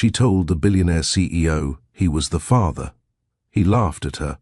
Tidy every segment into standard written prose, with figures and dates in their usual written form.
She told the billionaire CEO he was the father. He laughed at her.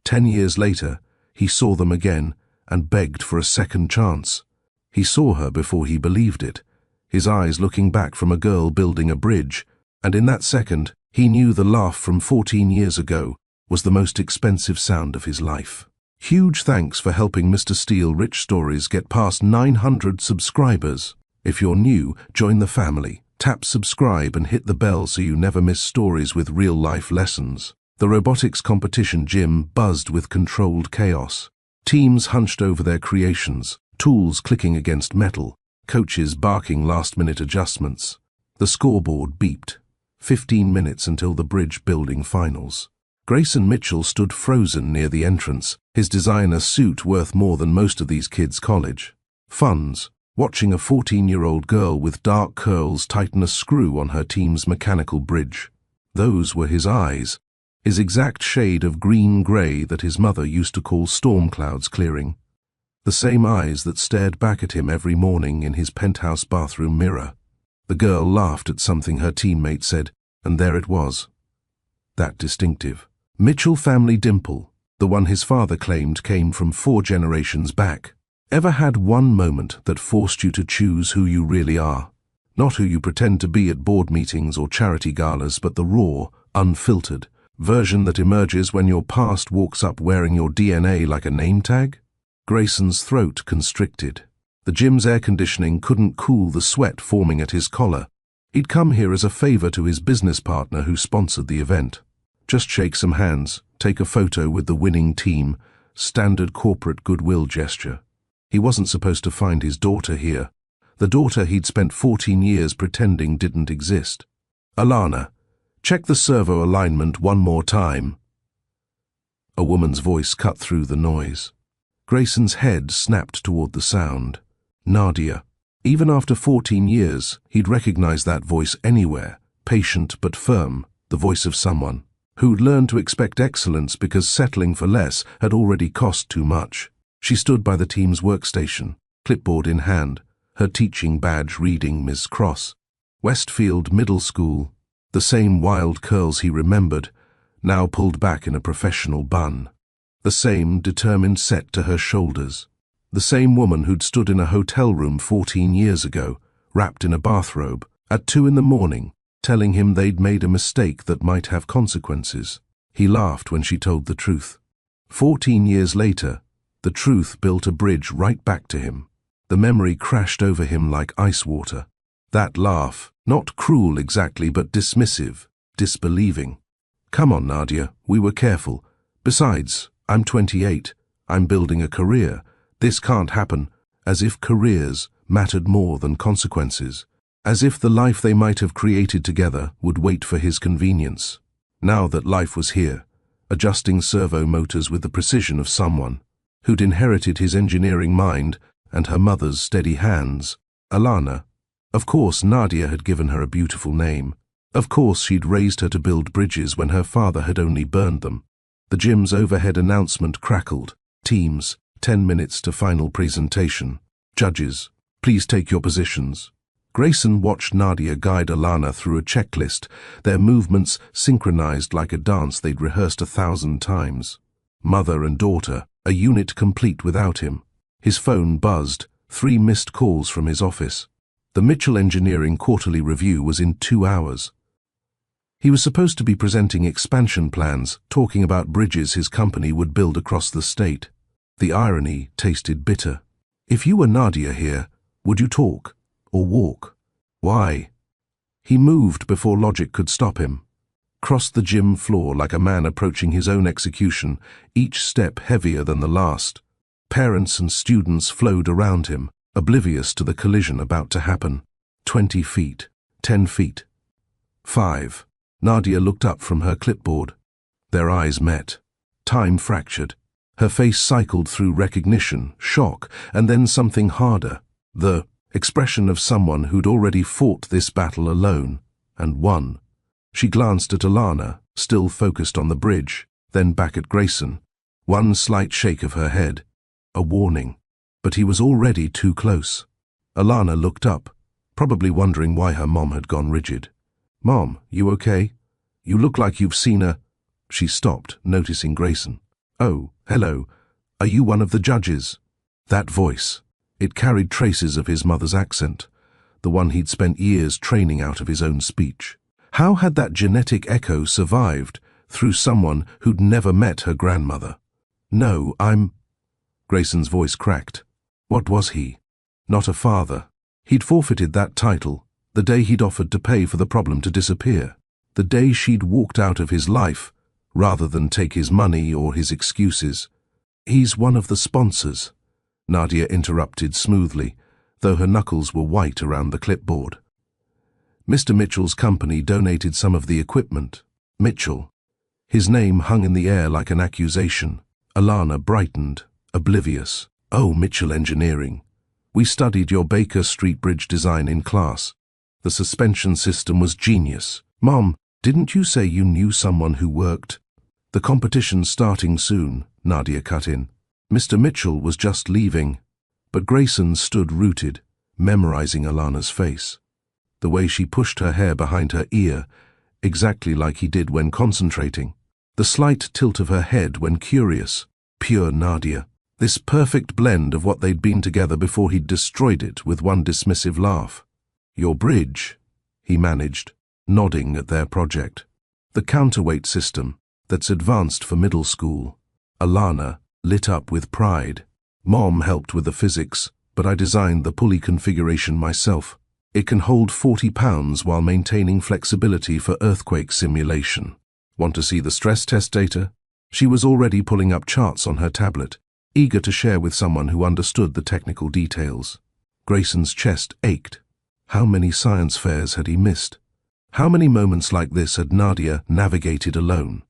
10 years later, he saw them again and begged for a second chance. He saw her before he believed it, his eyes looking back from a girl building a bridge, and in that second, he knew the laugh from 14 years ago was the most expensive sound of his life. Huge thanks for helping Mr. Steele Rich Stories get past 900 subscribers. If you're new, join the family. Tap subscribe and hit the bell so you never miss stories with real-life lessons. The robotics competition gym buzzed with controlled chaos. Teams hunched over their creations, tools clicking against metal, coaches barking last-minute adjustments. The scoreboard beeped. 15 minutes until the bridge building finals. Grayson Mitchell stood frozen near the entrance, his designer suit worth more than most of these kids' college funds, watching a 14-year-old girl with dark curls tighten a screw on her team's mechanical bridge. Those were his eyes, his exact shade of green-gray that his mother used to call storm clouds clearing. The same eyes that stared back at him every morning in his penthouse bathroom mirror. The girl laughed at something her teammate said, and there it was. That distinctive Mitchell family dimple, the one his father claimed came from 4 generations back. Ever had one moment that forced you to choose who you really are? Not who you pretend to be at board meetings or charity galas, but the raw, unfiltered version that emerges when your past walks up wearing your DNA like a name tag? Grayson's throat constricted. The gym's air conditioning couldn't cool the sweat forming at his collar. He'd come here as a favor to his business partner who sponsored the event. Just shake some hands, take a photo with the winning team, standard corporate goodwill gesture. He wasn't supposed to find his daughter here, the daughter he'd spent 14 years pretending didn't exist. Alana, check the servo alignment one more time. A woman's voice cut through the noise. Grayson's head snapped toward the sound. Nadia. Even after 14 years, he'd recognize that voice anywhere, patient but firm, the voice of someone who'd learned to expect excellence because settling for less had already cost too much. She stood by the team's workstation, clipboard in hand, her teaching badge reading Ms. Cross. Westfield Middle School, the same wild curls he remembered, now pulled back in a professional bun. The same determined set to her shoulders. The same woman who'd stood in a hotel room 14 years ago, wrapped in a bathrobe, at 2 in the morning, telling him they'd made a mistake that might have consequences. He laughed when she told the truth. 14 years later, the truth built a bridge right back to him. The memory crashed over him like ice water. That laugh, not cruel exactly, but dismissive, disbelieving. Come on, Nadia, we were careful. Besides, I'm 28. I'm building a career. This can't happen. As if careers mattered more than consequences. As if the life they might have created together would wait for his convenience. Now that life was here, adjusting servo motors with the precision of someone who'd inherited his engineering mind and her mother's steady hands. Alana. Of course Nadia had given her a beautiful name. Of course she'd raised her to build bridges when her father had only burned them. The gym's overhead announcement crackled. Teams, 10 minutes to final presentation. Judges, please take your positions. Grayson watched Nadia guide Alana through a checklist, their movements synchronized like a dance they'd rehearsed 1,000 times. Mother and daughter, a unit complete without him. His phone buzzed, 3 missed calls from his office. The Mitchell Engineering quarterly review was in 2 hours. He was supposed to be presenting expansion plans, talking about bridges his company would build across the state. The irony tasted bitter. If you were Nadia here, would you talk or walk? Why? He moved before logic could stop him. Crossed the gym floor like a man approaching his own execution, each step heavier than the last. Parents and students flowed around him, oblivious to the collision about to happen. 20 feet, 10 feet. 5. Nadia looked up from her clipboard. Their eyes met. Time fractured. Her face cycled through recognition, shock, and then something harder. The expression of someone who'd already fought this battle alone, and won. She glanced at Alana, still focused on the bridge, then back at Grayson. One slight shake of her head. A warning. But he was already too close. Alana looked up, probably wondering why her mom had gone rigid. Mom, you okay? You look like you've seen a... She stopped, noticing Grayson. Oh, hello. Are you one of the judges? That voice. It carried traces of his mother's accent, the one he'd spent years training out of his own speech. How had that genetic echo survived through someone who'd never met her grandmother? No, I'm... Grayson's voice cracked. What was he? Not a father. He'd forfeited that title the day he'd offered to pay for the problem to disappear. The day she'd walked out of his life, rather than take his money or his excuses. He's one of the sponsors, Nadia interrupted smoothly, though her knuckles were white around the clipboard. Mr. Mitchell's company donated some of the equipment. Mitchell. His name hung in the air like an accusation. Alana brightened, oblivious. Oh, Mitchell Engineering. We studied your Baker Street Bridge design in class. The suspension system was genius. Mom, didn't you say you knew someone who worked? The competition's starting soon, Nadia cut in. Mr. Mitchell was just leaving, but Grayson stood rooted, memorizing Alana's face. The way she pushed her hair behind her ear, exactly like he did when concentrating. The slight tilt of her head when curious. Pure Nadia. This perfect blend of what they'd been together before he'd destroyed it with one dismissive laugh. Your bridge, he managed, nodding at their project. The counterweight system that's advanced for middle school. Alana lit up with pride. Mom helped with the physics, but I designed the pulley configuration myself. It can hold 40 pounds while maintaining flexibility for earthquake simulation. Want to see the stress test data? She was already pulling up charts on her tablet, eager to share with someone who understood the technical details. Grayson's chest ached. How many science fairs had he missed? How many moments like this had Nadia navigated alone?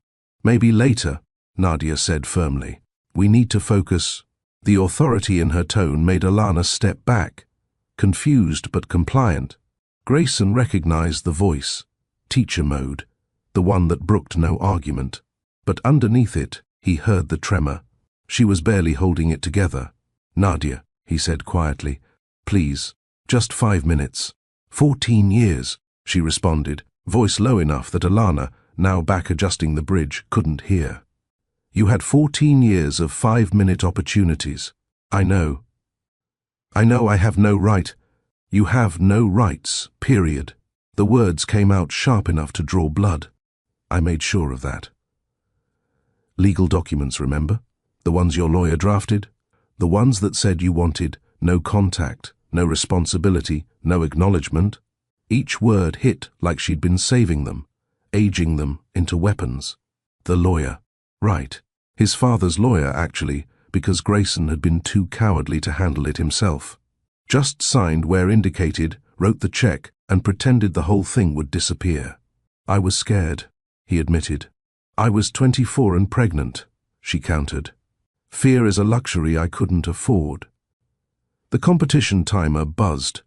Maybe later, Nadia said firmly. We need to focus. The authority in her tone made Alana step back, confused but compliant. Grayson recognized the voice, teacher mode, the one that brooked no argument. But underneath it, he heard the tremor. She was barely holding it together. Nadia, he said quietly, please, just 5 minutes. 14 years, she responded, voice low enough that Alana, now back adjusting the bridge, couldn't hear. You had 14 years of 5-minute opportunities. I know. I have no right. You have no rights, period. The words came out sharp enough to draw blood. I made sure of that. Legal documents, remember? The ones your lawyer drafted? The ones that said you wanted no contact, no responsibility, no acknowledgement? Each word hit like she'd been saving them, aging them into weapons. The lawyer. Right. His father's lawyer, actually, because Grayson had been too cowardly to handle it himself. Just signed where indicated, wrote the check, and pretended the whole thing would disappear. I was scared, he admitted. I was 24 and pregnant, she countered. Fear is a luxury I couldn't afford. The competition timer buzzed.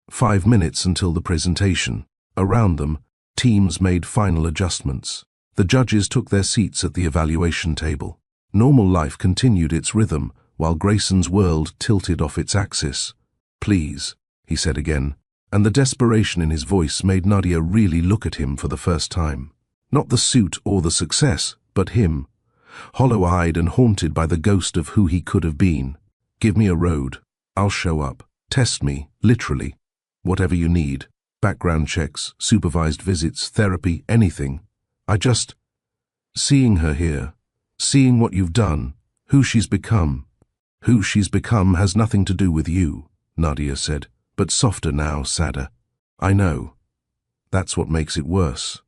5 minutes until the presentation. Around them, teams made final adjustments. The judges took their seats at the evaluation table. Normal life continued its rhythm, while Grayson's world tilted off its axis. Please, he said again, and the desperation in his voice made Nadia really look at him for the first time. Not the suit or the success, but him, hollow-eyed and haunted by the ghost of who he could have been. Give me a road. I'll show up. Test me, literally. Whatever you need. Background checks, supervised visits, therapy, anything. Seeing her here, seeing what you've done, who she's become. Who she's become has nothing to do with you, Nadia said, but softer now, sadder. I know. That's what makes it worse.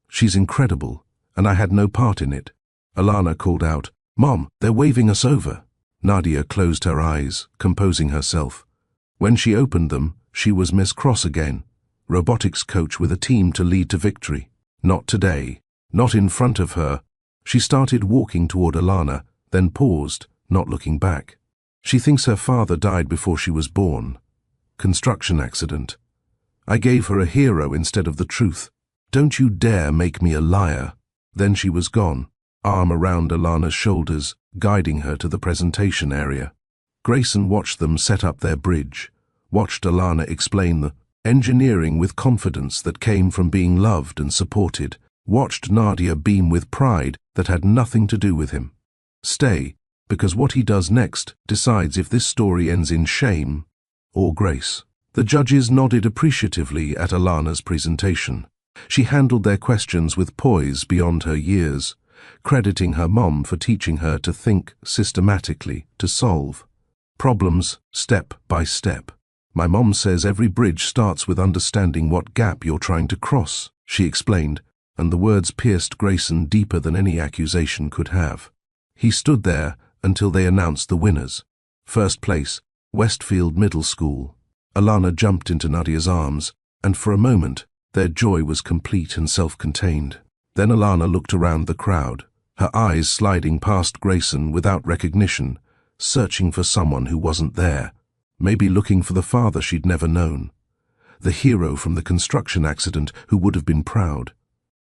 She's incredible, and I had no part in it. Alana called out, Mom, they're waving us over. Nadia closed her eyes, composing herself. When she opened them, she was Miss Cross again, robotics coach with a team to lead to victory. Not today, not in front of her. She started walking toward Alana, then paused, not looking back. She thinks her father died before she was born. Construction accident. I gave her a hero instead of the truth. Don't you dare make me a liar. Then she was gone, arm around Alana's shoulders, guiding her to the presentation area. Grayson watched them set up their bridge, watched Alana explain the engineering with confidence that came from being loved and supported, watched Nadia beam with pride that had nothing to do with him. Stay, because what he does next decides if this story ends in shame or grace. The judges nodded appreciatively at Alana's presentation. She handled their questions with poise beyond her years, crediting her mom for teaching her to think systematically, to solve problems step by step. My mom says every bridge starts with understanding what gap you're trying to cross, she explained, and the words pierced Grayson deeper than any accusation could have. He stood there until they announced the winners. First place, Westfield Middle School. Alana jumped into Nadia's arms, and for a moment, their joy was complete and self-contained. Then Alana looked around the crowd, her eyes sliding past Grayson without recognition, searching for someone who wasn't there, maybe looking for the father she'd never known, the hero from the construction accident who would have been proud.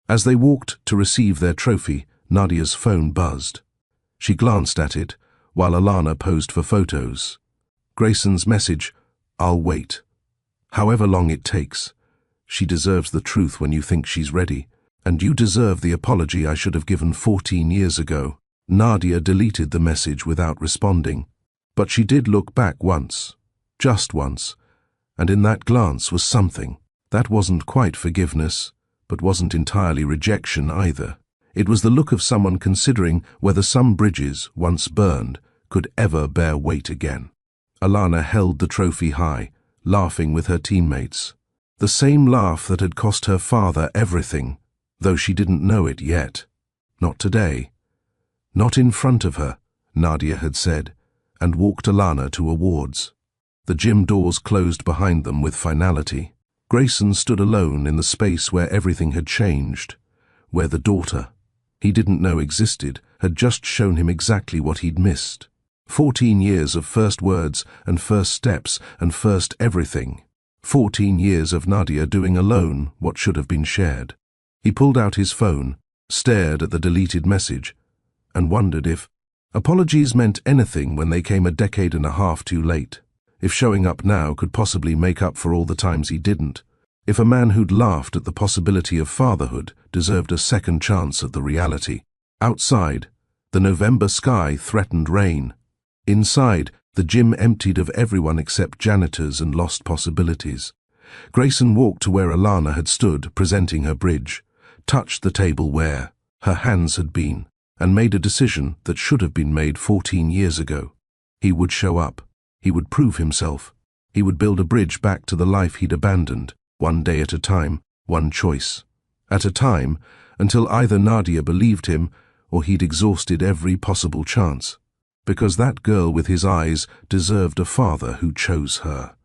As they walked to receive their trophy, Nadia's phone buzzed. She glanced at it, while Alana posed for photos. Grayson's message, "I'll wait. However long it takes. She deserves the truth when you think she's ready, and you deserve the apology I should have given 14 years ago." Nadia deleted the message without responding, but she did look back once, just once, and in that glance was something. That wasn't quite forgiveness, but wasn't entirely rejection either. It was the look of someone considering whether some bridges, once burned, could ever bear weight again. Alana held the trophy high, laughing with her teammates. The same laugh that had cost her father everything, though she didn't know it yet. Not today. Not in front of her, Nadia had said, and walked Alana to awards. The gym doors closed behind them with finality. Grayson stood alone in the space where everything had changed, where the daughter he didn't know existed had just shown him exactly what he'd missed. 14 years of first words and first steps and first everything. 14 years of Nadia doing alone what should have been shared. He pulled out his phone, stared at the deleted message, and wondered if apologies meant anything when they came a decade and a half too late. If showing up now could possibly make up for all the times he didn't. If a man who'd laughed at the possibility of fatherhood deserved a second chance at the reality. Outside, the November sky threatened rain. Inside, the gym emptied of everyone except janitors and lost possibilities. Grayson walked to where Alana had stood, presenting her bridge, touched the table where her hands had been, and made a decision that should have been made 14 years ago. He would show up. He would prove himself. He would build a bridge back to the life he'd abandoned, one day at a time, one choice at a time, until either Nadia believed him or he'd exhausted every possible chance. Because that girl with his eyes deserved a father who chose her.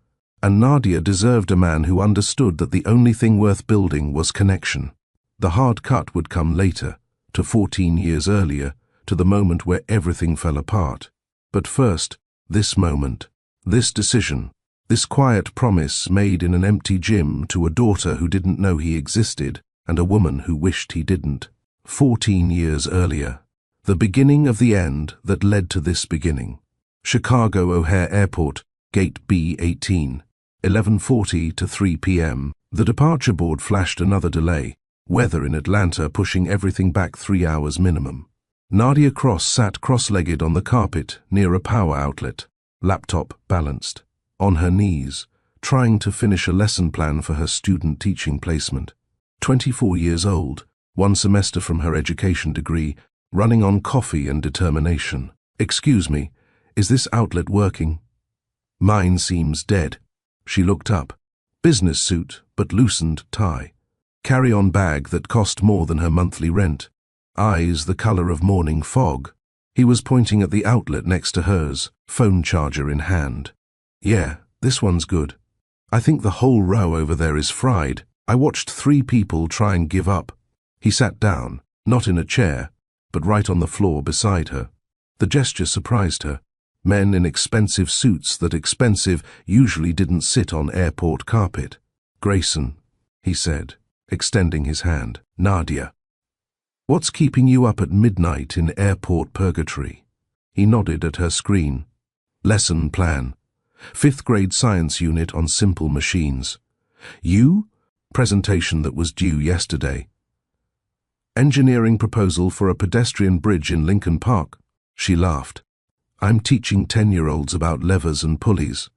And Nadia deserved a man who understood that the only thing worth building was connection. The hard cut would come later, to 14 years earlier, to the moment where everything fell apart. But first, this moment, this decision, this quiet promise made in an empty gym to a daughter who didn't know he existed and a woman who wished he didn't. 14 years earlier. The beginning of the end that led to this beginning. Chicago O'Hare Airport, Gate B18, 11:40 to 3 p.m. The departure board flashed another delay, weather in Atlanta pushing everything back 3 hours minimum. Nadia Cross sat cross-legged on the carpet near a power outlet, laptop balanced, on her knees, trying to finish a lesson plan for her student teaching placement. 24 years old, one semester from her education degree, running on coffee and determination. "Excuse me, is this outlet working?" "Mine seems dead." She looked up. Business suit, but loosened tie. Carry-on bag that cost more than her monthly rent. Eyes the color of morning fog. He was pointing at the outlet next to hers, phone charger in hand. "Yeah, this one's good. I think the whole row over there is fried. I watched 3 people try and give up." He sat down, not in a chair, but right on the floor beside her. The gesture surprised her. Men in expensive suits that expensive usually didn't sit on airport carpet. "Grayson," he said, extending his hand. "Nadia. What's keeping you up at midnight in airport purgatory?" He nodded at her screen. Lesson plan. 5th grade science unit on simple machines. You? Presentation that was due yesterday. Engineering proposal for a pedestrian bridge in Lincoln Park. She laughed. I'm teaching 10-year-olds about levers and pulleys.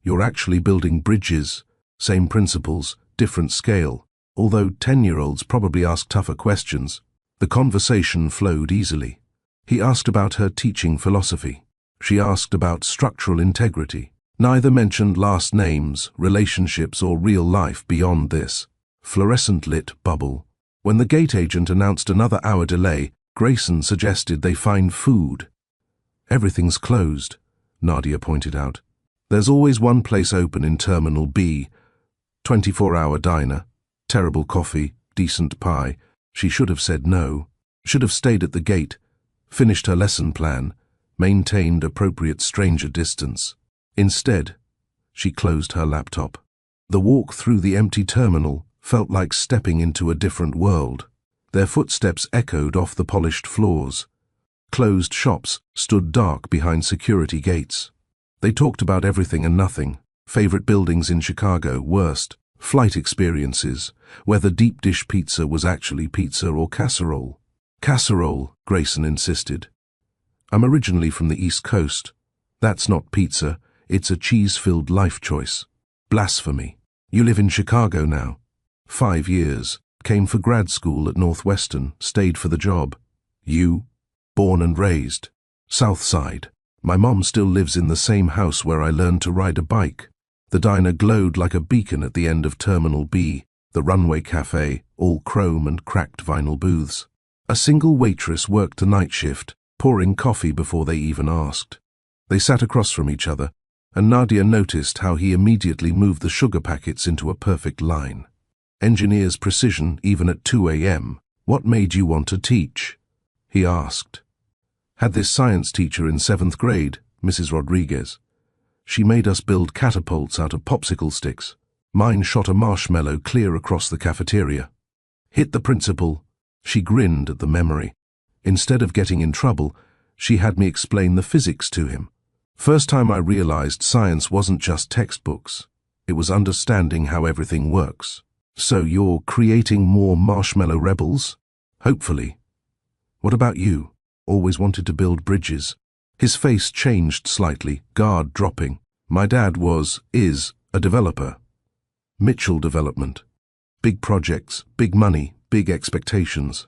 You're actually building bridges. Same principles, different scale. Although 10-year-olds probably ask tougher questions. The conversation flowed easily. He asked about her teaching philosophy. She asked about structural integrity. Neither mentioned last names, relationships, or real life beyond this. Fluorescent-lit bubble. When the gate agent announced another hour delay, Grayson suggested they find food. Everything's closed, Nadia pointed out. There's always one place open in Terminal B. 24-hour diner. Terrible coffee, decent pie. She should have said no. Should have stayed at the gate. Finished her lesson plan. Maintained appropriate stranger distance. Instead, she closed her laptop. The walk through the empty terminal felt like stepping into a different world. Their footsteps echoed off the polished floors. Closed shops stood dark behind security gates. They talked about everything and nothing. Favorite buildings in Chicago, worst. Flight experiences, whether deep dish pizza was actually pizza or casserole. Casserole, Grayson insisted. I'm originally from the East Coast. That's not pizza, it's a cheese-filled life choice. Blasphemy. You live in Chicago now. 5 years. Came for grad school at Northwestern, stayed for the job. You? Born and raised. South Side. My mom still lives in the same house where I learned to ride a bike. The diner glowed like a beacon at the end of Terminal B, the runway cafe, all chrome and cracked vinyl booths. A single waitress worked the night shift, pouring coffee before they even asked. They sat across from each other, and Nadia noticed how he immediately moved the sugar packets into a perfect line. Engineer's precision even at 2 a.m. What made you want to teach? He asked. Had this science teacher in 7th grade, Mrs. Rodriguez. She made us build catapults out of popsicle sticks. Mine shot a marshmallow clear across the cafeteria. Hit the principal. She grinned at the memory. Instead of getting in trouble, she had me explain the physics to him. First time I realized science wasn't just textbooks. It was understanding how everything works. So you're creating more marshmallow rebels? Hopefully. What about you? Always wanted to build bridges. His face changed slightly, guard dropping. My dad is a developer. Mitchell Development. Big projects, big money, big expectations.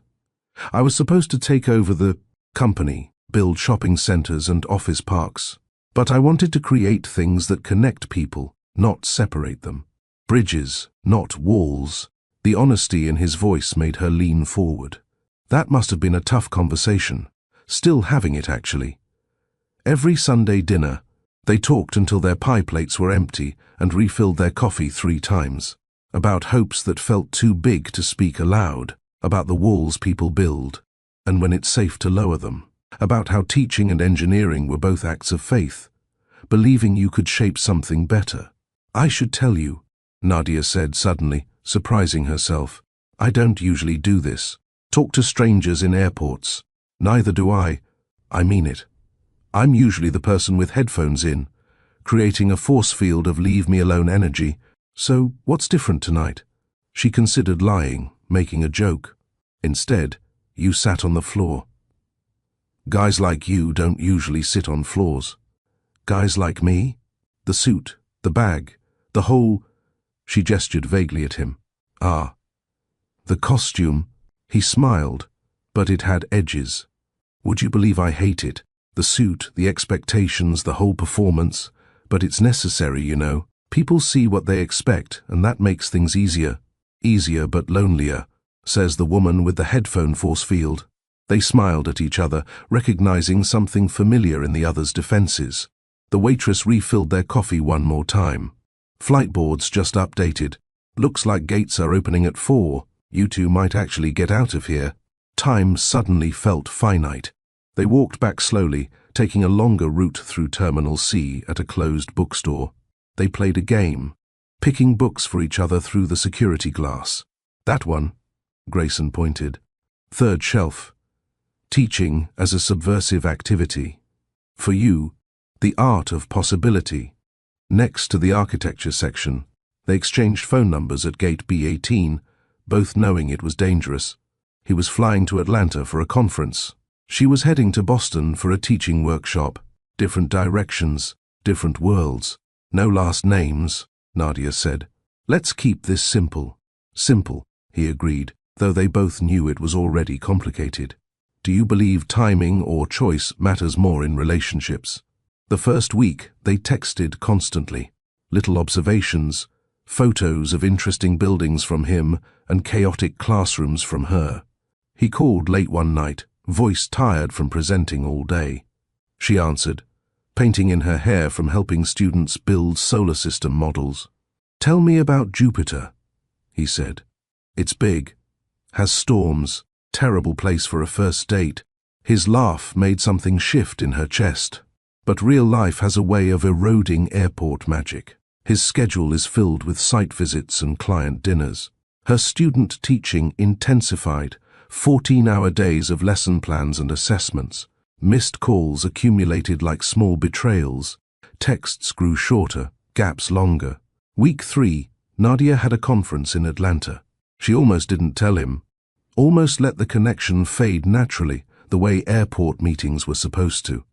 I was supposed to take over the company, build shopping centers and office parks. But I wanted to create things that connect people, not separate them. Bridges, not walls. The honesty in his voice made her lean forward. That must have been a tough conversation. Still having it, actually. Every Sunday dinner, they talked until their pie plates were empty and refilled their coffee 3 times. About hopes that felt too big to speak aloud, about the walls people build, and when it's safe to lower them, about how teaching and engineering were both acts of faith, believing you could shape something better. I should tell you, Nadia said suddenly, surprising herself. I don't usually do this. Talk to strangers in airports. Neither do I. I mean it. I'm usually the person with headphones in, creating a force field of leave-me-alone energy. So, what's different tonight? She considered lying, making a joke. Instead, you sat on the floor. Guys like you don't usually sit on floors. Guys like me? The suit, the bag, the whole... She gestured vaguely at him. Ah. The costume. He smiled, but it had edges. Would you believe I hate it? The suit, the expectations, the whole performance. But it's necessary, you know. People see what they expect, and that makes things easier. Easier but lonelier, says the woman with the headphone force field. They smiled at each other, recognizing something familiar in the other's defenses. The waitress refilled their coffee one more time. Flight boards just updated. Looks like gates are opening at 4. You two might actually get out of here. Time suddenly felt finite. They walked back slowly, taking a longer route through Terminal C at a closed bookstore. They played a game, picking books for each other through the security glass. That one, Grayson pointed. 3rd shelf. Teaching as a subversive activity. For you, the art of possibility. Next to the architecture section, They exchanged phone numbers at gate B18, both knowing it was dangerous. He was flying to Atlanta for a conference. She was heading to Boston for a teaching workshop. Different directions, different worlds. No last names, Nadia said. Let's keep this simple. Simple, he agreed, though they both knew it was already complicated. Do you believe timing or choice matters more in relationships? The first week, they texted constantly. Little observations, photos of interesting buildings from him and chaotic classrooms from her. He called late one night, voice tired from presenting all day. She answered, painting in her hair from helping students build solar system models. Tell me about Jupiter, he said. It's big, has storms, terrible place for a first date. His laugh made something shift in her chest. But real life has a way of eroding airport magic. His schedule is filled with site visits and client dinners. Her student teaching intensified, 14-hour days of lesson plans and assessments. Missed calls accumulated like small betrayals. Texts grew shorter, gaps longer. Week 3, Nadia had a conference in Atlanta. She almost didn't tell him. Almost let the connection fade naturally, the way airport meetings were supposed to.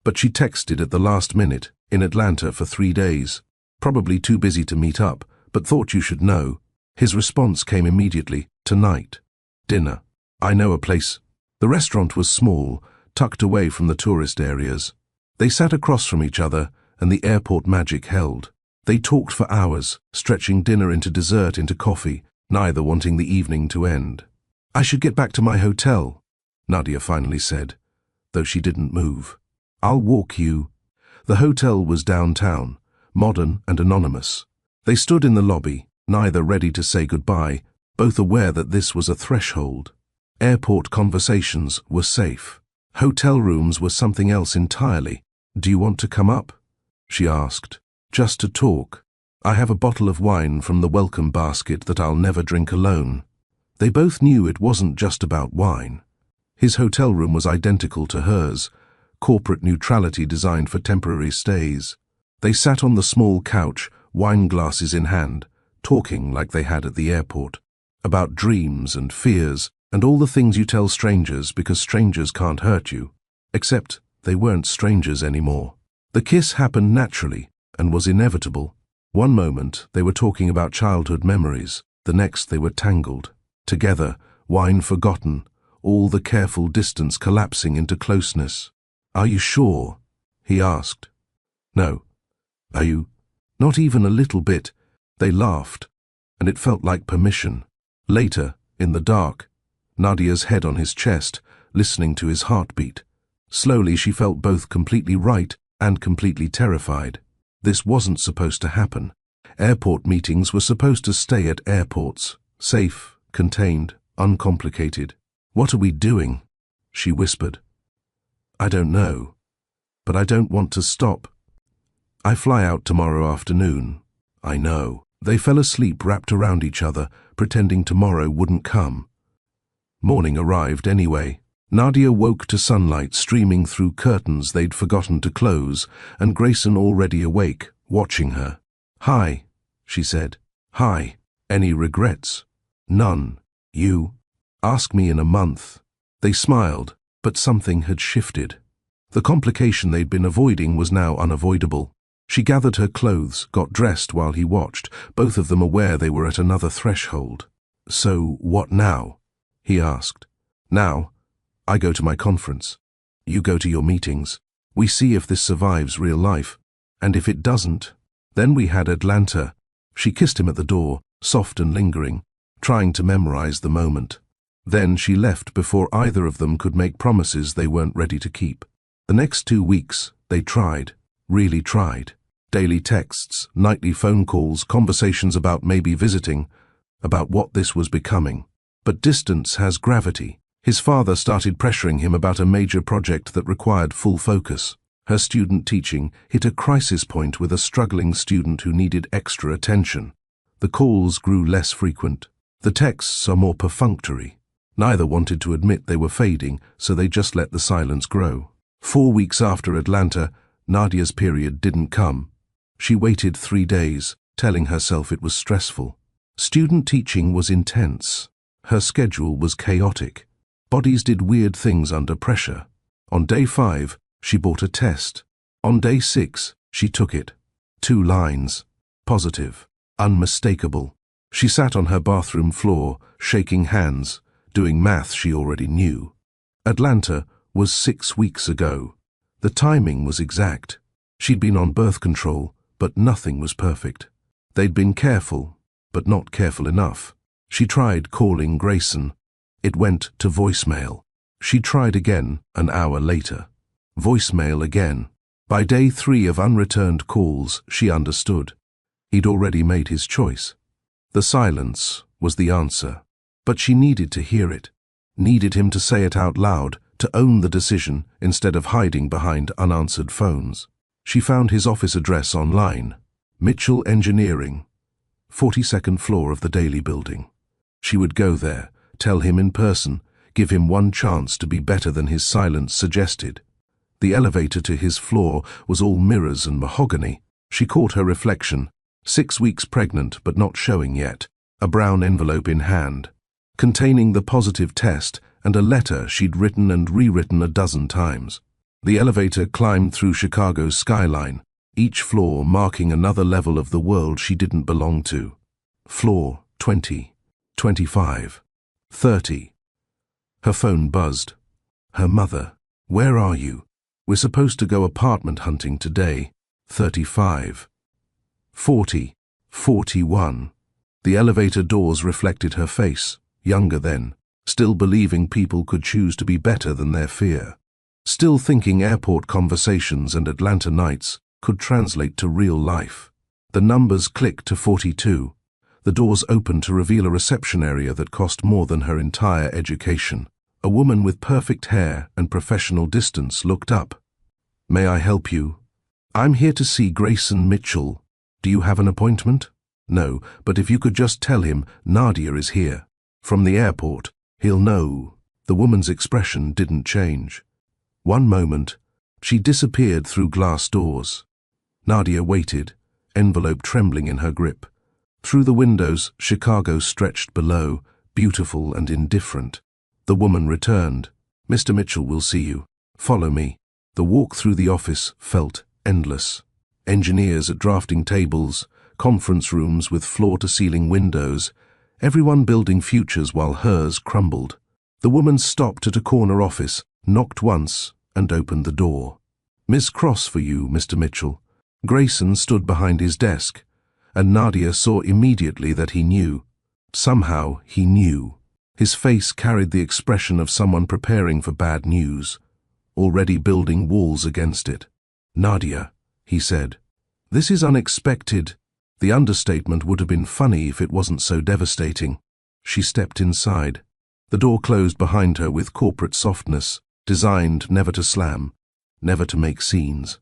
But she texted at the last minute, in Atlanta for 3 days. Probably too busy to meet up, but thought you should know. His response came immediately, tonight. Dinner. I know a place. The restaurant was small, tucked away from the tourist areas. They sat across from each other, and the airport magic held. They talked for hours, stretching dinner into dessert into coffee, neither wanting the evening to end. I should get back to my hotel, Nadia finally said, though she didn't move. I'll walk you. The hotel was downtown, modern and anonymous. They stood in the lobby, neither ready to say goodbye, both aware that this was a threshold. Airport conversations were safe. Hotel rooms were something else entirely. Do you want to come up? She asked. Just to talk. I have a bottle of wine from the welcome basket that I'll never drink alone. They both knew it wasn't just about wine. His hotel room was identical to hers, corporate neutrality designed for temporary stays. They sat on the small couch, wine glasses in hand, talking like they had at the airport, about dreams and fears and all the things you tell strangers because strangers can't hurt you. Except they weren't strangers anymore. The kiss happened naturally and was inevitable. One moment they were talking about childhood memories, the next they were tangled. Together, wine forgotten, all the careful distance collapsing into closeness. Are you sure? He asked. No. Are you? Not even a little bit. They laughed, and it felt like permission. Later, in the dark, Nadia's head on his chest, listening to his heartbeat. Slowly she felt both completely right and completely terrified. This wasn't supposed to happen. Airport meetings were supposed to stay at airports, safe, contained, uncomplicated. What are we doing? She whispered. I don't know, but I don't want to stop. I fly out tomorrow afternoon. I know. They fell asleep wrapped around each other, pretending tomorrow wouldn't come. Morning arrived anyway. Nadia woke to sunlight streaming through curtains they'd forgotten to close, and Grayson already awake, watching her. Hi, she said. Hi. Any regrets? None. You? Ask me in a month. They smiled, but something had shifted. The complication they'd been avoiding was now unavoidable. She gathered her clothes, got dressed while he watched, both of them aware they were at another threshold. So what now? He asked. Now, I go to my conference. You go to your meetings. We see if this survives real life. And if it doesn't, then we had Atlanta. She kissed him at the door, soft and lingering, trying to memorize the moment. Then she left before either of them could make promises they weren't ready to keep. The next 2 weeks, they tried, really tried. Daily texts, nightly phone calls, conversations about maybe visiting, about what this was becoming. But distance has gravity. His father started pressuring him about a major project that required full focus. Her student teaching hit a crisis point with a struggling student who needed extra attention. The calls grew less frequent. The texts are more perfunctory. Neither wanted to admit they were fading, so they just let the silence grow. 4 weeks after Atlanta, Nadia's period didn't come. She waited 3 days, telling herself it was stressful. Student teaching was intense. Her schedule was chaotic. Bodies did weird things under pressure. On day 5, she bought a test. On day 6, she took it. 2 lines. Positive. Unmistakable. She sat on her bathroom floor, shaking hands, doing math she already knew. Atlanta was 6 weeks ago. The timing was exact. She'd been on birth control, but nothing was perfect. They'd been careful, but not careful enough. She tried calling Grayson. It went to voicemail. She tried again an hour later. Voicemail again. By day 3 of unreturned calls, she understood. He'd already made his choice. The silence was the answer, but she needed to hear it. Needed him to say it out loud, to own the decision instead of hiding behind unanswered phones. She found his office address online. Mitchell Engineering, 42nd floor of the Daily Building. She would go there, tell him in person, give him one chance to be better than his silence suggested. The elevator to his floor was all mirrors and mahogany. She caught her reflection, 6 weeks pregnant but not showing yet, a brown envelope in hand, containing the positive test and a letter she'd written and rewritten a dozen times. The elevator climbed through Chicago's skyline, each floor marking another level of the world she didn't belong to. Floor 20, 25, 30. Her phone buzzed. Her mother. Where are you? We're supposed to go apartment hunting today. 35. 40. 41. The elevator doors reflected her face, younger then, still believing people could choose to be better than their fear. Still thinking airport conversations and Atlanta nights could translate to real life. The numbers clicked to 42. The doors opened to reveal a reception area that cost more than her entire education. A woman with perfect hair and professional distance looked up. May I help you? I'm here to see Grayson Mitchell. Do you have an appointment? No, but if you could just tell him Nadia is here. From the airport, he'll know. The woman's expression didn't change. One moment, she disappeared through glass doors. Nadia waited, envelope trembling in her grip. Through the windows, Chicago stretched below, beautiful and indifferent. The woman returned. Mr. Mitchell will see you. Follow me. The walk through the office felt endless. Engineers at drafting tables, conference rooms with floor-to-ceiling windows, everyone building futures while hers crumbled. The woman stopped at a corner office, knocked once, and opened the door. Miss Cross for you, Mr. Mitchell. Grayson stood behind his desk, and Nadia saw immediately that he knew. Somehow he knew. His face carried the expression of someone preparing for bad news, already building walls against it. Nadia, he said, this is unexpected. The understatement would have been funny if it wasn't so devastating. She stepped inside. The door closed behind her with corporate softness, designed never to slam, never to make scenes.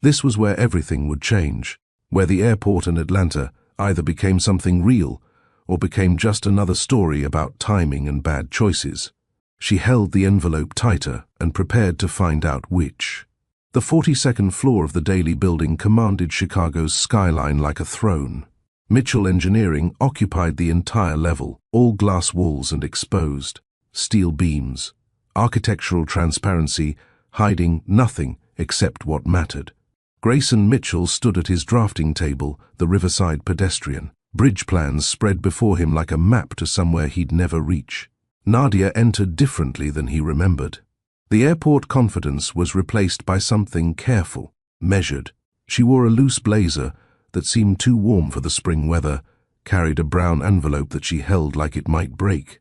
This was where everything would change, where the airport and Atlanta either became something real or became just another story about timing and bad choices. She held the envelope tighter and prepared to find out which. The 42nd floor of the Daily Building commanded Chicago's skyline like a throne. Mitchell Engineering occupied the entire level, all glass walls and exposed, steel beams, architectural transparency hiding nothing except what mattered. Grayson Mitchell stood at his drafting table, the riverside pedestrian, bridge plans spread before him like a map to somewhere he'd never reach. Nadia entered differently than he remembered. The airport confidence was replaced by something careful, measured. She wore a loose blazer that seemed too warm for the spring weather, carried a brown envelope that she held like it might break.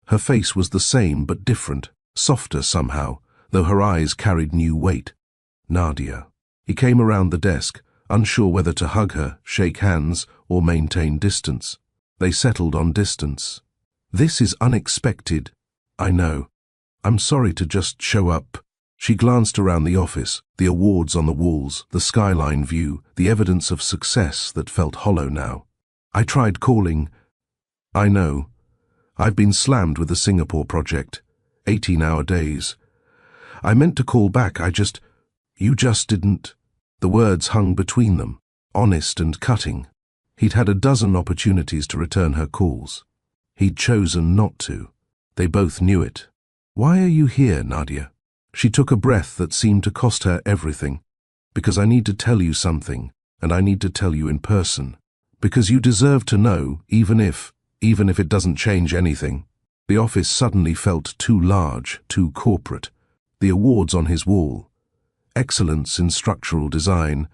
Her face was the same but different, softer somehow, though her eyes carried new weight. Nadia. He came around the desk, unsure whether to hug her, shake hands, or maintain distance. They settled on distance. This is unexpected. I know. I'm sorry to just show up. She glanced around the office, the awards on the walls, the skyline view, the evidence of success that felt hollow now. I tried calling. I know. I've been slammed with the Singapore project. 18-hour days. I meant to call back, you just didn't. The words hung between them, honest and cutting. He'd had a dozen opportunities to return her calls. He'd chosen not to. They both knew it. "Why are you here, Nadia?" She took a breath that seemed to cost her everything. "Because I need to tell you something, and I need to tell you in person. Because you deserve to know, even if it doesn't change anything." The office suddenly felt too large, too corporate. The awards on his wall. Excellence in structural design,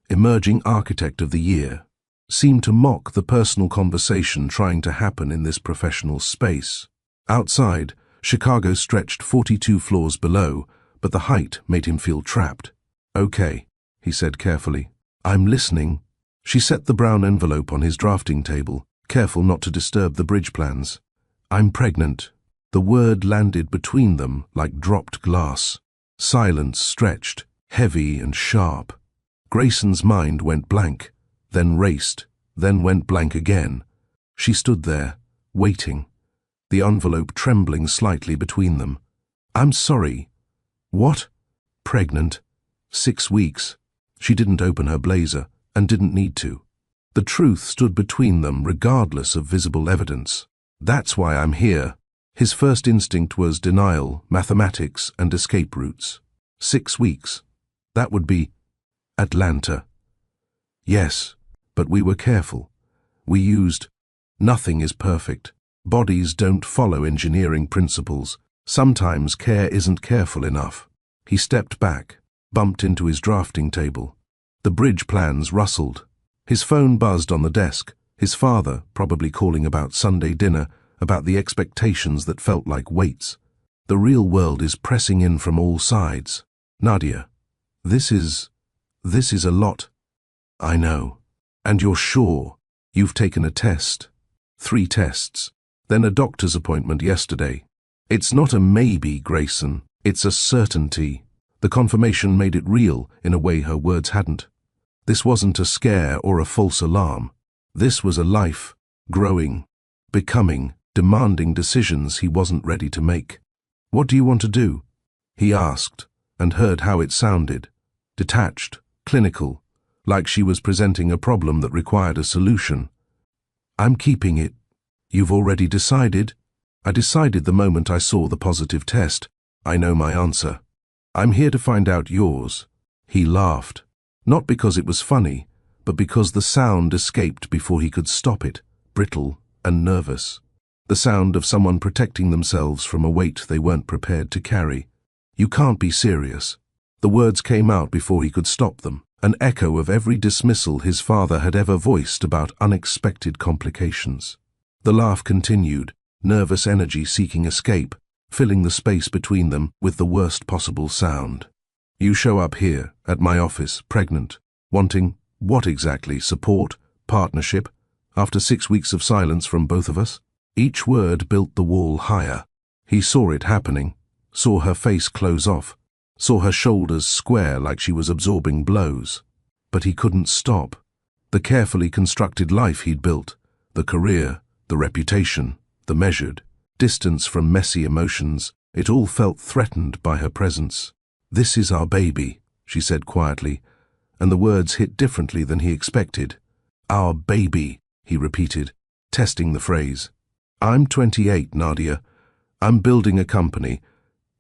emerging architect of the year, seemed to mock the personal conversation trying to happen in this professional space. Outside, Chicago stretched 42 floors below, but the height made him feel trapped. "Okay," he said carefully. "I'm listening." She set the brown envelope on his drafting table, careful not to disturb the bridge plans. "I'm pregnant." The word landed between them like dropped glass. Silence stretched, heavy and sharp. Grayson's mind went blank, then raced, then went blank again. She stood there, waiting, the envelope trembling slightly between them. "I'm sorry." "What?" "Pregnant. 6 weeks." She didn't open her blazer, and didn't need to. The truth stood between them regardless of visible evidence. "That's why I'm here." His first instinct was denial, mathematics, and escape routes. 6 weeks. That would be Atlanta. Yes, but we were careful. We used. Nothing is perfect. Bodies don't follow engineering principles. Sometimes care isn't careful enough. He stepped back, bumped into his drafting table. The bridge plans rustled. His phone buzzed on the desk. His father, probably calling about Sunday dinner, about the expectations that felt like weights. The real world is pressing in from all sides. "Nadia, this is a lot." "I know. And you're sure? You've taken a test. 3 tests. Then a doctor's appointment yesterday. It's not a maybe, Grayson. It's a certainty." The confirmation made it real in a way her words hadn't. This wasn't a scare or a false alarm. This was a life, growing, becoming, demanding decisions he wasn't ready to make. "What do you want to do?" he asked, and heard how it sounded. Detached, clinical, like she was presenting a problem that required a solution. "I'm keeping it." "You've already decided?" "I decided the moment I saw the positive test. I know my answer. I'm here to find out yours." He laughed, not because it was funny, but because the sound escaped before he could stop it, brittle and nervous. The sound of someone protecting themselves from a weight they weren't prepared to carry. "You can't be serious." The words came out before he could stop them, an echo of every dismissal his father had ever voiced about unexpected complications. The laugh continued, nervous energy seeking escape, filling the space between them with the worst possible sound. "You show up here, at my office, pregnant, wanting, what exactly? Support? Partnership? After 6 weeks of silence from both of us?" Each word built the wall higher. He saw it happening, saw her face close off, saw her shoulders square like she was absorbing blows. But he couldn't stop. The carefully constructed life he'd built, the career, the reputation, the measured distance from messy emotions, it all felt threatened by her presence. "This is our baby," she said quietly, and the words hit differently than he expected. "Our baby," he repeated, testing the phrase. "I'm 28, Nadia. I'm building a company.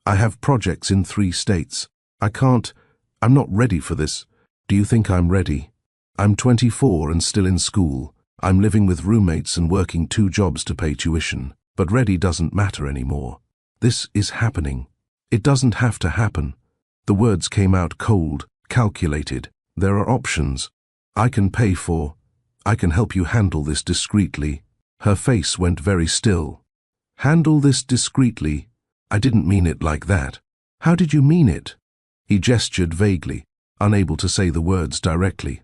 I have projects in 3 states. I'm not ready for this. Do you think I'm ready? I'm 24 and still in school. I'm living with roommates and working 2 jobs to pay tuition. But ready doesn't matter anymore. This is happening. It doesn't have to happen." The words came out cold, calculated. "There are options. I can help you handle this discreetly." Her face went very still. "Handle this discreetly? I didn't mean it like that." "How did you mean it?" He gestured vaguely, unable to say the words directly.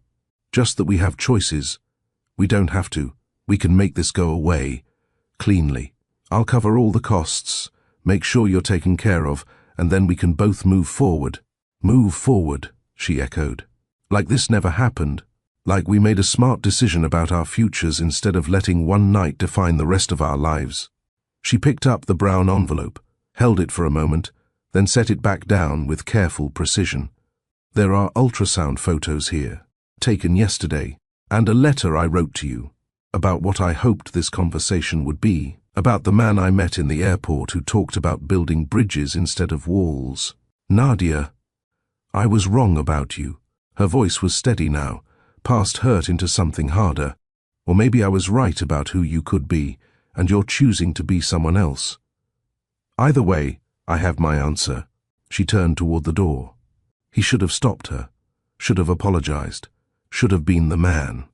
"Just that we have choices. We don't have to. We can make this go away. Cleanly. I'll cover all the costs, make sure you're taken care of, and then we can both move forward." "Move forward," she echoed. "Like this never happened. Like we made a smart decision about our futures instead of letting one night define the rest of our lives." She picked up the brown envelope, held it for a moment, then set it back down with careful precision. "There are ultrasound photos here, taken yesterday, And a letter I wrote to you, about what I hoped this conversation would be, about the man I met in the airport who talked about building bridges instead of walls. Nadia, I was wrong about you. Her voice was steady now, past hurt into something harder. Or maybe I was right about who you could be, and you're choosing to be someone else. Either way, I have my answer. She turned toward the door. He should have stopped her, should have apologized, should have been the man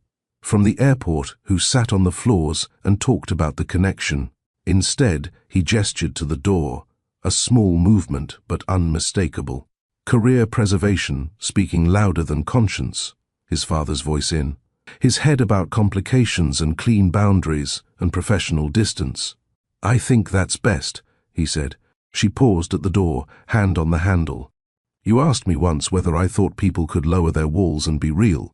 from the airport who sat on the floors and talked about the connection. Instead, he gestured to the door, a small movement but unmistakable. Career preservation, speaking louder than conscience, his father's voice in. His head about complications and clean boundaries and professional distance. I think that's best, he said. She paused at the door, hand on the handle. You asked me once whether I thought people could lower their walls and be real.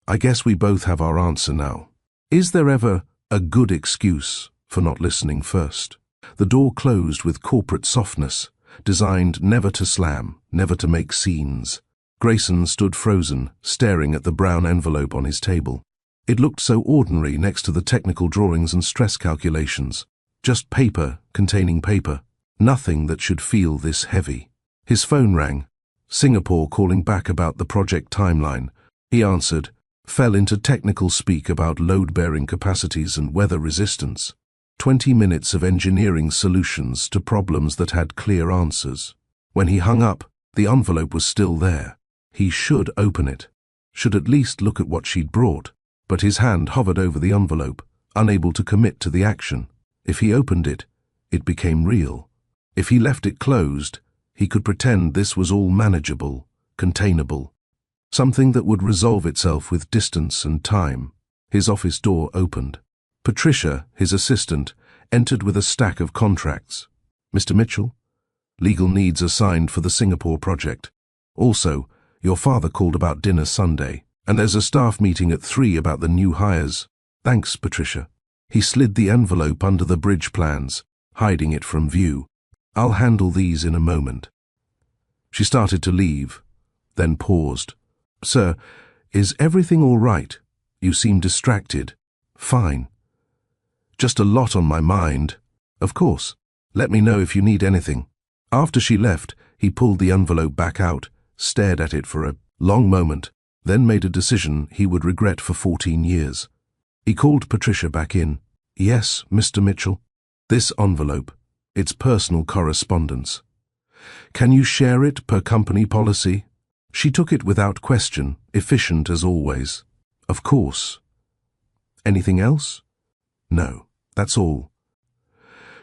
I guess we both have our answer now. Is there ever a good excuse for not listening first? The door closed with corporate softness, designed never to slam, never to make scenes. Grayson stood frozen, staring at the brown envelope on his table. It looked so ordinary next to the technical drawings and stress calculations. Just paper containing paper. Nothing that should feel this heavy. His phone rang. Singapore calling back about the project timeline. He answered, fell into technical speak about load-bearing capacities and weather resistance. 20 minutes of engineering solutions to problems that had clear answers. When he hung up, the envelope was still there. He should open it, should at least look at what she'd brought, but his hand hovered over the envelope, unable to commit to the action. If he opened it, it became real. If he left it closed, he could pretend this was all manageable, containable, something that would resolve itself with distance and time. His office door opened. Patricia, his assistant, entered with a stack of contracts. Mr. Mitchell, legal needs assigned for the Singapore project. Also, your father called about dinner Sunday, and there's a staff meeting at 3 about the new hires. Thanks, Patricia. He slid the envelope under the bridge plans, hiding it from view. I'll handle these in a moment. She started to leave, then paused. Sir, is everything all right? You seem distracted. Fine. Just a lot on my mind. Of course. Let me know if you need anything. After she left, he pulled the envelope back out, stared at it for a long moment, then made a decision he would regret for 14 years. He called Patricia back in. Yes, Mr. Mitchell. This envelope, it's personal correspondence. Can you share it per company policy? She took it without question, efficient as always. Of course. Anything else? No, that's all.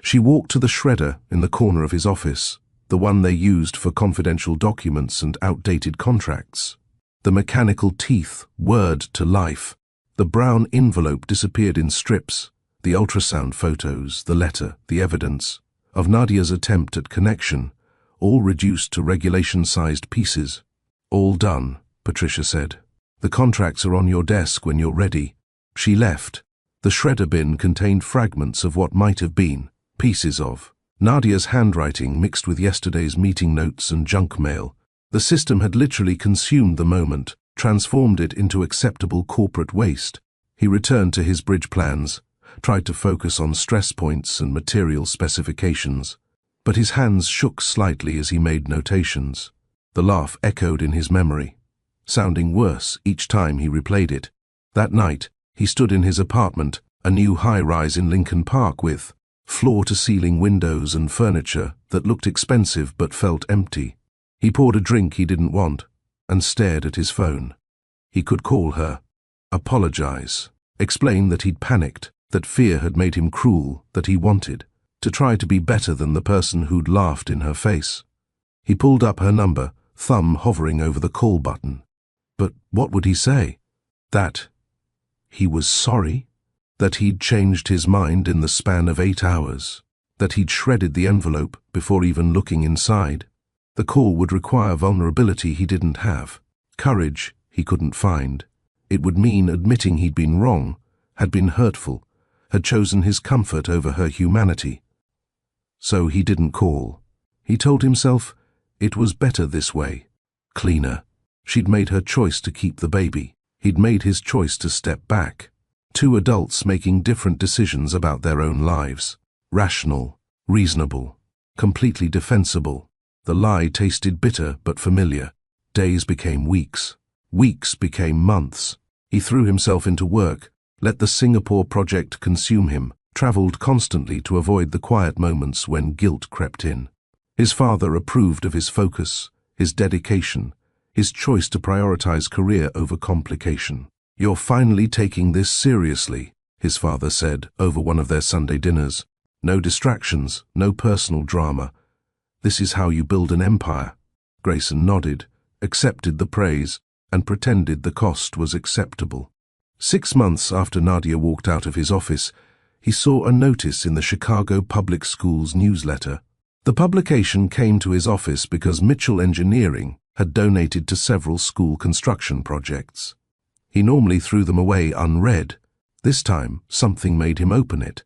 She walked to the shredder in the corner of his office, the one they used for confidential documents and outdated contracts. The mechanical teeth whirred to life. The brown envelope disappeared in strips. The ultrasound photos, the letter, the evidence of Nadia's attempt at connection, all reduced to regulation-sized pieces. All done, Patricia said. The contracts are on your desk when you're ready. She left. The shredder bin contained fragments of what might have been, pieces of Nadia's handwriting mixed with yesterday's meeting notes and junk mail. The system had literally consumed the moment, transformed it into acceptable corporate waste. He returned to his bridge plans, tried to focus on stress points and material specifications, but his hands shook slightly as he made notations. The laugh echoed in his memory, sounding worse each time he replayed it. That night, he stood in his apartment, a new high-rise in Lincoln Park with floor-to-ceiling windows and furniture that looked expensive but felt empty. He poured a drink he didn't want and stared at his phone. He could call her, apologize, explain that he'd panicked, that fear had made him cruel, that he wanted to try to be better than the person who'd laughed in her face. He pulled up her number, thumb hovering over the call button. But what would he say? That he was sorry? That he'd changed his mind in the span of 8 hours? That he'd shredded the envelope before even looking inside? The call would require vulnerability he didn't have, courage he couldn't find. It would mean admitting he'd been wrong, had been hurtful, had chosen his comfort over her humanity. So he didn't call. He told himself it was better this way, cleaner. She'd made her choice to keep the baby. He'd made his choice to step back. Two adults making different decisions about their own lives. Rational, reasonable, completely defensible. The lie tasted bitter but familiar. Days became weeks. Weeks became months. He threw himself into work, let the Singapore project consume him, traveled constantly to avoid the quiet moments when guilt crept in. His father approved of his focus, his dedication, his choice to prioritize career over complication. "You're finally taking this seriously," his father said over one of their Sunday dinners. "No distractions, no personal drama. This is how you build an empire." Grayson nodded, accepted the praise, and pretended the cost was acceptable. 6 months after Nadia walked out of his office, he saw a notice in the Chicago Public Schools newsletter. The publication came to his office because Mitchell Engineering had donated to several school construction projects. He normally threw them away unread. This time, something made him open it.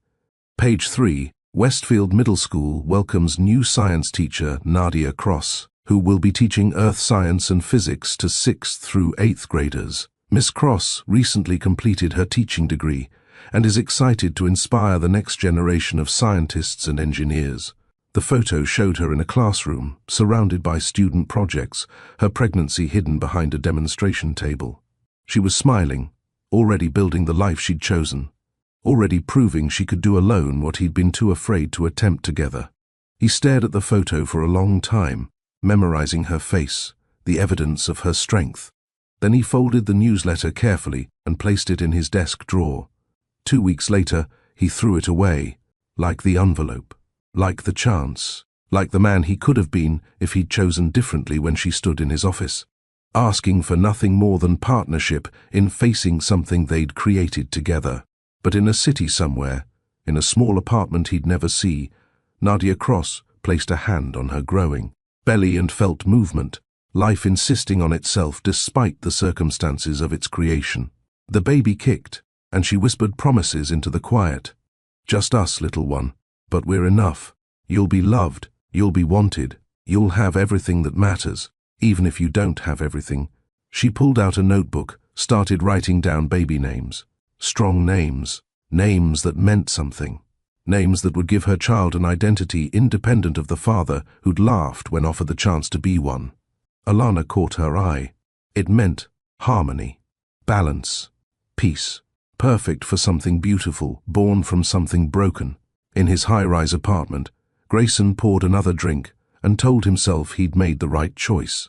Page 3, Westfield Middle School welcomes new science teacher Nadia Cross, who will be teaching earth science and physics to 6th through 8th graders. Miss Cross recently completed her teaching degree and is excited to inspire the next generation of scientists and engineers. The photo showed her in a classroom, surrounded by student projects, her pregnancy hidden behind a demonstration table. She was smiling, already building the life she'd chosen, already proving she could do alone what he'd been too afraid to attempt together. He stared at the photo for a long time, memorizing her face, the evidence of her strength. Then he folded the newsletter carefully and placed it in his desk drawer. 2 weeks later, he threw it away, like the envelope, like the chance, like the man he could have been if he'd chosen differently when she stood in his office, asking for nothing more than partnership in facing something they'd created together. But in a city somewhere, in a small apartment he'd never see, Nadia Cross placed a hand on her growing belly and felt movement, life insisting on itself despite the circumstances of its creation. The baby kicked, and she whispered promises into the quiet. "Just us, little one, but we're enough. You'll be loved, you'll be wanted, you'll have everything that matters, even if you don't have everything." She pulled out a notebook, started writing down baby names. Strong names, names that meant something. Names that would give her child an identity independent of the father who'd laughed when offered the chance to be one. Alana caught her eye. It meant harmony, balance, peace, perfect for something beautiful, born from something broken. In his high-rise apartment, Grayson poured another drink and told himself he'd made the right choice.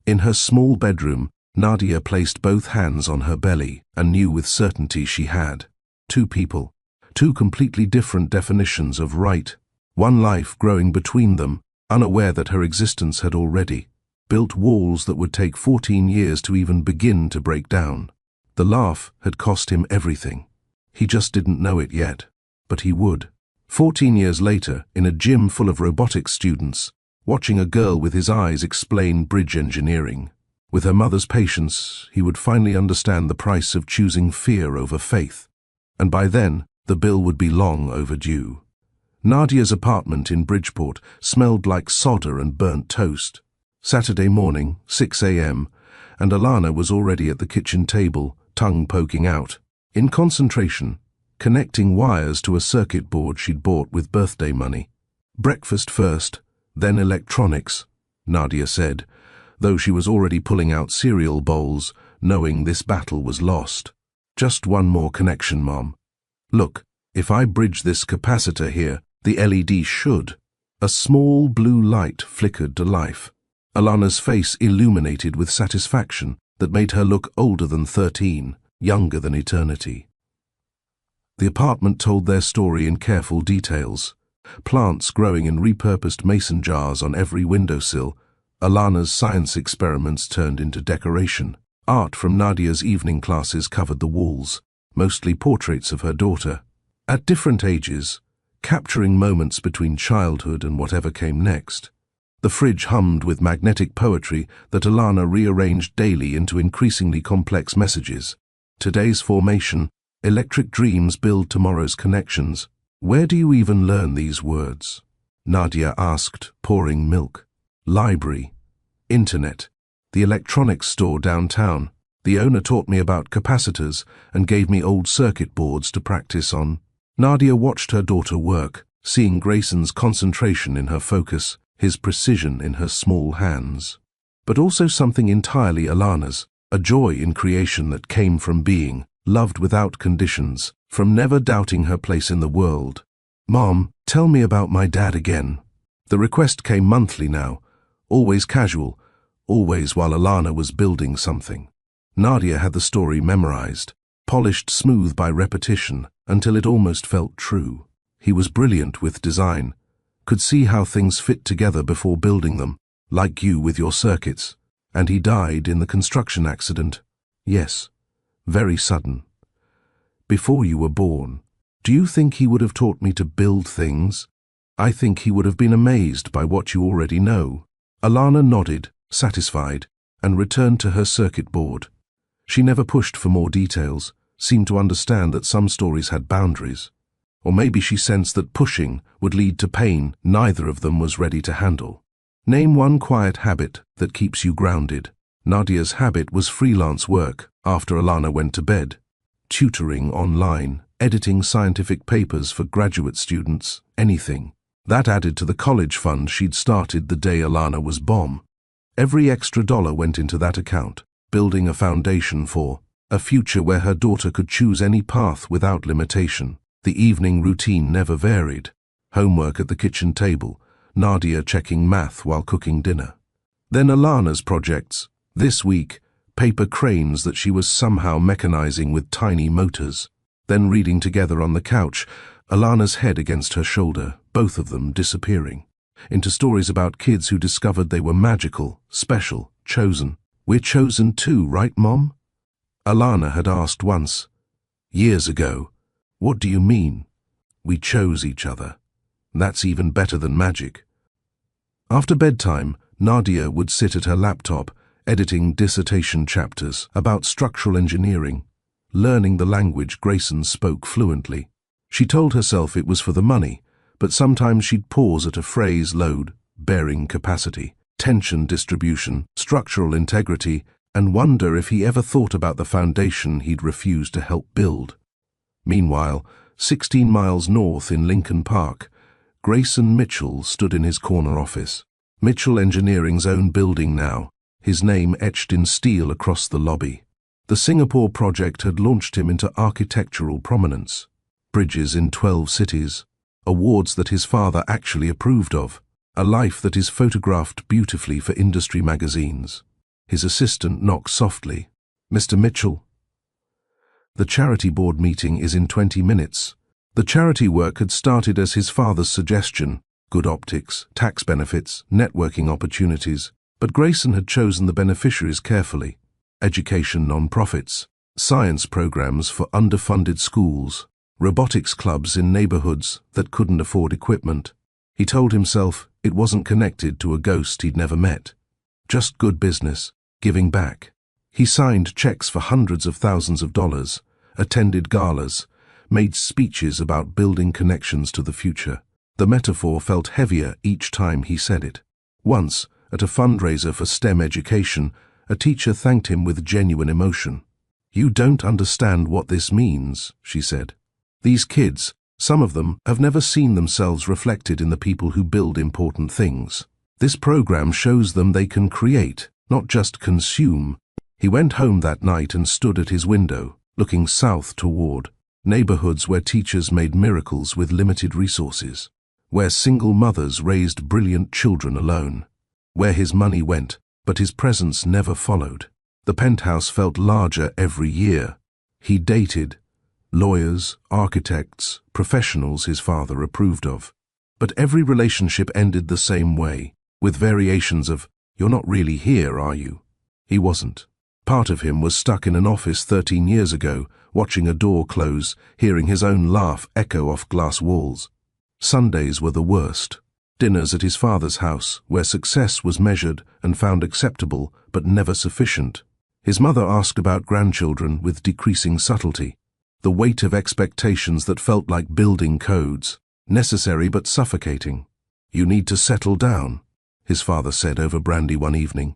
In her small bedroom, Nadia placed both hands on her belly and knew with certainty she had. Two people, two completely different definitions of right. One life growing between them, unaware that her existence had already built walls that would take 14 years to even begin to break down. The laugh had cost him everything. He just didn't know it yet, but he would. 14 years later, in a gym full of robotics students, watching a girl with his eyes explain bridge engineering. With her mother's patience, he would finally understand the price of choosing fear over faith. And by then, the bill would be long overdue. Nadia's apartment in Bridgeport smelled like solder and burnt toast. Saturday morning, 6 a.m., and Alana was already at the kitchen table, tongue poking out. In concentration, connecting wires to a circuit board she'd bought with birthday money. "Breakfast first, then electronics," Nadia said, though she was already pulling out cereal bowls, knowing this battle was lost. "Just one more connection, Mom. Look, if I bridge this capacitor here, the LED should." A small blue light flickered to life. Alana's face illuminated with satisfaction that made her look older than 13, younger than eternity. The apartment told their story in careful details. Plants growing in repurposed mason jars on every windowsill, Alana's science experiments turned into decoration. Art from Nadia's evening classes covered the walls, mostly portraits of her daughter. At different ages, capturing moments between childhood and whatever came next. The fridge hummed with magnetic poetry that Alana rearranged daily into increasingly complex messages. Today's formation, electric dreams build tomorrow's connections. Where do you even learn these words? Nadia asked, pouring milk. Library, internet, the electronics store downtown. The owner taught me about capacitors and gave me old circuit boards to practice on. Nadia watched her daughter work, seeing Grayson's concentration in her focus, his precision in her small hands. But also something entirely Alana's, a joy in creation that came from being loved without conditions, from never doubting her place in the world. "Mom, tell me about my dad again." The request came monthly now, always casual, always while Alana was building something. Nadia had the story memorized, polished smooth by repetition until it almost felt true. He was brilliant with design, could see how things fit together before building them, like you with your circuits. And he died in the construction accident. Yes, very sudden. Before you were born. Do you think he would have taught me to build things? I think he would have been amazed by what you already know. Alana nodded, satisfied, and returned to her circuit board. She never pushed for more details, seemed to understand that some stories had boundaries. Or maybe she sensed that pushing would lead to pain neither of them was ready to handle. Name one quiet habit that keeps you grounded. Nadia's habit was freelance work after Alana went to bed. Tutoring online, editing scientific papers for graduate students, anything. That added to the college fund she'd started the day Alana was born. Every extra dollar went into that account, building a foundation for a future where her daughter could choose any path without limitation. The evening routine never varied. Homework at the kitchen table, Nadia checking math while cooking dinner. Then Alana's projects. This week, paper cranes that she was somehow mechanizing with tiny motors. Then reading together on the couch, Alana's head against her shoulder, both of them disappearing. Into stories about kids who discovered they were magical, special, chosen. "We're chosen too, right, Mom?" Alana had asked once. Years ago. "What do you mean?" "We chose each other. That's even better than magic." After bedtime, Nadia would sit at her laptop, editing dissertation chapters about structural engineering, learning the language Grayson spoke fluently. She told herself it was for the money, but sometimes she'd pause at a phrase: load, bearing capacity, tension distribution, structural integrity, and wonder if he ever thought about the foundation he'd refused to help build. Meanwhile, 16 miles north in Lincoln Park, Grayson Mitchell stood in his corner office. Mitchell Engineering's own building now, his name etched in steel across the lobby. The Singapore project had launched him into architectural prominence. Bridges in 12 cities, awards that his father actually approved of, a life that is photographed beautifully for industry magazines. His assistant knocked softly. "Mr. Mitchell." "The charity board meeting is in 20 minutes. The charity work had started as his father's suggestion, good optics, tax benefits, networking opportunities, but Grayson had chosen the beneficiaries carefully. Education non-profits, science programs for underfunded schools, robotics clubs in neighborhoods that couldn't afford equipment. He told himself it wasn't connected to a ghost he'd never met. Just good business, giving back. He signed checks for hundreds of thousands of dollars, attended galas, made speeches about building connections to the future. The metaphor felt heavier each time he said it. Once, at a fundraiser for STEM education, a teacher thanked him with genuine emotion. "You don't understand what this means," she said. "These kids, some of them, have never seen themselves reflected in the people who build important things. This program shows them they can create, not just consume." He went home that night and stood at his window, looking south toward neighborhoods where teachers made miracles with limited resources, where single mothers raised brilliant children alone, where his money went, but his presence never followed. The penthouse felt larger every year. He dated lawyers, architects, professionals his father approved of. But every relationship ended the same way, with variations of, "You're not really here, are you?" He wasn't. Part of him was stuck in an office 13 years ago, watching a door close, hearing his own laugh echo off glass walls. Sundays were the worst. Dinners at his father's house, where success was measured and found acceptable but never sufficient. His mother asked about grandchildren with decreasing subtlety. The weight of expectations that felt like building codes, necessary but suffocating. "You need to settle down," his father said over brandy one evening.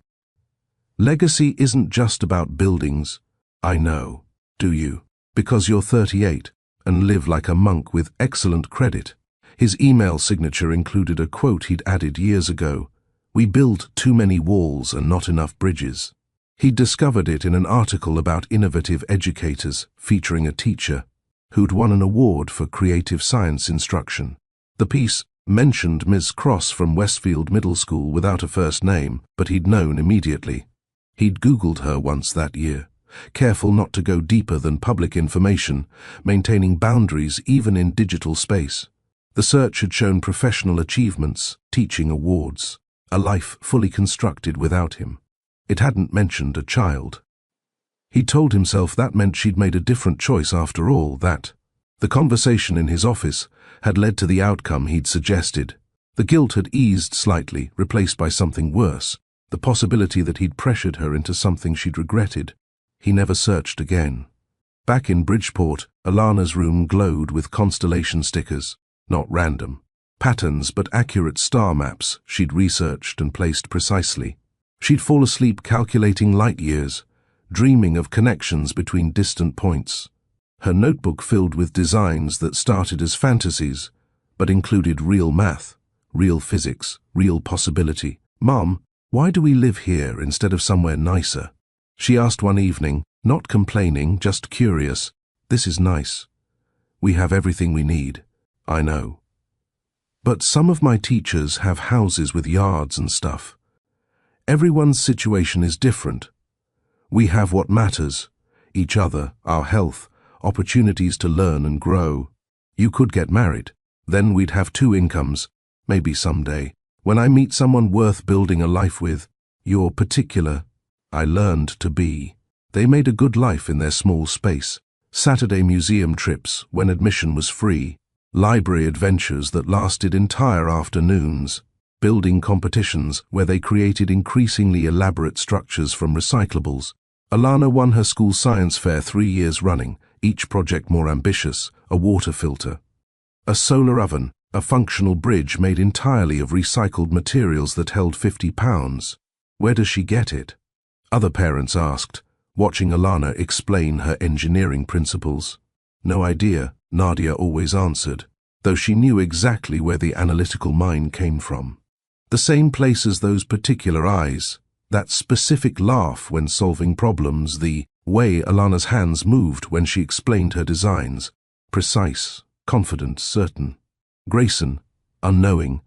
Legacy isn't just about buildings. I know. Do you? Because you're 38 and live like a monk with excellent credit. His email signature included a quote he'd added years ago. We build too many walls and not enough bridges. He'd discovered it in an article about innovative educators featuring a teacher who'd won an award for creative science instruction. The piece mentioned Ms. Cross from Westfield Middle School without a first name, but he'd known immediately. He'd Googled her once that year, careful not to go deeper than public information, maintaining boundaries even in digital space. The search had shown professional achievements, teaching awards, a life fully constructed without him. It hadn't mentioned a child. He told himself that meant she'd made a different choice after all, that the conversation in his office had led to the outcome he'd suggested. The guilt had eased slightly, replaced by something worse, the possibility that he'd pressured her into something she'd regretted. He never searched again. Back in Bridgeport, Alana's room glowed with constellation stickers, not random patterns but accurate star maps she'd researched and placed precisely. She'd fall asleep calculating light years, dreaming of connections between distant points. Her notebook filled with designs that started as fantasies, but included real math, real physics, real possibility. "Mom, why do we live here instead of somewhere nicer?" she asked one evening, not complaining, just curious. "This is nice. We have everything we need." "I know. But some of my teachers have houses with yards and stuff. Everyone's situation is different. We have what matters, each other, our health, opportunities to learn and grow. You could get married. Then we'd have 2 incomes, maybe someday. When I meet someone worth building a life with, you're particular. I learned to be." They made a good life in their small space. Saturday museum trips when admission was free. Library adventures that lasted entire afternoons. Building competitions where they created increasingly elaborate structures from recyclables. Alana won her school science fair 3 years running, each project more ambitious: a water filter, a solar oven, a functional bridge made entirely of recycled materials that held 50 pounds. Where does she get it? Other parents asked, watching Alana explain her engineering principles. No idea, Nadia always answered, though she knew exactly where the analytical mind came from. The same place as those particular eyes, that specific laugh when solving problems, the way Alana's hands moved when she explained her designs. Precise, confident, certain. Grayson, unknowing,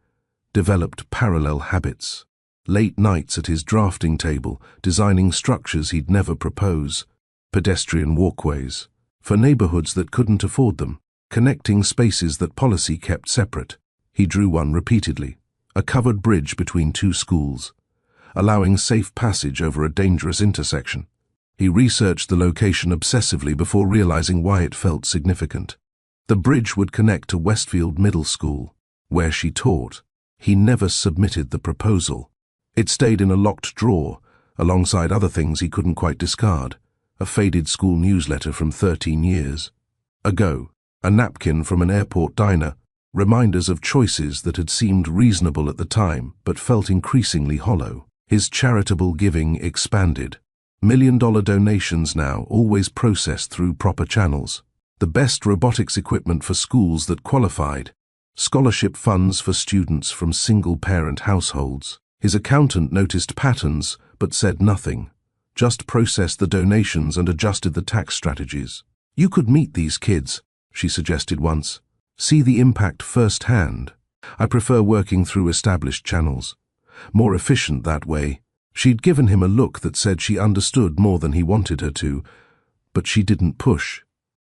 developed parallel habits. Late nights at his drafting table, designing structures he'd never propose. Pedestrian walkways, for neighborhoods that couldn't afford them, connecting spaces that policy kept separate. He drew one repeatedly, a covered bridge between 2 schools, allowing safe passage over a dangerous intersection. He researched the location obsessively before realizing why it felt significant. The bridge would connect to Westfield Middle School, where she taught. He never submitted the proposal. It stayed in a locked drawer, alongside other things he couldn't quite discard. A faded school newsletter from 13 years ago, a napkin from an airport diner, reminders of choices that had seemed reasonable at the time but felt increasingly hollow. His charitable giving expanded. $1 million donations now, always processed through proper channels. The best robotics equipment for schools that qualified. Scholarship funds for students from single-parent households. His accountant noticed patterns but said nothing. Just processed the donations and adjusted the tax strategies. "You could meet these kids," she suggested once. "See the impact firsthand. I prefer working through established channels. More efficient that way." She'd given him a look that said she understood more than he wanted her to, but she didn't push.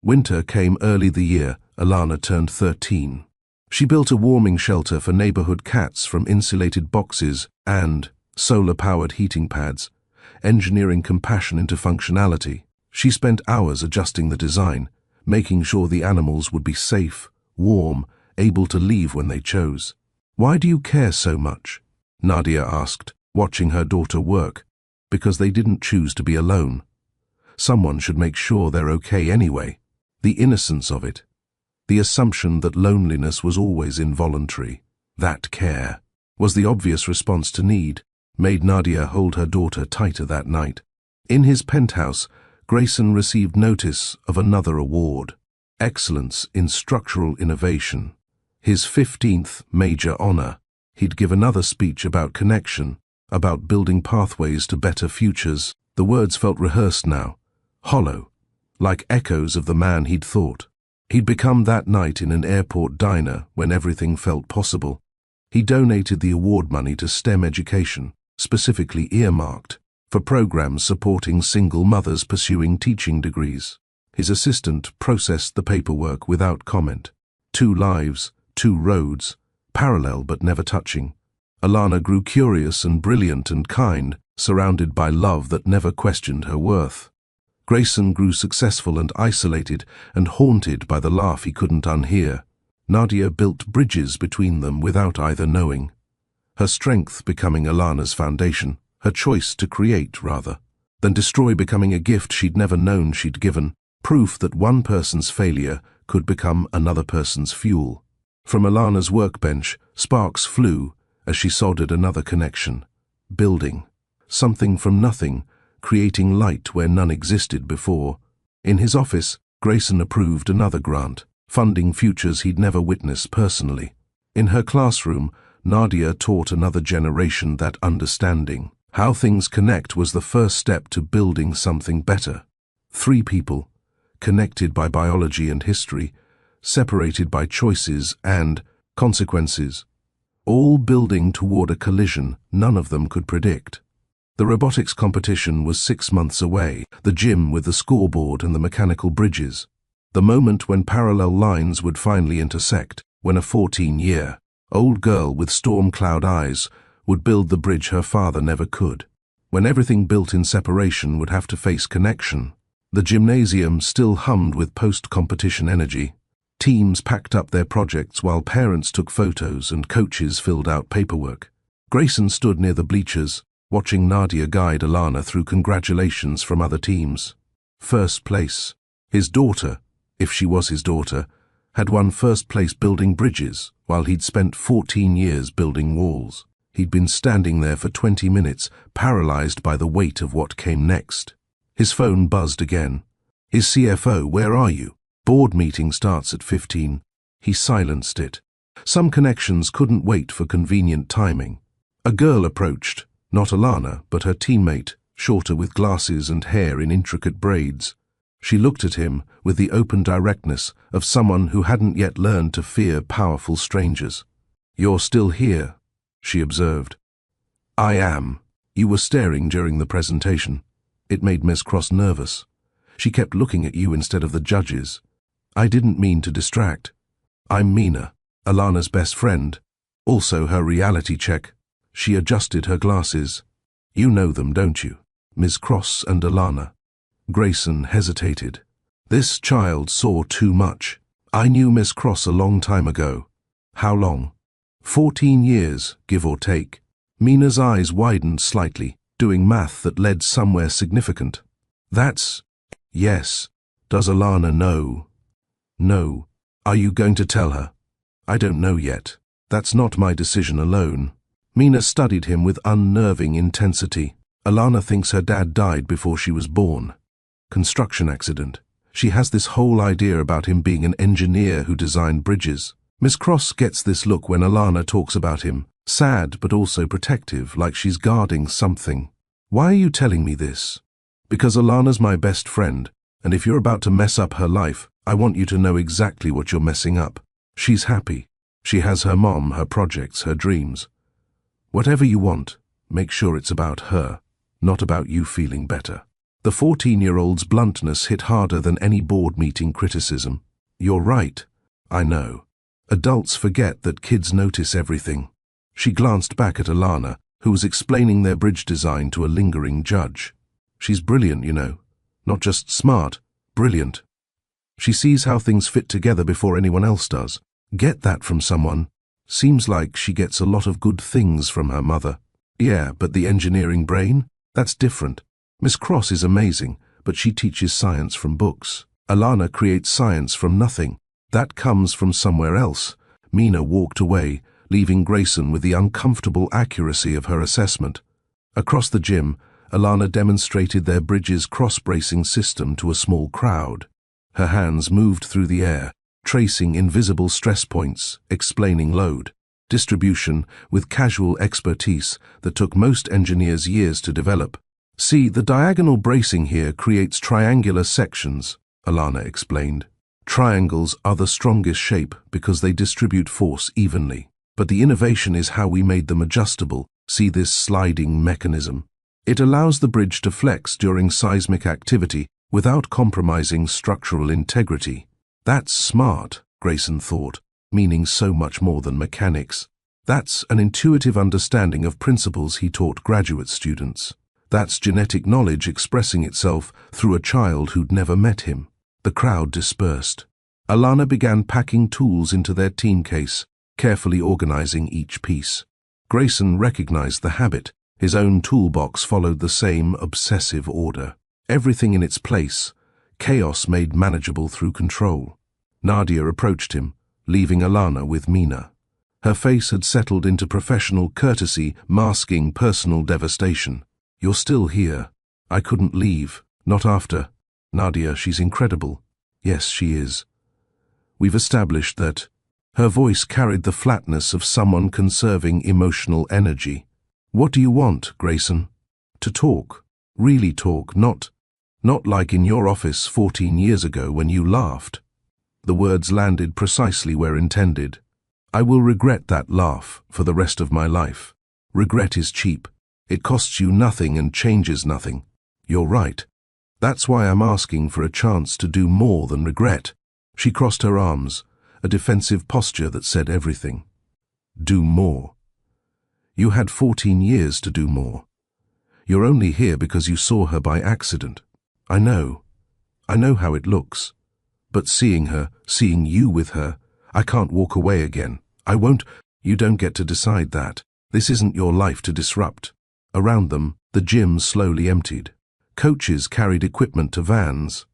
Winter came early the year Alana turned 13. She built a warming shelter for neighborhood cats from insulated boxes and solar-powered heating pads, engineering compassion into functionality. She spent hours adjusting the design, making sure the animals would be safe, warm, able to leave when they chose. "Why do you care so much?" Nadia asked, watching her daughter work. "Because they didn't choose to be alone. Someone should make sure they're okay anyway." The innocence of it. The assumption that loneliness was always involuntary. That care was the obvious response to need. made Nadia hold her daughter tighter that night. In his penthouse, Grayson received notice of another award, Excellence in Structural Innovation. His 15th major honor. He'd give another speech about connection, about building pathways to better futures. The words felt rehearsed now, hollow, like echoes of the man he'd thought. He'd become that night in an airport diner when everything felt possible. He donated the award money to STEM education, specifically earmarked for programs supporting single mothers pursuing teaching degrees. His assistant processed the paperwork without comment. 2 lives, 2 roads, parallel but never touching. Alana grew curious and brilliant and kind, surrounded by love that never questioned her worth. Grayson grew successful and isolated and haunted by the laugh he couldn't unhear. Nadia built bridges between them without either knowing. Her strength becoming Alana's foundation, her choice to create, rather, than destroy becoming a gift she'd never known she'd given, proof that one person's failure could become another person's fuel. From Alana's workbench, sparks flew as she soldered another connection. Building. Something from nothing, creating light where none existed before. In his office, Grayson approved another grant, funding futures he'd never witnessed personally. In her classroom, Nadia taught another generation that understanding. How things connect was the first step to building something better. 3 people, connected by biology and history, separated by choices and consequences, all building toward a collision none of them could predict. The robotics competition was 6 months away, the gym with the scoreboard and the mechanical bridges. The moment when parallel lines would finally intersect, when a 14-year-old girl with storm cloud eyes would build the bridge her father never could. When everything built in separation would have to face connection. The gymnasium still hummed with post-competition energy. Teams packed up their projects while parents took photos and coaches filled out paperwork. Grayson stood near the bleachers, watching Nadia guide Alana through congratulations from other teams. First place. His daughter, if she was his daughter, had won first place building bridges, while he'd spent 14 years building walls. He'd been standing there for 20 minutes, paralyzed by the weight of what came next. His phone buzzed again. His CFO, where are you? Board meeting starts at 15. He silenced it. Some connections couldn't wait for convenient timing. A girl approached, not Alana, but her teammate, shorter with glasses and hair in intricate braids. She looked at him with the open directness of someone who hadn't yet learned to fear powerful strangers. You're still here, she observed. I am. You were staring during the presentation. It made Ms. Cross nervous. She kept looking at you instead of the judges. I didn't mean to distract. I'm Mina, Alana's best friend. Also her reality check. She adjusted her glasses. You know them, don't you? Ms. Cross and Alana. Grayson hesitated. This child saw too much. I knew Miss Cross a long time ago. How long? 14 years, give or take. Mina's eyes widened slightly, doing math that led somewhere significant. That's... Yes. Does Alana know? No. Are you going to tell her? I don't know yet. That's not my decision alone. Mina studied him with unnerving intensity. Alana thinks her dad died before she was born. Construction accident. She has this whole idea about him being an engineer who designed bridges. Miss Cross gets this look when Alana talks about him, sad but also protective, like she's guarding something. Why are you telling me this? Because Alana's my best friend, and if you're about to mess up her life, I want you to know exactly what you're messing up. She's happy. She has her mom, her projects, her dreams. Whatever you want, make sure it's about her, not about you feeling better. The 14-year-old's bluntness hit harder than any board meeting criticism. You're right. I know. Adults forget that kids notice everything. She glanced back at Alana, who was explaining their bridge design to a lingering judge. She's brilliant, you know. Not just smart, brilliant. She sees how things fit together before anyone else does. Get that from someone. Seems like she gets a lot of good things from her mother. Yeah, but the engineering brain? That's different. Miss Cross is amazing, but she teaches science from books. Alana creates science from nothing. That comes from somewhere else. Mina walked away, leaving Grayson with the uncomfortable accuracy of her assessment. Across the gym, Alana demonstrated their bridge's cross-bracing system to a small crowd. Her hands moved through the air, tracing invisible stress points, explaining load distribution with casual expertise that took most engineers years to develop. "See, the diagonal bracing here creates triangular sections," Alana explained. "Triangles are the strongest shape because they distribute force evenly. But the innovation is how we made them adjustable. See this sliding mechanism? It allows the bridge to flex during seismic activity without compromising structural integrity." "That's smart," Grayson thought, meaning so much more than mechanics. That's an intuitive understanding of principles he taught graduate students. That's genetic knowledge expressing itself through a child who'd never met him. The crowd dispersed. Alana began packing tools into their team case, carefully organizing each piece. Grayson recognized the habit. His own toolbox followed the same obsessive order. Everything in its place, chaos made manageable through control. Nadia approached him, leaving Alana with Mina. Her face had settled into professional courtesy, masking personal devastation. "You're still here. I couldn't leave. Not after. Nadia, she's incredible." "Yes, she is. We've established that." Her voice carried the flatness of someone conserving emotional energy. "What do you want, Grayson?" "To talk. Really talk, not like in your office 14 years ago when you laughed." The words landed precisely where intended. "I will regret that laugh for the rest of my life. Regret is cheap. It costs you nothing and changes nothing." "You're right. That's why I'm asking for a chance to do more than regret." She crossed her arms, a defensive posture that said everything. "Do more. You had 14 years to do more. You're only here because you saw her by accident. I know how it looks. But seeing her, seeing you with her, I can't walk away again. I won't." "You don't get to decide that. This isn't your life to disrupt." Around them, the gym slowly emptied. Coaches carried equipment to vans.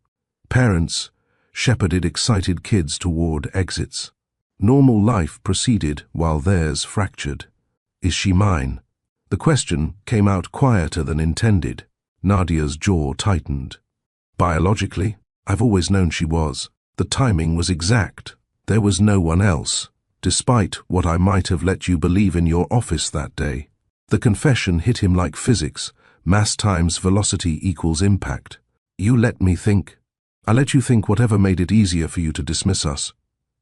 Parents shepherded excited kids toward exits. Normal life proceeded while theirs fractured. "Is she mine?" The question came out quieter than intended. Nadia's jaw tightened. "Biologically, I've always known she was. The timing was exact. There was no one else, despite what I might have let you believe in your office that day." The confession hit him like physics. Mass times velocity equals impact. "You let me think. I let you think whatever made it easier for you to dismiss us.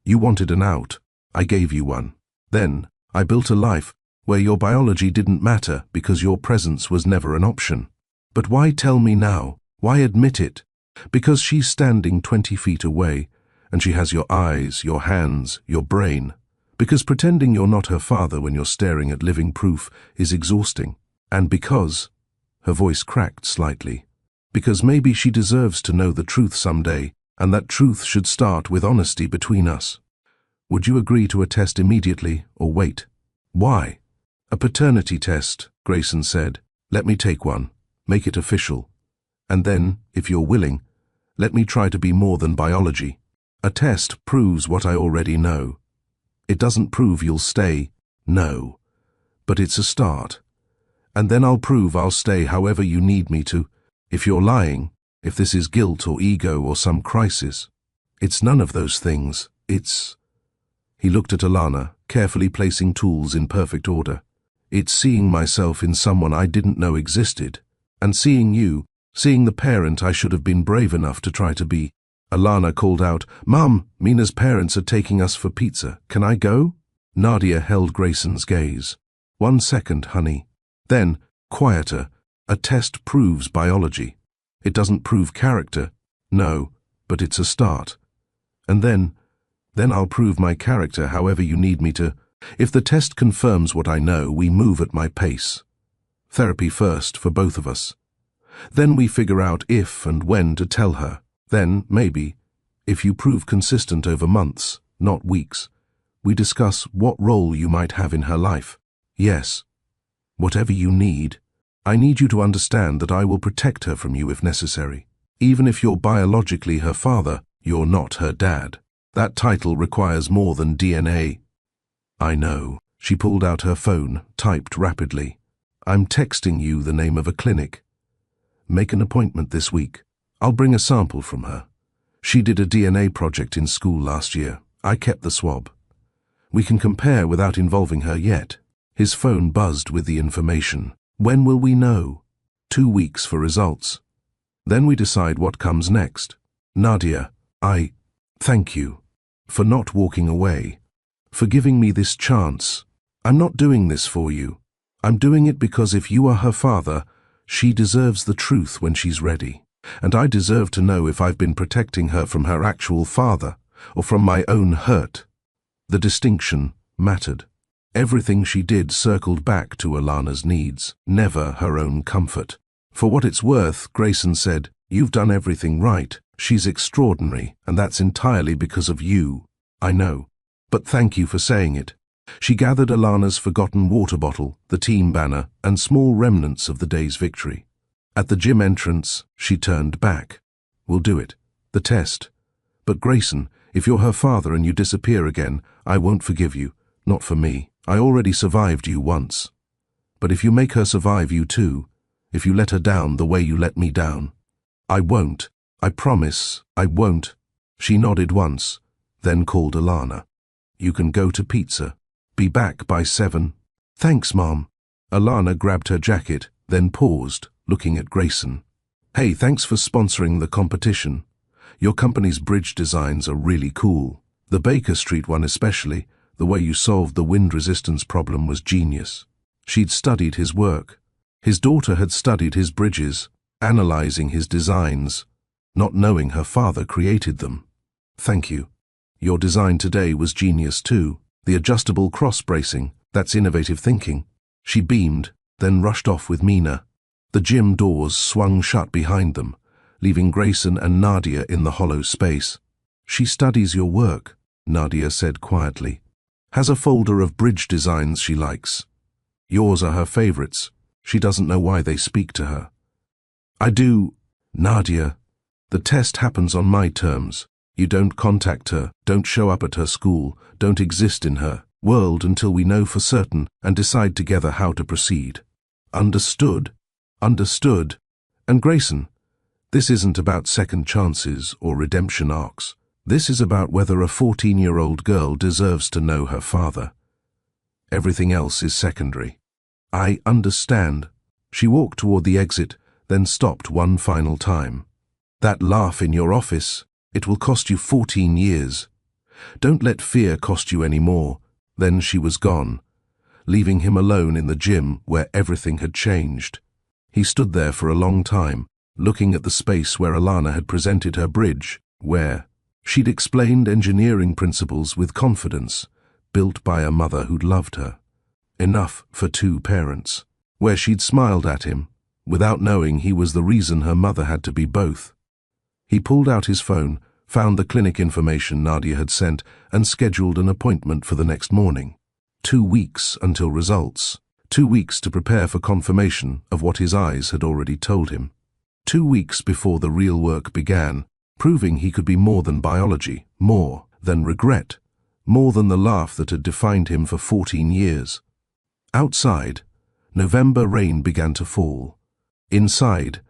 You wanted an out. I gave you one. Then I built a life where your biology didn't matter because your presence was never an option. But why tell me now? Why admit it? Because she's standing 20 feet away, and she has your eyes, your hands, your brain. Because pretending you're not her father when you're staring at living proof is exhausting. And because," her voice cracked slightly, "because maybe she deserves to know the truth someday, and that truth should start with honesty between us. Would you agree to a test immediately, or wait?" "Why?" "A paternity test," Grayson said. "Let me take one. Make it official. And then, if you're willing, let me try to be more than biology. A test proves what I already know. It doesn't prove you'll stay, no. But it's a start. And then I'll prove I'll stay however you need me to. If you're lying, if this is guilt or ego or some crisis. It's none of those things. It's..." He looked at Alana, carefully placing tools in perfect order. "It's seeing myself in someone I didn't know existed. And seeing you, seeing the parent I should have been brave enough to try to be." Alana called out, "Mum, Mina's parents are taking us for pizza. Can I go?" Nadia held Grayson's gaze. "1 second, honey." Then, quieter, "A test proves biology. It doesn't prove character. No, but it's a start. And then I'll prove my character however you need me to. If the test confirms what I know, we move at my pace. Therapy first for both of us. Then we figure out if and when to tell her. Then, maybe, if you prove consistent over months, not weeks, we discuss what role you might have in her life. Yes, whatever you need. I need you to understand that I will protect her from you if necessary. Even if you're biologically her father, you're not her dad. That title requires more than DNA." "I know." She pulled out her phone, typed rapidly. I'm texting you the name of a clinic. Make an appointment this week. I'll bring a sample from her. She did a DNA project in school last year. I kept the swab. We can compare without involving her yet. His phone buzzed with the information. When will we know? 2 weeks for results. Then we decide what comes next. Nadia, thank you for not walking away, for giving me this chance. I'm not doing this for you. I'm doing it because if you are her father, she deserves the truth when she's ready. And I deserve to know if I've been protecting her from her actual father or from my own hurt. The distinction mattered. Everything she did circled back to Alana's needs, never her own comfort. For what it's worth, Grayson said, you've done everything right. She's extraordinary, and that's entirely because of you. I know. But thank you for saying it. She gathered Alana's forgotten water bottle, the team banner, and small remnants of the day's victory. At the gym entrance, she turned back. We'll do it. The test. But Grayson, if you're her father and you disappear again, I won't forgive you. Not for me. I already survived you once. But if you make her survive you too, if you let her down the way you let me down, I won't. I promise, I won't. She nodded once, then called Alana. You can go to pizza. Be back by 7. Thanks, Mom. Alana grabbed her jacket, then paused, looking at Grayson. Hey, thanks for sponsoring the competition. Your company's bridge designs are really cool. The Baker Street one especially, the way you solved the wind resistance problem was genius. She'd studied his work. His daughter had studied his bridges, analyzing his designs, not knowing her father created them. Thank you. Your design today was genius too. The adjustable cross-bracing, that's innovative thinking. She beamed, then rushed off with Mina. The gym doors swung shut behind them, leaving Grayson and Nadia in the hollow space. She studies your work, Nadia said quietly. Has a folder of bridge designs she likes. Yours are her favorites. She doesn't know why they speak to her. I do. Nadia, the test happens on my terms. You don't contact her, don't show up at her school, don't exist in her world until we know for certain and decide together how to proceed. Understood? Understood. And Grayson, this isn't about second chances or redemption arcs. This is about whether a 14-year-old girl deserves to know her father. Everything else is secondary. I understand. She walked toward the exit, then stopped one final time. That laugh in your office, it will cost you 14 years. Don't let fear cost you any more. Then she was gone, leaving him alone in the gym where everything had changed. He stood there for a long time, looking at the space where Alana had presented her bridge, where she'd explained engineering principles with confidence, built by a mother who'd loved her. Enough for 2 parents. Where she'd smiled at him, without knowing he was the reason her mother had to be both. He pulled out his phone, found the clinic information Nadia had sent, and scheduled an appointment for the next morning. 2 weeks until results. 2 weeks to prepare for confirmation of what his eyes had already told him. 2 weeks before the real work began, proving he could be more than biology, more than regret, more than the laugh that had defined him for 14 years. Outside, November rain began to fall. Inside,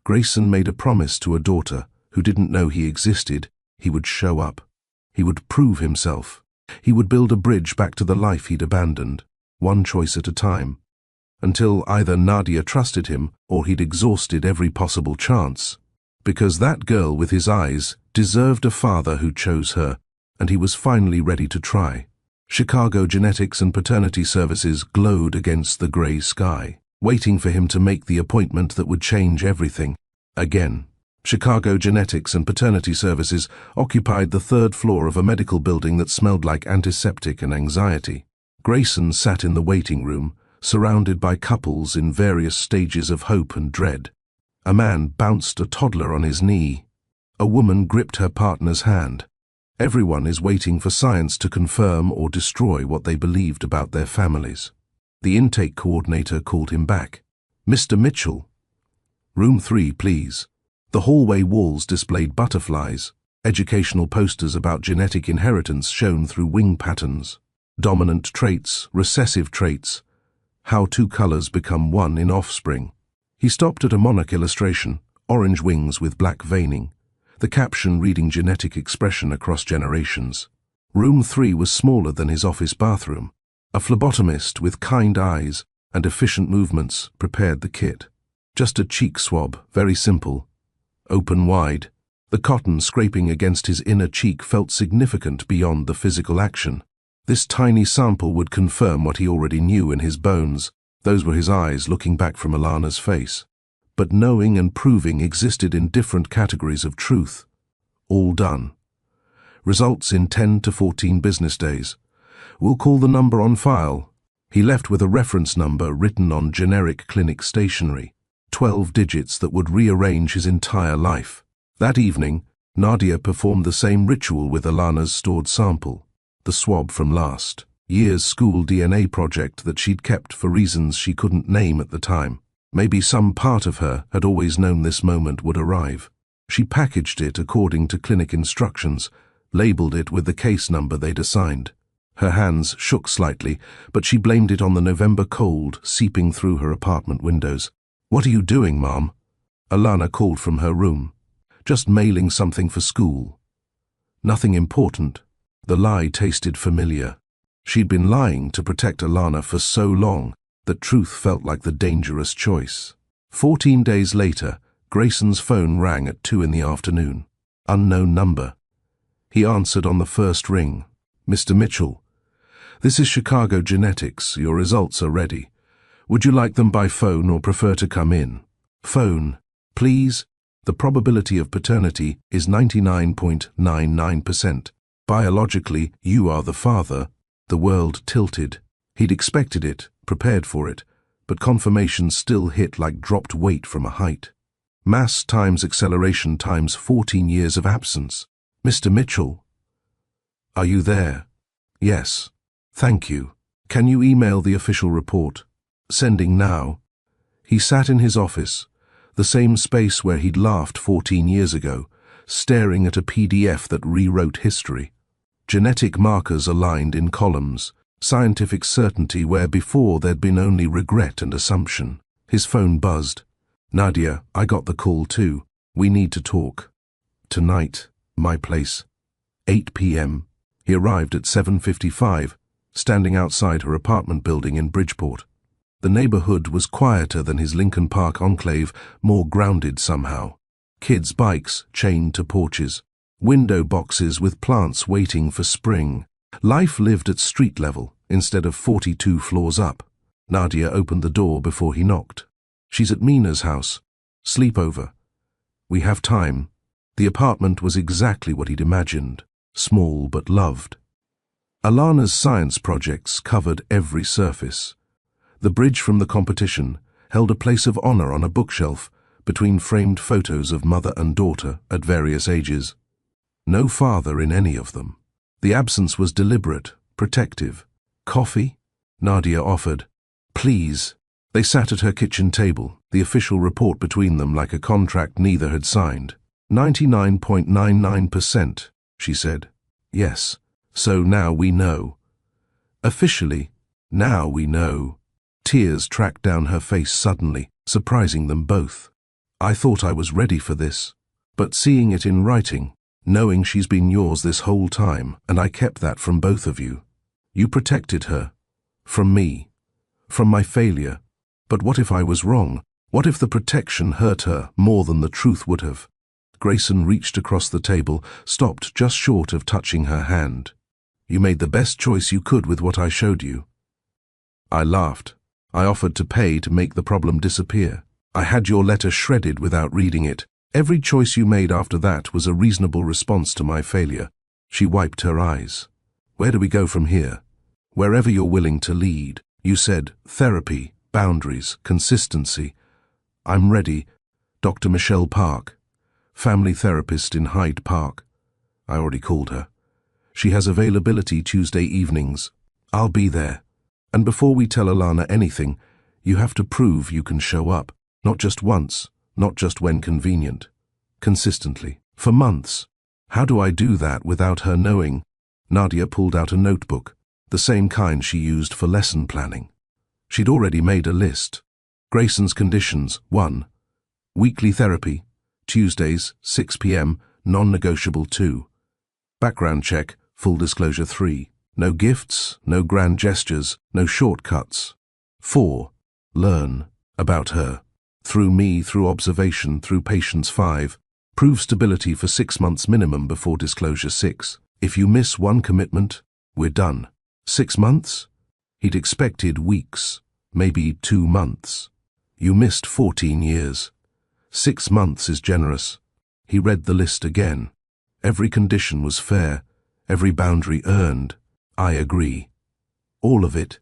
Grayson made a promise to a daughter who didn't know he existed. He would show up. He would prove himself. He would build a bridge back to the life he'd abandoned, one choice at a time, until either Nadia trusted him or he'd exhausted every possible chance. Because that girl with his eyes deserved a father who chose her, and he was finally ready to try. Chicago Genetics and Paternity Services glowed against the gray sky, waiting for him to make the appointment that would change everything. Again, Chicago Genetics and Paternity Services occupied the 3rd floor of a medical building that smelled like antiseptic and anxiety. Grayson sat in the waiting room, surrounded by couples in various stages of hope and dread. A man bounced a toddler on his knee. A woman gripped her partner's hand. Everyone is waiting for science to confirm or destroy what they believed about their families. The intake coordinator called him back. Mr. Mitchell. Room 3, please. The hallway walls displayed butterflies, educational posters about genetic inheritance shown through wing patterns, dominant traits, recessive traits. How two colors become one in offspring. He stopped at a monarch illustration, orange wings with black veining, the caption reading genetic expression across generations. Room 3 was smaller than his office bathroom. A phlebotomist with kind eyes and efficient movements prepared the kit. Just a cheek swab, very simple. Open wide. The cotton scraping against his inner cheek felt significant beyond the physical action. This tiny sample would confirm what he already knew in his bones. Those were his eyes looking back from Alana's face. But knowing and proving existed in different categories of truth. All done. Results in 10 to 14 business days. We'll call the number on file. He left with a reference number written on generic clinic stationery. 12 digits that would rearrange his entire life. That evening, Nadia performed the same ritual with Alana's stored sample, the swab from last year's school DNA project that she'd kept for reasons she couldn't name at the time. Maybe some part of her had always known this moment would arrive. She packaged it according to clinic instructions, labeled it with the case number they'd assigned. Her hands shook slightly, but she blamed it on the November cold seeping through her apartment windows. "What are you doing, Mom?" Alana called from her room. "Just mailing something for school." Nothing important. The lie tasted familiar. She'd been lying to protect Alana for so long that truth felt like the dangerous choice. 14 days later, Grayson's phone rang at 2 in the afternoon. Unknown number. He answered on the first ring. "Mr. Mitchell, this is Chicago Genetics. Your results are ready. Would you like them by phone or prefer to come in?" "Phone, please. The probability of paternity is 99.99%. Biologically, you are the father." The world tilted. He'd expected it, prepared for it, but confirmation still hit like dropped weight from a height. Mass times acceleration times 14 years of absence. "Mr. Mitchell? Are you there?" "Yes. Thank you. Can you email the official report?" "Sending now." He sat in his office, the same space where he'd laughed 14 years ago, staring at a PDF that rewrote history. Genetic markers aligned in columns, scientific certainty where before there'd been only regret and assumption. His phone buzzed. "Nadia, I got the call too. We need to talk. Tonight, my place. 8 p.m. He arrived at 7:55, standing outside her apartment building in Bridgeport. The neighborhood was quieter than his Lincoln Park enclave, more grounded somehow. Kids' bikes chained to porches. Window boxes with plants waiting for spring. Life lived at street level instead of 42 floors up. Nadia opened the door before he knocked. "She's at Mina's house. Sleepover. We have time." The apartment was exactly what he'd imagined, small but loved. Alana's science projects covered every surface. The bridge from the competition held a place of honor on a bookshelf between framed photos of mother and daughter at various ages. No father in any of them. The absence was deliberate, protective. "Coffee?" Nadia offered. "Please." They sat at her kitchen table, the official report between them like a contract neither had signed. 99.99%, she said. "Yes, so now we know." Officially, now we know. Tears tracked down her face suddenly, surprising them both. "I thought I was ready for this. But seeing it in writing, knowing she's been yours this whole time, and I kept that from both of you. You protected her. From me. From my failure. But what if I was wrong? What if the protection hurt her more than the truth would have?" Grayson reached across the table, stopped just short of touching her hand. "You made the best choice you could with what I showed you." I laughed. "I offered to pay to make the problem disappear. I had your letter shredded without reading it. Every choice you made after that was a reasonable response to my failure." She wiped her eyes. "Where do we go from here?" "Wherever you're willing to lead. You said therapy, boundaries, consistency. I'm ready. Dr. Michelle Park, family therapist in Hyde Park." I already called her. "She has availability Tuesday evenings. I'll be there. And before we tell Alana anything, you have to prove you can show up. Not just once, not just when convenient. Consistently. For months. How do I do that without her knowing?" Nadia pulled out a notebook, the same kind she used for lesson planning. She'd already made a list. Grayson's conditions: 1. Weekly therapy, Tuesdays, 6 p.m., non-negotiable 2. Background check, full disclosure 3. No gifts, no grand gestures, no shortcuts. 4. Learn about her. Through me, through observation, through patience 5. Prove stability for 6 months minimum before disclosure 6. If you miss one commitment, we're done. 6 months? He'd expected weeks, maybe 2 months. You missed 14 years. 6 months is generous. He read the list again. Every condition was fair, every boundary earned. I agree. All of it.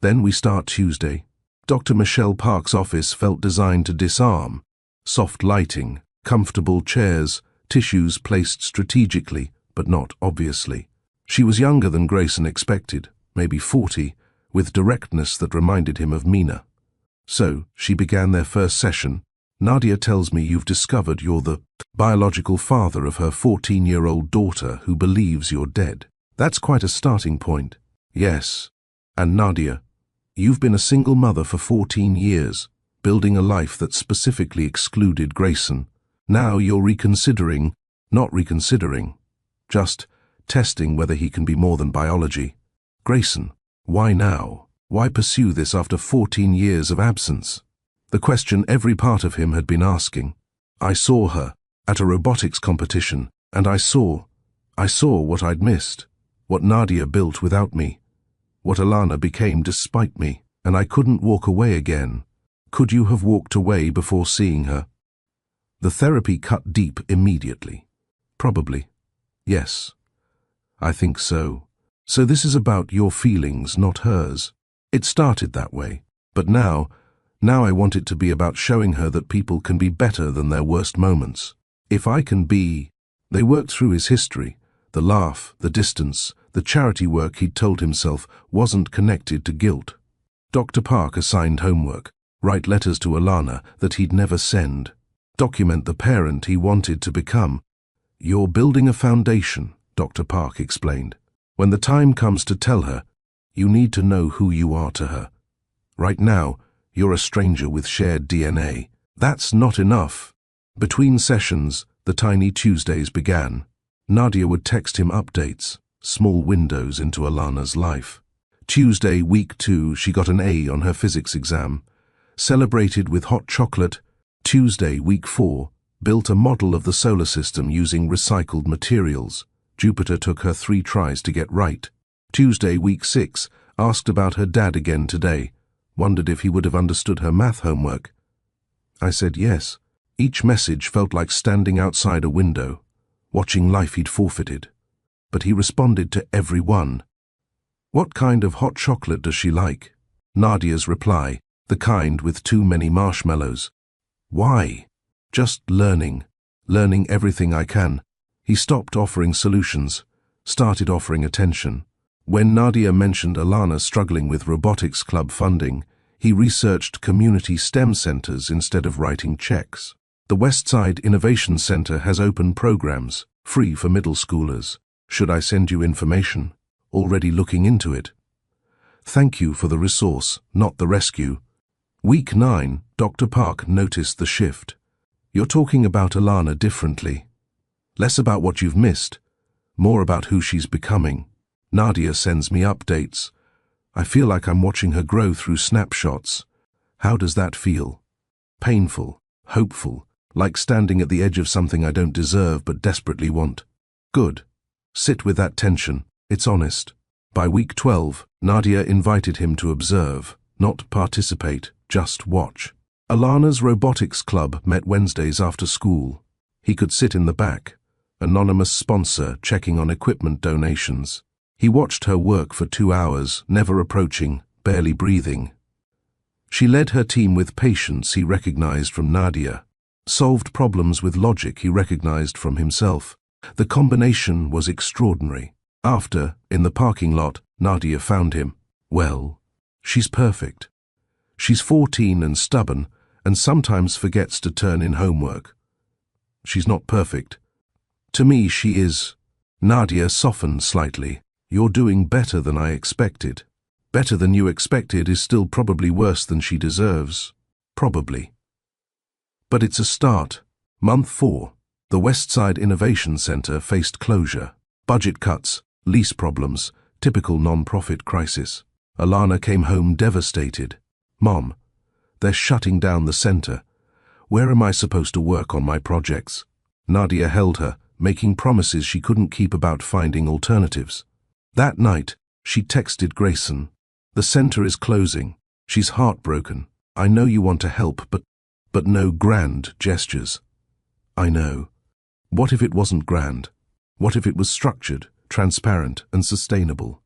Then we start Tuesday. Dr. Michelle Park's office felt designed to disarm. Soft lighting, comfortable chairs, tissues placed strategically, but not obviously. She was younger than Grayson expected, maybe 40, with directness that reminded him of Mina. So, she began their first session. Nadia tells me you've discovered you're the biological father of her 14-year-old daughter who believes you're dead. That's quite a starting point. Yes. And Nadia, you've been a single mother for 14 years, building a life that specifically excluded Grayson. Now you're reconsidering, not reconsidering, just testing whether he can be more than biology. Grayson, why now? Why pursue this after 14 years of absence? The question every part of him had been asking. I saw her at a robotics competition, and I saw what I'd missed, what Nadia built without me, what Alana became despite me, and I couldn't walk away again. Could you have walked away before seeing her? The therapy cut deep immediately. Probably. Yes. I think so. So this is about your feelings, not hers. It started that way, but now I want it to be about showing her that people can be better than their worst moments. If I can be... They worked through his history, the laugh, the distance, the charity work he'd told himself wasn't connected to guilt. Dr. Park assigned homework, write letters to Alana that he'd never send, document the parent he wanted to become. You're building a foundation, Dr. Park explained. When the time comes to tell her, you need to know who you are to her. Right now, you're a stranger with shared DNA. That's not enough. Between sessions, the tiny Tuesdays began. Nadia would text him updates, small windows into Alana's life. Tuesday, week 2, she got an A on her physics exam. Celebrated with hot chocolate. Tuesday, week 4, built a model of the solar system using recycled materials. Jupiter took her 3 tries to get right. Tuesday, week 6, asked about her dad again today. Wondered if he would have understood her math homework. I said yes. Each message felt like standing outside a window, watching life he'd forfeited. But he responded to every one. What kind of hot chocolate does she like? Nadia's reply, the kind with too many marshmallows. Why? Just learning everything I can. He stopped offering solutions, started offering attention. When Nadia mentioned Alana struggling with robotics club funding, he researched community STEM centers instead of writing checks. The Westside Innovation Center has open programs, free for middle schoolers. Should I send you information? Already looking into it. Thank you for the resource, not the rescue. Week 9, Dr. Park noticed the shift. You're talking about Alana differently. Less about what you've missed, more about who she's becoming. Nadia sends me updates. I feel like I'm watching her grow through snapshots. How does that feel? Painful, hopeful, like standing at the edge of something I don't deserve but desperately want. Good. Sit with that tension. It's honest. By week 12, Nadia invited him to observe, not participate, just watch. Alana's robotics club met Wednesdays after school. He could sit in the back, anonymous sponsor checking on equipment donations. He watched her work for 2 hours, never approaching, barely breathing. She led her team with patience he recognized from Nadia, solved problems with logic he recognized from himself. The combination was extraordinary. After, in the parking lot, Nadia found him. Well, she's perfect. She's 14 and stubborn, and sometimes forgets to turn in homework. She's not perfect. To me, she is. Nadia softened slightly. You're doing better than I expected. Better than you expected is still probably worse than she deserves. Probably. But it's a start. Month 4. The Westside Innovation Center faced closure. Budget cuts, lease problems, typical non-profit crisis. Alana came home devastated. Mom, they're shutting down the center. Where am I supposed to work on my projects? Nadia held her, making promises she couldn't keep about finding alternatives. That night, she texted Grayson. The center is closing. She's heartbroken. I know you want to help, but no grand gestures. I know. What if it wasn't grand? What if it was structured, transparent, and sustainable?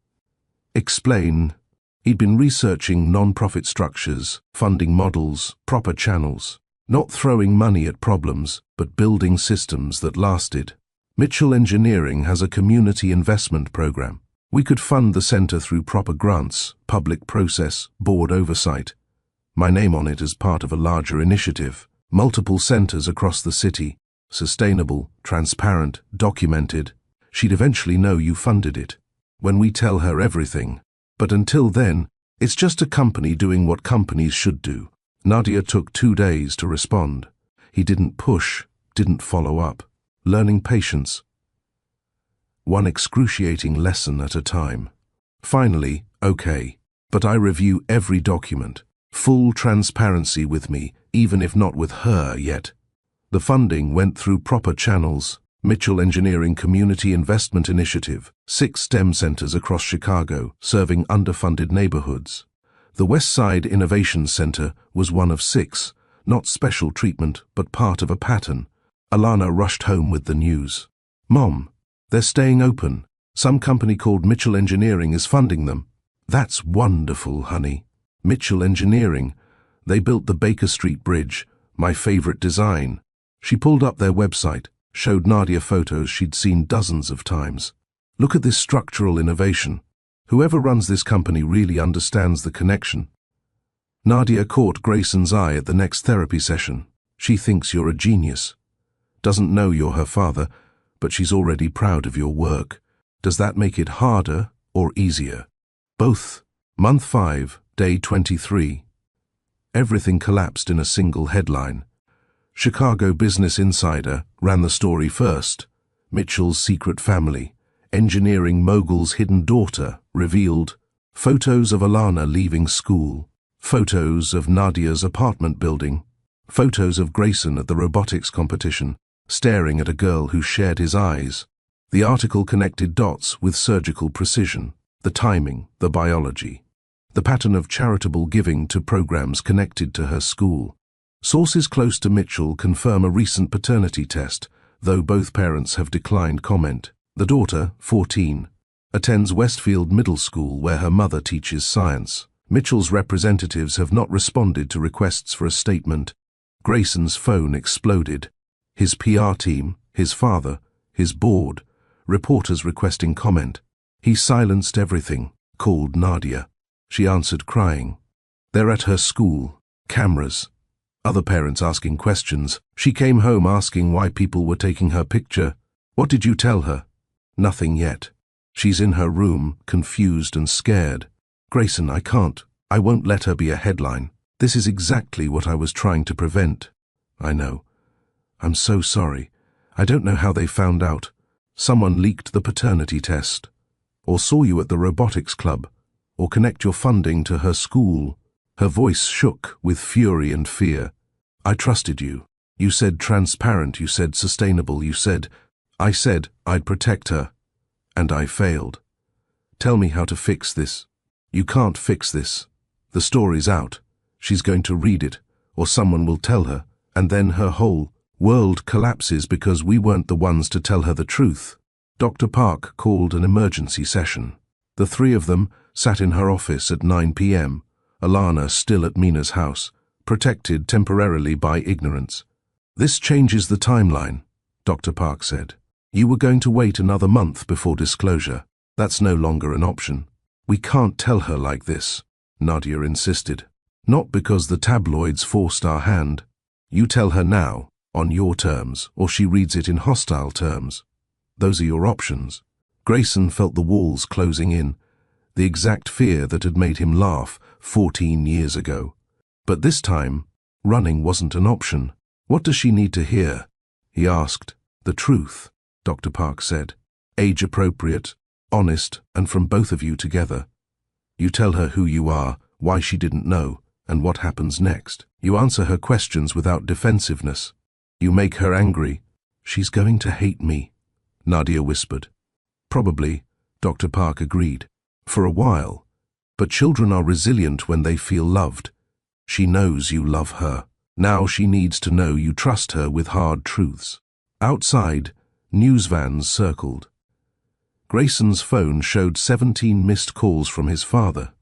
Explain. He'd been researching non-profit structures, funding models, proper channels, not throwing money at problems, but building systems that lasted. Mitchell Engineering has a community investment program. We could fund the center through proper grants, public process, board oversight. My name on it as part of a larger initiative. Multiple centers across the city. Sustainable, transparent, documented. She'd eventually know you funded it. When we tell her everything. But until then, it's just a company doing what companies should do. Nadia took 2 days to respond. He didn't push, didn't follow up. Learning patience. One excruciating lesson at a time. Finally, okay. But I review every document. Full transparency with me, even if not with her yet. The funding went through proper channels. Mitchell Engineering Community Investment Initiative, 6 STEM centers across Chicago, serving underfunded neighborhoods. The Westside Innovation Center was one of 6, not special treatment, but part of a pattern. Alana rushed home with the news. Mom, they're staying open. Some company called Mitchell Engineering is funding them. That's wonderful, honey. Mitchell Engineering. They built the Baker Street Bridge, my favorite design. She pulled up their website, showed Nadia photos she'd seen dozens of times. Look at this structural innovation. Whoever runs this company really understands the connection. Nadia caught Grayson's eye at the next therapy session. She thinks you're a genius. Doesn't know you're her father, but she's already proud of your work. Does that make it harder or easier? Both. Month 5, day 23. Everything collapsed in a single headline. Chicago Business Insider ran the story first. Mitchell's secret family, engineering mogul's hidden daughter, revealed. Photos of Alana leaving school. Photos of Nadia's apartment building. Photos of Grayson at the robotics competition, staring at a girl who shared his eyes. The article connected dots with surgical precision. The timing, the biology. The pattern of charitable giving to programs connected to her school. Sources close to Mitchell confirm a recent paternity test, though both parents have declined comment. The daughter, 14, attends Westfield Middle School where her mother teaches science. Mitchell's representatives have not responded to requests for a statement. Grayson's phone exploded. His PR team, his father, his board, reporters requesting comment. He silenced everything, called Nadia. She answered crying. They're at her school. Cameras. Other parents asking questions. She came home asking why people were taking her picture. What did you tell her? Nothing yet. She's in her room, confused and scared. Grayson, I can't. I won't let her be a headline. This is exactly what I was trying to prevent. I know. I'm so sorry. I don't know how they found out. Someone leaked the paternity test. Or saw you at the robotics club. Or connect your funding to her school. Her voice shook with fury and fear. I trusted you. You said transparent, you said sustainable, I said I'd protect her. And I failed. Tell me how to fix this. You can't fix this. The story's out. She's going to read it, or someone will tell her, and then her whole world collapses because we weren't the ones to tell her the truth. Dr. Park called an emergency session. The 3 of them sat in her office at 9 p.m., Alana still at Mina's house, protected temporarily by ignorance. This changes the timeline, Dr. Park said. You were going to wait another month before disclosure. That's no longer an option. We can't tell her like this, Nadia insisted. Not because the tabloids forced our hand. You tell her now, on your terms, or she reads it in hostile terms. Those are your options. Grayson felt the walls closing in. the exact fear that had made him laugh 14 years ago. But this time, running wasn't an option. "What does she need to hear?" he asked. "The truth," Dr. Park said. "Age-appropriate, honest, and from both of you together. You tell her who you are, why she didn't know, and what happens next. You answer her questions without defensiveness. You make her angry." "She's going to hate me," Nadia whispered. "Probably," Dr. Park agreed. "For a while. But children are resilient when they feel loved. She knows you love her. Now she needs to know you trust her with hard truths." Outside, news vans circled. Grayson's phone showed 17 missed calls from his father.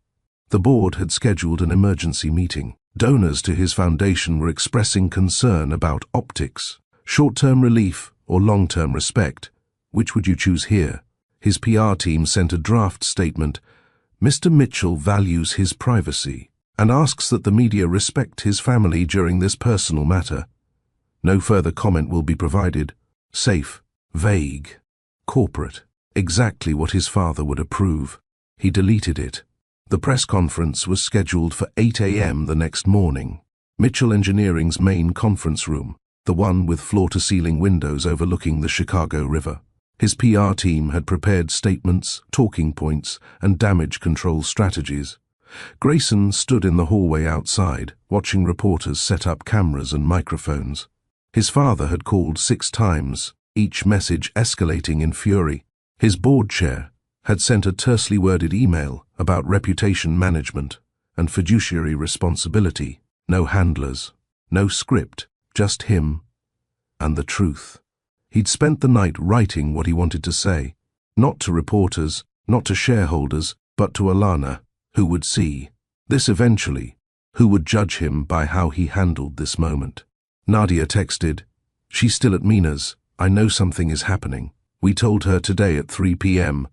The board had scheduled an emergency meeting. Donors to his foundation were expressing concern about optics. Short-term relief or long-term respect? Which would you choose here? His PR team sent a draft statement. "Mr. Mitchell values his privacy and asks that the media respect his family during this personal matter. No further comment will be provided." Safe, vague, corporate. Exactly what his father would approve. He deleted it. The press conference was scheduled for 8 a.m. the next morning. Mitchell Engineering's main conference room, the one with floor-to-ceiling windows overlooking the Chicago River. His PR team had prepared statements, talking points, and damage control strategies. Grayson stood in the hallway outside, watching reporters set up cameras and microphones. His father had called 6 times, each message escalating in fury. His board chair had sent a tersely worded email about reputation management and fiduciary responsibility. No handlers, no script, just him and the truth. He'd spent the night writing what he wanted to say, not to reporters, not to shareholders, but to Alana, who would see this eventually, who would judge him by how he handled this moment. Nadia texted, "She's still at Mina's. I know something is happening. We told her today at 3 p.m.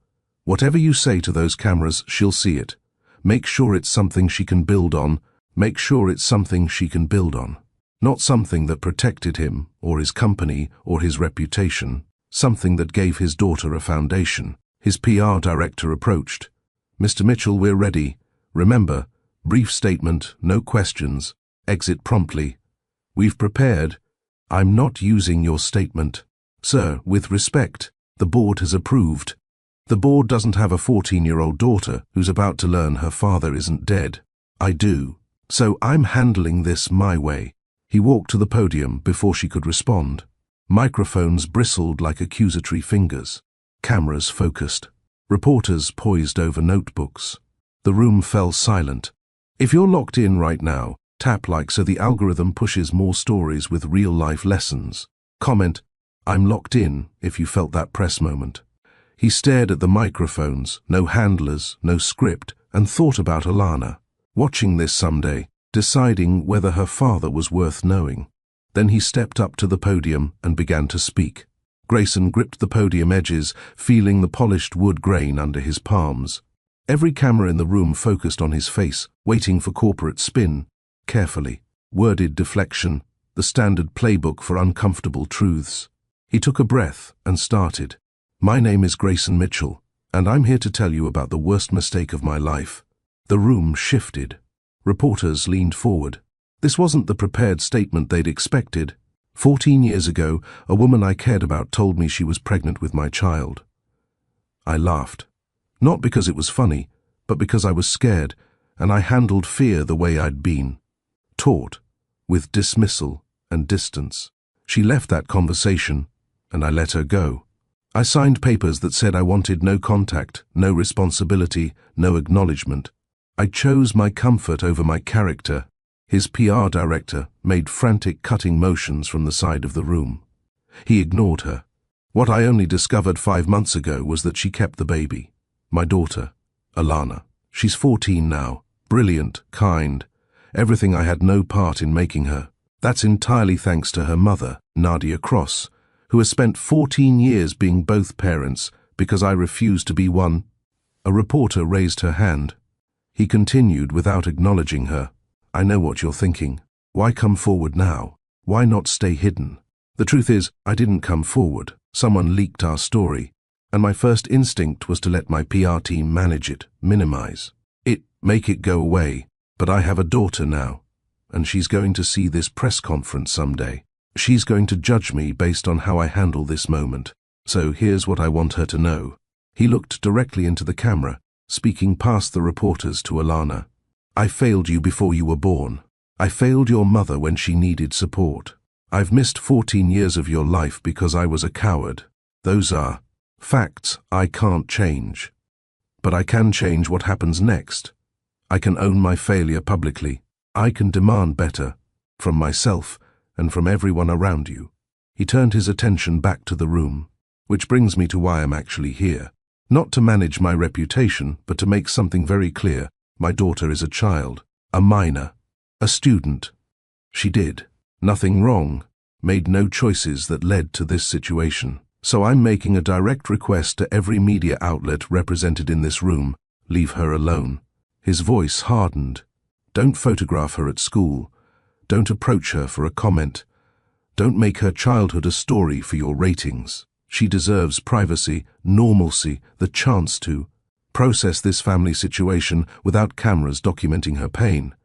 Whatever you say to those cameras, she'll see it. Make sure it's something she can build on. Make sure it's something she can build on. Not something that protected him, or his company, or his reputation. Something that gave his daughter a foundation." His PR director approached. "Mr. Mitchell, we're ready. Remember, brief statement, no questions. Exit promptly. We've prepared." "I'm not using your statement." "Sir, with respect, the board has approved. The board doesn't have a 14-year-old daughter who's about to learn her father isn't dead. I do. So I'm handling this my way." He walked to the podium before she could respond. Microphones bristled like accusatory fingers. Cameras focused. Reporters poised over notebooks. The room fell silent. "If you're locked in right now, tap like so the algorithm pushes more stories with real-life lessons. Comment, 'I'm locked in,' if you felt that press moment." He stared at the microphones, no handlers, no script, and thought about Alana, watching this someday, deciding whether her father was worth knowing. Then he stepped up to the podium and began to speak. Grayson gripped the podium edges, feeling the polished wood grain under his palms. Every camera in the room focused on his face, waiting for corporate spin. Carefully, worded deflection, the standard playbook for uncomfortable truths. He took a breath and started. "My name is Grayson Mitchell, and I'm here to tell you about the worst mistake of my life." The room shifted. Reporters leaned forward. This wasn't the prepared statement they'd expected. 14 years ago, a woman I cared about told me she was pregnant with my child. I laughed. Not because it was funny, but because I was scared, and I handled fear the way I'd been taught, with dismissal and distance. She left that conversation, and I let her go. I signed papers that said I wanted no contact, no responsibility, no acknowledgement. I chose my comfort over my character. His PR director made frantic cutting motions from the side of the room. He ignored her. What I only discovered 5 months ago was that she kept the baby. My daughter, Alana. She's 14 now, brilliant, kind, everything I had no part in making her. That's entirely thanks to her mother, Nadia Cross, who has spent 14 years being both parents because I refused to be one. A reporter raised her hand. He continued without acknowledging her. "I know what you're thinking. Why come forward now? Why not stay hidden?" The truth is, I didn't come forward. Someone leaked our story. And my first instinct was to let my PR team manage it, minimize it, make it go away. But I have a daughter now, and she's going to see this press conference someday. She's going to judge me based on how I handle this moment. So here's what I want her to know. He looked directly into the camera, speaking past the reporters to Alana. I failed you before you were born. I failed your mother when she needed support. I've missed 14 years of your life because I was a coward. Those are facts I can't change. But I can change what happens next. I can own my failure publicly. I can demand better, from myself and from everyone around you. He turned his attention back to the room, which brings me to why I'm actually here. Not to manage my reputation, but to make something very clear. My daughter is a child, a minor, a student. She did nothing wrong, made no choices that led to this situation. So I'm making a direct request to every media outlet represented in this room, leave her alone. His voice hardened. Don't photograph her at school. Don't approach her for a comment. Don't make her childhood a story for your ratings. She deserves privacy, normalcy, the chance to process this family situation without cameras documenting her pain.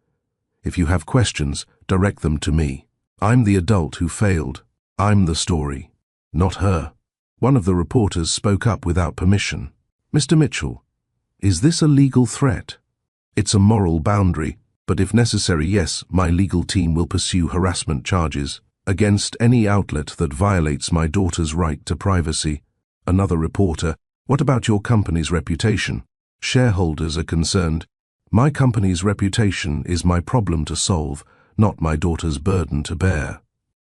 If you have questions, direct them to me. I'm the adult who failed. I'm the story, not her. One of the reporters spoke up without permission. Mr. Mitchell, is this a legal threat? It's a moral boundary, but if necessary, yes, my legal team will pursue harassment charges against any outlet that violates my daughter's right to privacy. Another reporter, what about your company's reputation? Shareholders are concerned. My company's reputation is my problem to solve, not my daughter's burden to bear.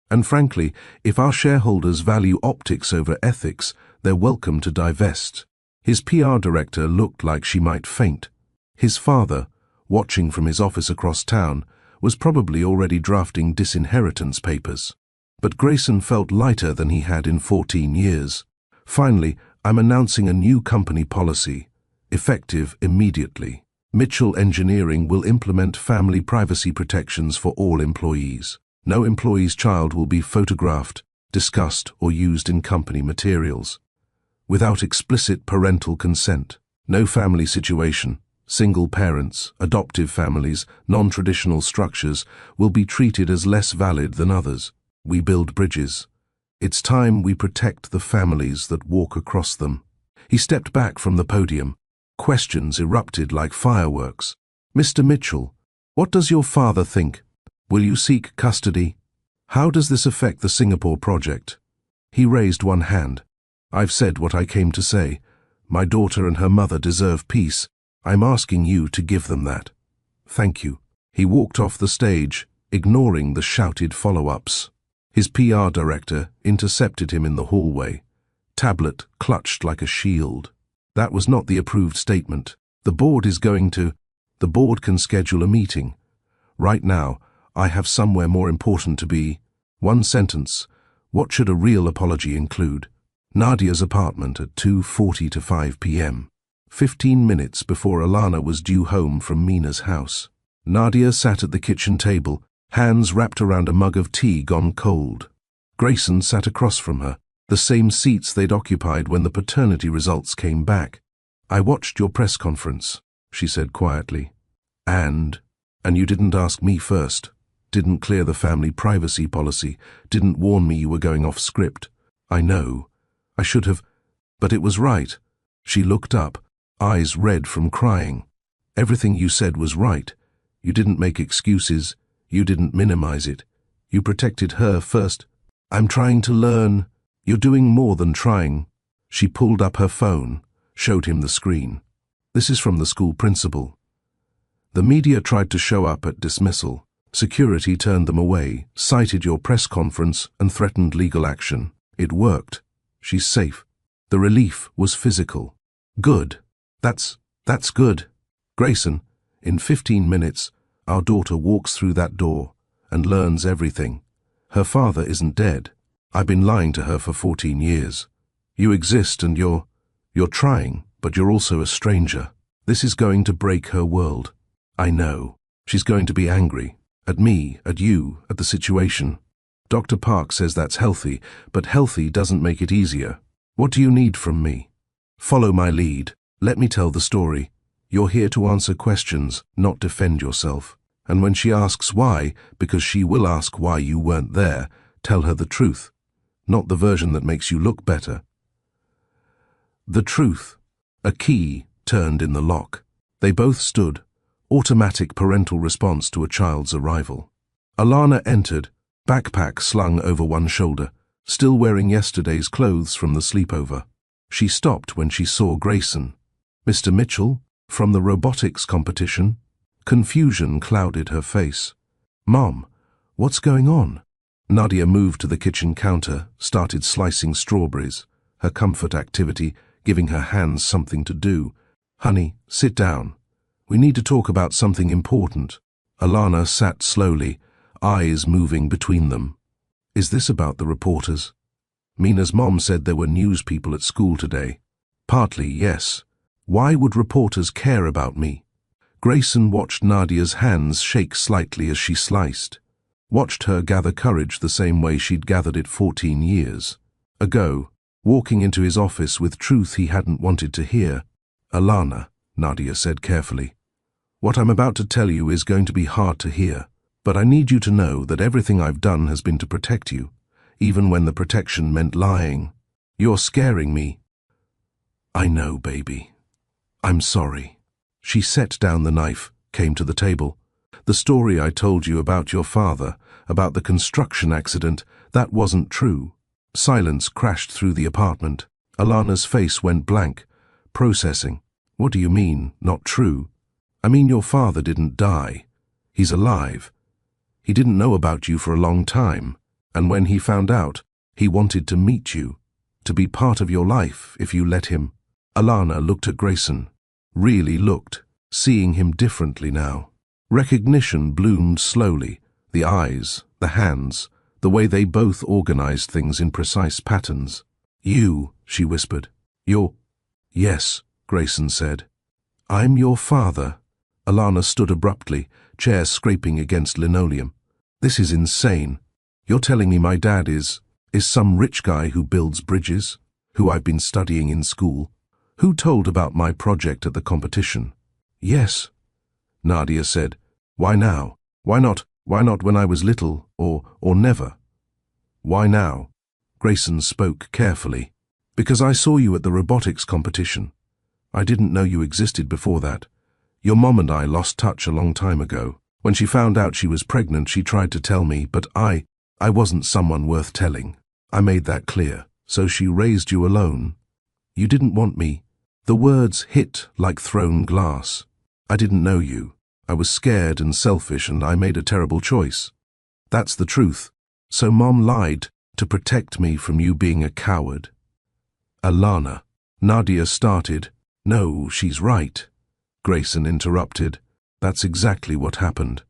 And frankly, if our shareholders value optics over ethics, they're welcome to divest. His PR director looked like she might faint. His father, watching from his office across town, was probably already drafting disinheritance papers. But Grayson felt lighter than he had in 14 years. Finally, I'm announcing a new company policy, effective immediately. Mitchell Engineering will implement family privacy protections for all employees. No employee's child will be photographed, discussed, or used in company materials. Without explicit parental consent. No family situation, single parents, adoptive families, non-traditional structures will be treated as less valid than others. We build bridges. It's time we protect the families that walk across them. He stepped back from the podium. Questions erupted like fireworks. Mr. Mitchell, what does your father think? Will you seek custody? How does this affect the Singapore project? He raised one hand. I've said what I came to say. My daughter and her mother deserve peace. I'm asking you to give them that. Thank you. He walked off the stage, ignoring the shouted follow-ups. His PR director intercepted him in the hallway, tablet clutched like a shield. That was not the approved statement. The board can schedule a meeting. Right now, I have somewhere more important to be. One sentence. What should a real apology include? Nadia's apartment at 2:40 to 5 p.m. 15 minutes before Alana was due home from Mina's house. Nadia sat at the kitchen table, hands wrapped around a mug of tea gone cold. Grayson sat across from her, the same seats they'd occupied when the paternity results came back. I watched your press conference, she said quietly. And you didn't ask me first, didn't clear the family privacy policy, didn't warn me you were going off script. I know. I should have, but it was right. She looked up, eyes red from crying. Everything you said was right. You didn't make excuses. You didn't minimize it. You protected her first. I'm trying to learn. You're doing more than trying. She pulled up her phone, showed him the screen. This is from the school principal. The media tried to show up at dismissal. Security turned them away, cited your press conference, and threatened legal action. It worked. She's safe. The relief was physical. Good. That's good. Grayson, in 15 minutes, our daughter walks through that door and learns everything. Her father isn't dead. I've been lying to her for 14 years. You exist and you're trying, but you're also a stranger. This is going to break her world. I know. She's going to be angry. At me, at you, at the situation. Dr. Park says that's healthy, but healthy doesn't make it easier. What do you need from me? Follow my lead. Let me tell the story. You're here to answer questions, not defend yourself. And when she asks why, because she will ask why you weren't there, tell her the truth, not the version that makes you look better. The truth. A key turned in the lock. They both stood, automatic parental response to a child's arrival. Alana entered, backpack slung over one shoulder, still wearing yesterday's clothes from the sleepover. She stopped when she saw Grayson. Mr. Mitchell, from the robotics competition? Confusion clouded her face. Mom, what's going on? Nadia moved to the kitchen counter, started slicing strawberries, her comfort activity giving her hands something to do. Honey, sit down. We need to talk about something important. Alana sat slowly, eyes moving between them. Is this about the reporters? Mina's mom said there were news people at school today. Partly, yes. Why would reporters care about me? Grayson watched Nadia's hands shake slightly as she sliced. Watched her gather courage the same way she'd gathered it 14 years ago, walking into his office with truth he hadn't wanted to hear. Alana, Nadia said carefully, what I'm about to tell you is going to be hard to hear, but I need you to know that everything I've done has been to protect you, even when the protection meant lying. You're scaring me. I know, baby. I'm sorry. She set down the knife, came to the table. The story I told you about your father, about the construction accident, that wasn't true. Silence crashed through the apartment. Alana's face went blank, processing. What do you mean, not true? I mean your father didn't die. He's alive. He didn't know about you for a long time, and when he found out, he wanted to meet you, to be part of your life if you let him. Alana looked at Grayson, really looked, seeing him differently now. Recognition bloomed slowly, the eyes, the hands, the way they both organized things in precise patterns. You, she whispered. You're... Yes, Grayson said. I'm your father. Alana stood abruptly, chair scraping against linoleum. This is insane. You're telling me my dad is some rich guy who builds bridges, who I've been studying in school? Who told about my project at the competition? Yes, Nadia said. Why now? Why not when I was little, or never? Why now? Grayson spoke carefully. Because I saw you at the robotics competition. I didn't know you existed before that. Your mom and I lost touch a long time ago. When she found out she was pregnant, she tried to tell me, but I wasn't someone worth telling. I made that clear. So she raised you alone. You didn't want me. The words hit like thrown glass. I didn't know you. I was scared and selfish, and I made a terrible choice. That's the truth. So Mom lied to protect me from you being a coward. Alana. Nadia started. No, she's right. Grayson interrupted. That's exactly what happened.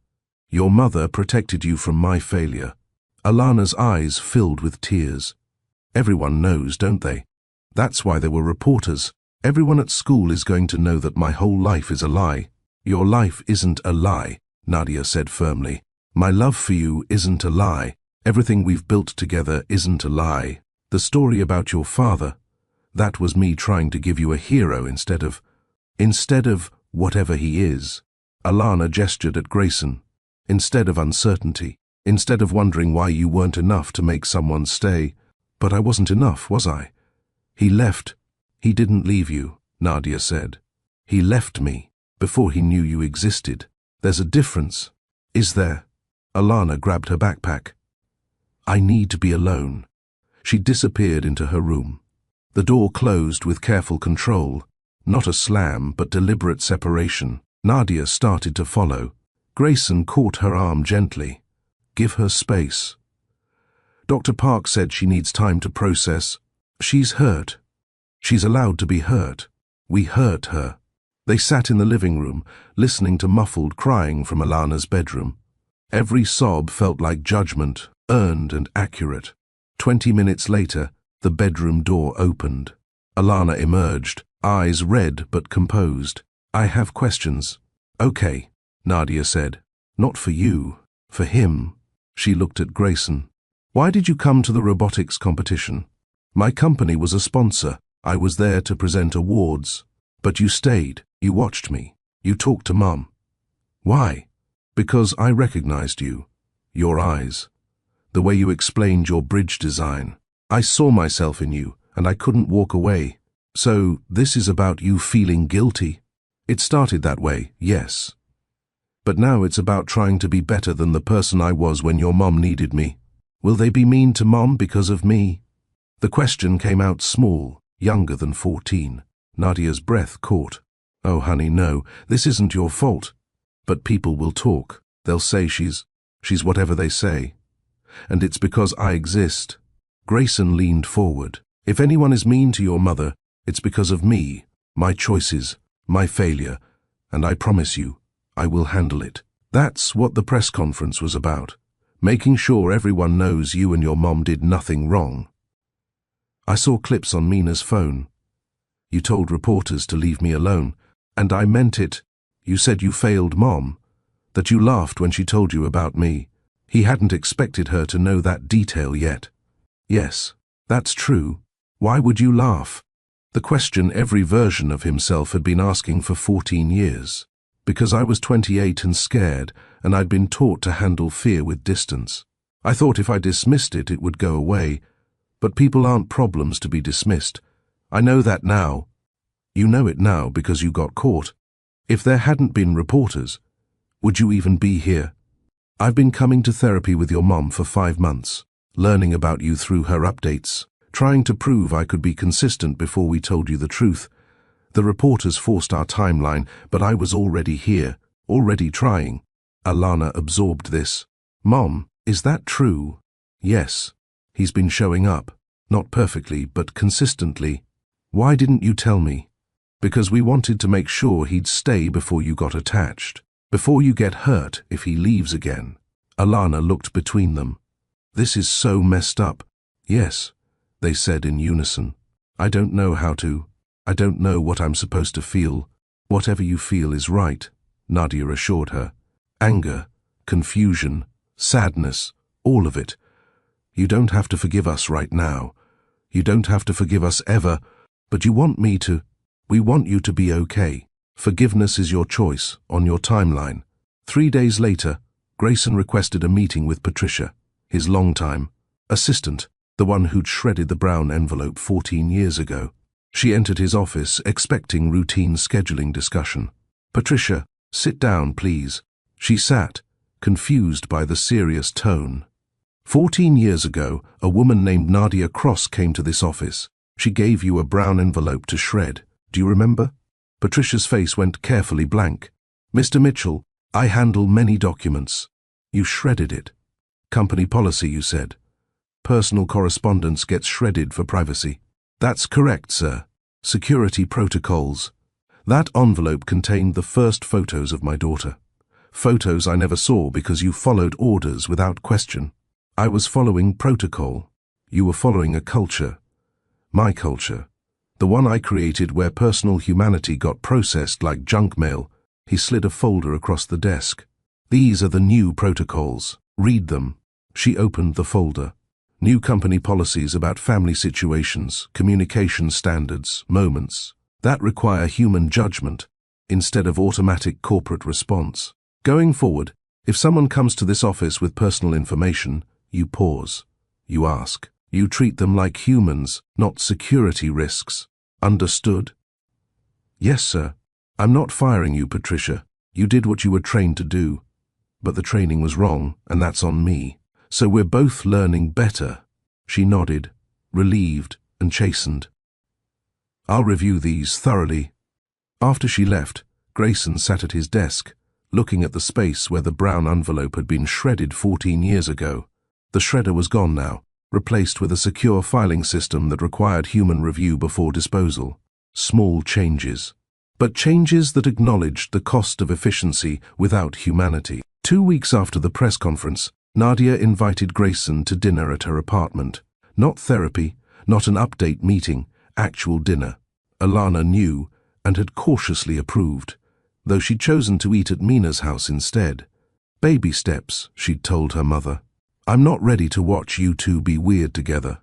Your mother protected you from my failure. Alana's eyes filled with tears. Everyone knows, don't they? That's why there were reporters. Everyone at school is going to know that my whole life is a lie. Your life isn't a lie, Nadia said firmly. My love for you isn't a lie. Everything we've built together isn't a lie. The story about your father, that was me trying to give you a hero instead of whatever he is. Alana gestured at Grayson. Instead of uncertainty, instead of wondering why you weren't enough to make someone stay. But I wasn't enough, was I? He left. He didn't leave you, Nadia said. He left me before he knew you existed. There's a difference. Is there? Alana grabbed her backpack. I need to be alone. She disappeared into her room. The door closed with careful control, not a slam, but deliberate separation. Nadia started to follow. Grayson caught her arm gently. Give her space. Dr. Park said she needs time to process. She's hurt. She's allowed to be hurt. We hurt her. They sat in the living room, listening to muffled crying from Alana's bedroom. Every sob felt like judgment, earned and accurate. 20 minutes later, the bedroom door opened. Alana emerged, eyes red but composed. I have questions. Okay, Nadia said. Not for you, for him. She looked at Grayson. Why did you come to the robotics competition? My company was a sponsor. I was there to present awards. But you stayed. You watched me. You talked to Mum. Why? Because I recognized you. Your eyes. The way you explained your bridge design. I saw myself in you, and I couldn't walk away. So, this is about you feeling guilty? It started that way, yes. But now it's about trying to be better than the person I was when your mom needed me. Will they be mean to Mom because of me? The question came out small, younger than 14. Nadia's breath caught. Oh, honey, no, this isn't your fault. But people will talk. They'll say she's whatever they say. And it's because I exist. Grayson leaned forward. If anyone is mean to your mother, it's because of me, my choices, my failure, and I promise you, I will handle it. That's what the press conference was about, making sure everyone knows you and your mom did nothing wrong. I saw clips on Mina's phone. You told reporters to leave me alone, and I meant it. You said you failed Mom, that you laughed when she told you about me. He hadn't expected her to know that detail yet. Yes, that's true. Why would you laugh? The question every version of himself had been asking for 14 years. Because I was 28 and scared, and I'd been taught to handle fear with distance. I thought if I dismissed it, it would go away. But people aren't problems to be dismissed. I know that now. You know it now because you got caught. If there hadn't been reporters, would you even be here? I've been coming to therapy with your mom for 5 months, learning about you through her updates, trying to prove I could be consistent before we told you the truth. The reporters forced our timeline, but I was already here, already trying. Alana absorbed this. Mom, is that true? Yes. He's been showing up. Not perfectly, but consistently. Why didn't you tell me? Because we wanted to make sure he'd stay before you got attached. Before you get hurt if he leaves again. Alana looked between them. This is so messed up. Yes, they said in unison. I don't know how to. I don't know what I'm supposed to feel. Whatever you feel is right, Nadia assured her. Anger, confusion, sadness, all of it. You don't have to forgive us right now. You don't have to forgive us ever, but you want me to. We want you to be okay. Forgiveness is your choice, on your timeline. 3 days later, Grayson requested a meeting with Patricia, his longtime assistant, the one who'd shredded the brown envelope 14 years ago. She entered his office, expecting routine scheduling discussion. Patricia, sit down, please. She sat, confused by the serious tone. 14 years ago, a woman named Nadia Cross came to this office. She gave you a brown envelope to shred. Do you remember? Patricia's face went carefully blank. Mr. Mitchell, I handle many documents. You shredded it. Company policy, you said. Personal correspondence gets shredded for privacy. That's correct, sir. Security protocols. That envelope contained the first photos of my daughter. Photos I never saw because you followed orders without question. I was following protocol. You were following a culture. My culture. The one I created where personal humanity got processed like junk mail. He slid a folder across the desk. These are the new protocols. Read them. She opened the folder. New company policies about family situations, communication standards, moments, that require human judgment instead of automatic corporate response. Going forward, if someone comes to this office with personal information, you pause. You ask. You treat them like humans, not security risks. Understood? Yes, sir. I'm not firing you, Patricia. You did what you were trained to do. But the training was wrong, and that's on me. So we're both learning better. She nodded, relieved and chastened. I'll review these thoroughly. After she left, Grayson sat at his desk, looking at the space where the brown envelope had been shredded 14 years ago. The shredder was gone now, replaced with a secure filing system that required human review before disposal. Small changes. But changes that acknowledged the cost of efficiency without humanity. 2 weeks after the press conference, Nadia invited Grayson to dinner at her apartment. Not therapy, not an update meeting, actual dinner. Alana knew and had cautiously approved, though she'd chosen to eat at Mina's house instead. Baby steps, she'd told her mother. I'm not ready to watch you two be weird together.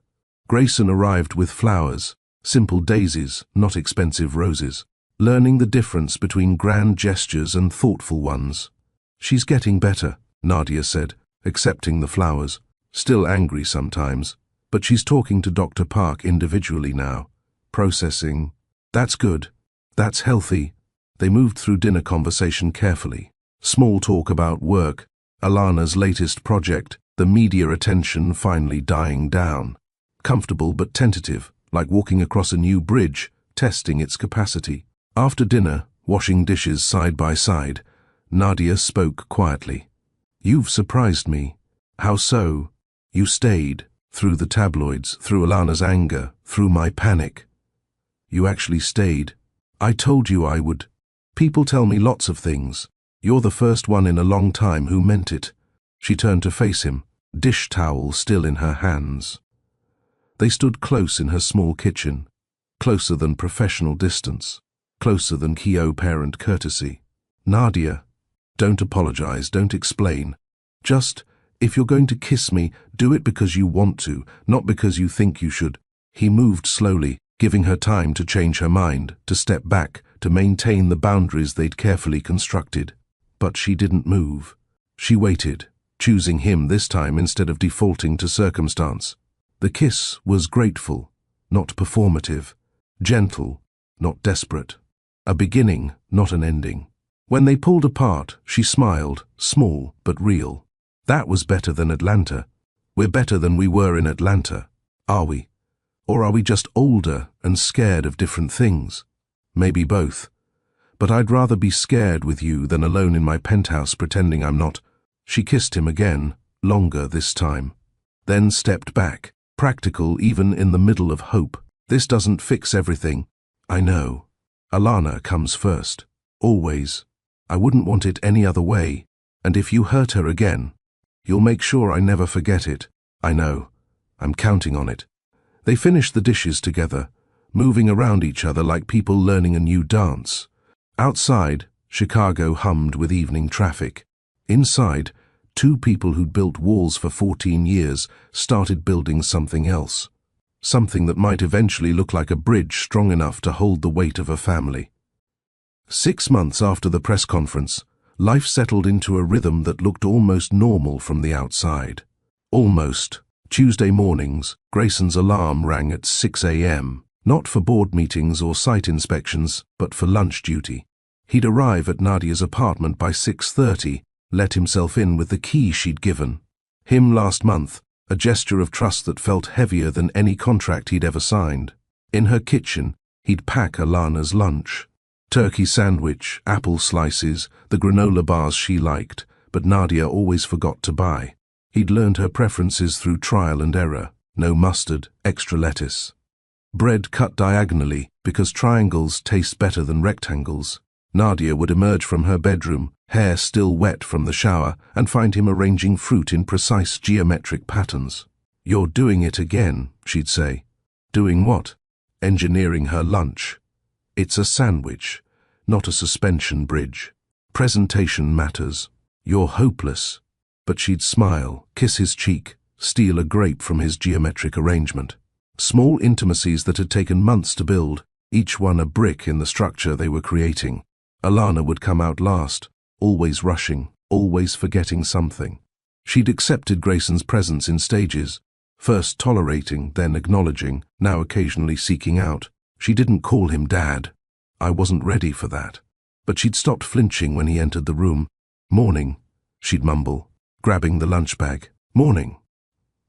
Grayson arrived with flowers, Simple daisies, not expensive roses. Learning the difference between grand gestures and thoughtful ones. She's getting better, Nadia said, accepting the flowers. Still angry sometimes, but she's talking to Dr. Park individually now. Processing. That's good. That's healthy. They moved through dinner conversation carefully. Small talk about work, Alana's latest project, the media attention finally dying down. Comfortable but tentative, like walking across a new bridge, testing its capacity. After dinner, washing dishes side by side, Nadia spoke quietly. You've surprised me. How so? You stayed, through the tabloids, through Alana's anger, through my panic. You actually stayed. I told you I would. People tell me lots of things. You're the first one in a long time who meant it. She turned to face him, dish towel still in her hands. They stood close in her small kitchen, closer than professional distance, closer than Kyo parent courtesy. Nadia, don't apologize, don't explain. Just, if you're going to kiss me, do it because you want to, not because you think you should. He moved slowly, giving her time to change her mind, to step back, to maintain the boundaries they'd carefully constructed. But she didn't move. She waited, choosing him this time instead of defaulting to circumstance. The kiss was grateful, not performative, gentle, not desperate. A beginning, not an ending. When they pulled apart, she smiled, small but real. That was better than Atlanta. We're better than we were in Atlanta, are we? Or are we just older and scared of different things? Maybe both. But I'd rather be scared with you than alone in my penthouse pretending I'm not. She kissed him again, longer this time. Then stepped back, practical even in the middle of hope. This doesn't fix everything. I know. Alana comes first. Always. I wouldn't want it any other way. And if you hurt her again, you'll make sure I never forget it. I know. I'm counting on it. They finished the dishes together, moving around each other like people learning a new dance. Outside, Chicago hummed with evening traffic. Inside, two people who'd built walls for 14 years started building something else. Something that might eventually look like a bridge strong enough to hold the weight of a family. 6 months after the press conference, life settled into a rhythm that looked almost normal from the outside. Almost. Tuesday mornings, Grayson's alarm rang at 6 a.m., not for board meetings or site inspections, but for lunch duty. He'd arrive at Nadia's apartment by 6:30, let himself in with the key she'd given. Him last month, a gesture of trust that felt heavier than any contract he'd ever signed. In her kitchen, he'd pack Alana's lunch. Turkey sandwich, apple slices, the granola bars she liked, but Nadia always forgot to buy. He'd learned her preferences through trial and error. No mustard, extra lettuce. Bread cut diagonally, because triangles taste better than rectangles. Nadia would emerge from her bedroom, hair still wet from the shower, and find him arranging fruit in precise geometric patterns. You're doing it again, she'd say. Doing what? Engineering her lunch. It's a sandwich, not a suspension bridge. Presentation matters. You're hopeless. But she'd smile, kiss his cheek, steal a grape from his geometric arrangement. Small intimacies that had taken months to build, each one a brick in the structure they were creating. Alana would come out last, always rushing, always forgetting something. She'd accepted Grayson's presence in stages, first tolerating, then acknowledging, now occasionally seeking out. She didn't call him Dad. I wasn't ready for that. But she'd stopped flinching when he entered the room. Morning, she'd mumble, grabbing the lunch bag. Morning.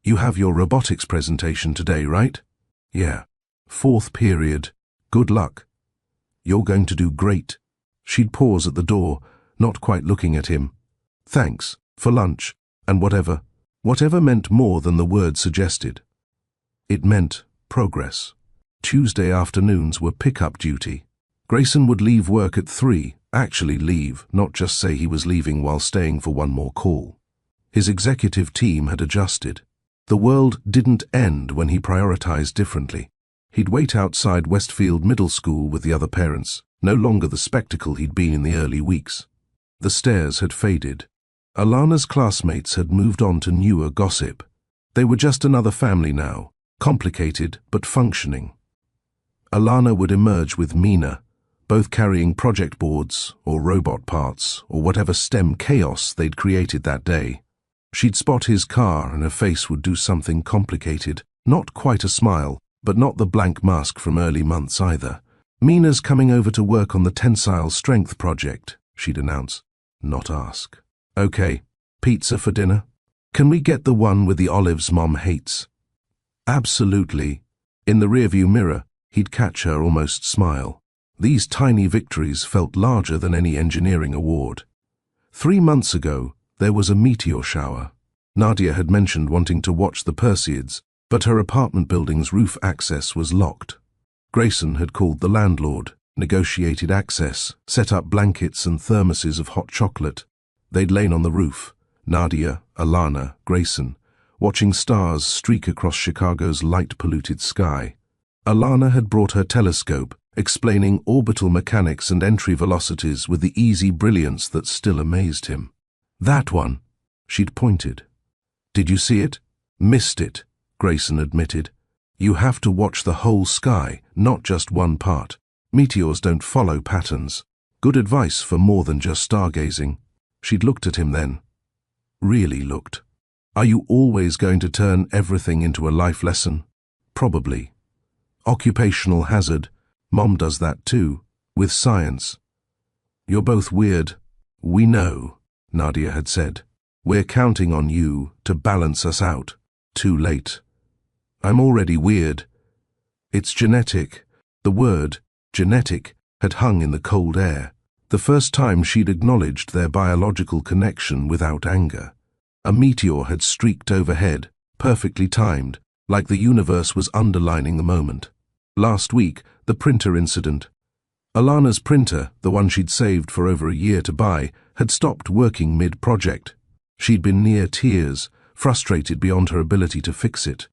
You have your robotics presentation today, right? Yeah. 4th period. Good luck. You're going to do great. She'd pause at the door, not quite looking at him. Thanks, for lunch, and whatever. Whatever meant more than the word suggested. It meant progress. Tuesday afternoons were pick-up duty. Grayson would leave work at 3, actually leave, not just say he was leaving while staying for one more call. His executive team had adjusted. The world didn't end when he prioritized differently. He'd wait outside Westfield Middle School with the other parents, no longer the spectacle he'd been in the early weeks. The stares had faded. Alana's classmates had moved on to newer gossip. They were just another family now, complicated but functioning. Alana would emerge with Mina, both carrying project boards or robot parts or whatever STEM chaos they'd created that day. She'd spot his car and her face would do something complicated, not quite a smile, but not the blank mask from early months either. "Mina's coming over to work on the tensile strength project," she'd announce, not ask. "Okay, pizza for dinner? Can we get the one with the olives Mom hates?" "Absolutely." In the rearview mirror, he'd catch her almost smile. These tiny victories felt larger than any engineering award. 3 months ago, there was a meteor shower. Nadia had mentioned wanting to watch the Perseids, but her apartment building's roof access was locked. Grayson had called the landlord, negotiated access, set up blankets and thermoses of hot chocolate. They'd lain on the roof, Nadia, Alana, Grayson, watching stars streak across Chicago's light-polluted sky. Alana had brought her telescope, explaining orbital mechanics and entry velocities with the easy brilliance that still amazed him. "That one," she'd pointed. "Did you see it?" "Missed it," Grayson admitted. "You have to watch the whole sky, not just one part. Meteors don't follow patterns." Good advice for more than just stargazing. She'd looked at him then. Really looked. "Are you always going to turn everything into a life lesson?" "Probably." "Occupational hazard. Mom does that too, with science." "You're both weird." "We know," Nadia had said. "We're counting on you to balance us out." Too late. "I'm already weird." "It's genetic." The word, genetic, had hung in the cold air. The first time she'd acknowledged their biological connection without anger. A meteor had streaked overhead, perfectly timed, like the universe was underlining the moment. Last week, the printer incident. Alana's printer, the one she'd saved for over a year to buy, had stopped working mid-project. She'd been near tears, frustrated beyond her ability to fix it.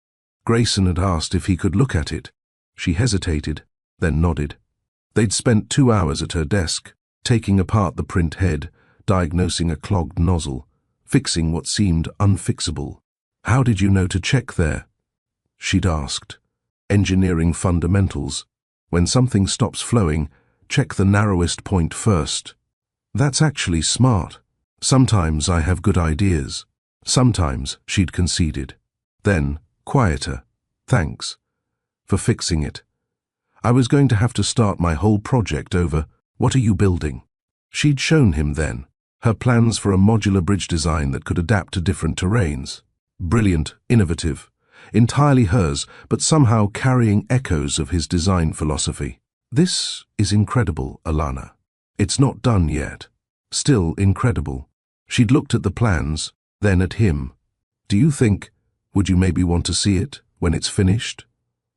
Grayson had asked if he could look at it. She hesitated, then nodded. They'd spent 2 hours at her desk, taking apart the print head, diagnosing a clogged nozzle, fixing what seemed unfixable. "How did you know to check there?" she'd asked. "Engineering fundamentals. When something stops flowing, check the narrowest point first." "That's actually smart. Sometimes I have good ideas." "Sometimes," she'd conceded. Then, quieter, "Thanks for fixing it. I was going to have to start my whole project over. What are you building?" She'd shown him then, her plans for a modular bridge design that could adapt to different terrains. Brilliant, innovative, entirely hers, but somehow carrying echoes of his design philosophy. "This is incredible, Alana. It's not done yet. Still incredible." She'd looked at the plans, then at him. Would you maybe want to see it when it's finished?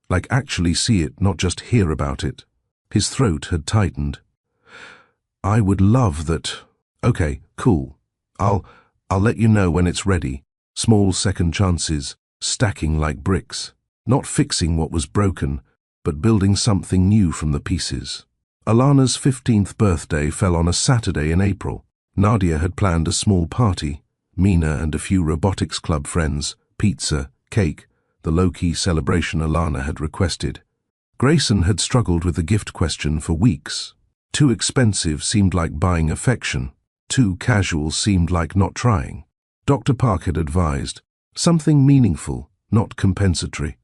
Like actually see it, not just hear about it." His throat had tightened. "I would love that." "Okay, cool. I'll let you know when it's ready." Small second chances, stacking like bricks. Not fixing what was broken, but building something new from the pieces. Alana's 15th birthday fell on a Saturday in April. Nadia had planned a small party. Mina and a few robotics club friends, pizza, cake, the low-key celebration Alana had requested. Grayson had struggled with the gift question for weeks. Too expensive seemed like buying affection. Too casual seemed like not trying. Dr. Park had advised, something meaningful, not compensatory.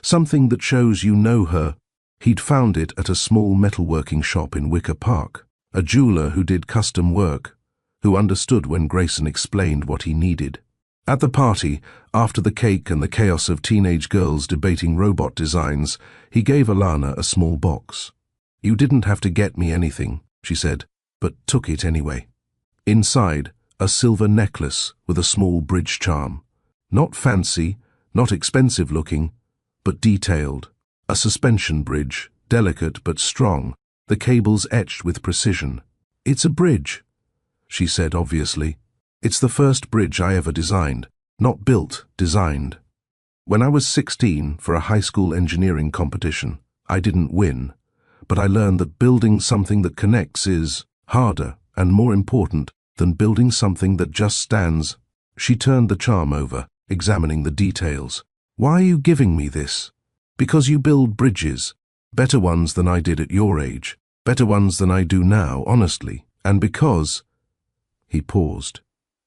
Something that shows you know her. He'd found it at a small metalworking shop in Wicker Park. A jeweler who did custom work, who understood when Grayson explained what he needed. At the party, after the cake and the chaos of teenage girls debating robot designs, he gave Alana a small box. "You didn't have to get me anything," she said, but took it anyway. Inside, a silver necklace with a small bridge charm. Not fancy, not expensive looking, but detailed. A suspension bridge, delicate but strong, the cables etched with precision. "It's a bridge," she said obviously. "It's the first bridge I ever designed. Not built, designed. When I was 16 for a high school engineering competition, I didn't win, but I learned that building something that connects is harder and more important than building something that just stands." She turned the charm over, examining the details. "Why are you giving me this?" "Because you build bridges. Better ones than I did at your age. Better ones than I do now, honestly. And because—" He paused,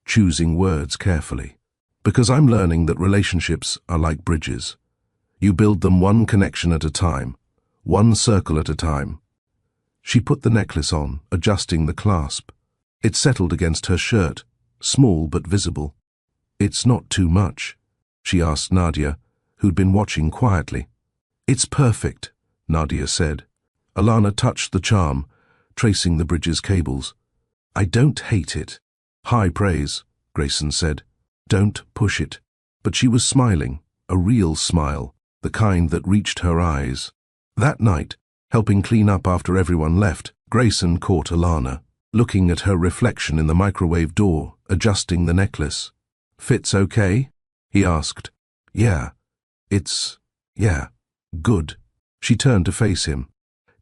choosing words carefully. "Because I'm learning that relationships are like bridges. You build them one connection at a time, one circle at a time." She put the necklace on, adjusting the clasp. It settled against her shirt, small but visible. "It's not too much?" she asked Nadia, who'd been watching quietly. "It's perfect," Nadia said. Alana touched the charm, tracing the bridge's cables. "I don't hate it." "High praise," Grayson said. "Don't push it." But she was smiling, a real smile, the kind that reached her eyes. That night, helping clean up after everyone left, Grayson caught Alana, looking at her reflection in the microwave door, adjusting the necklace. "Fits okay?" he asked. Yeah, good." She turned to face him.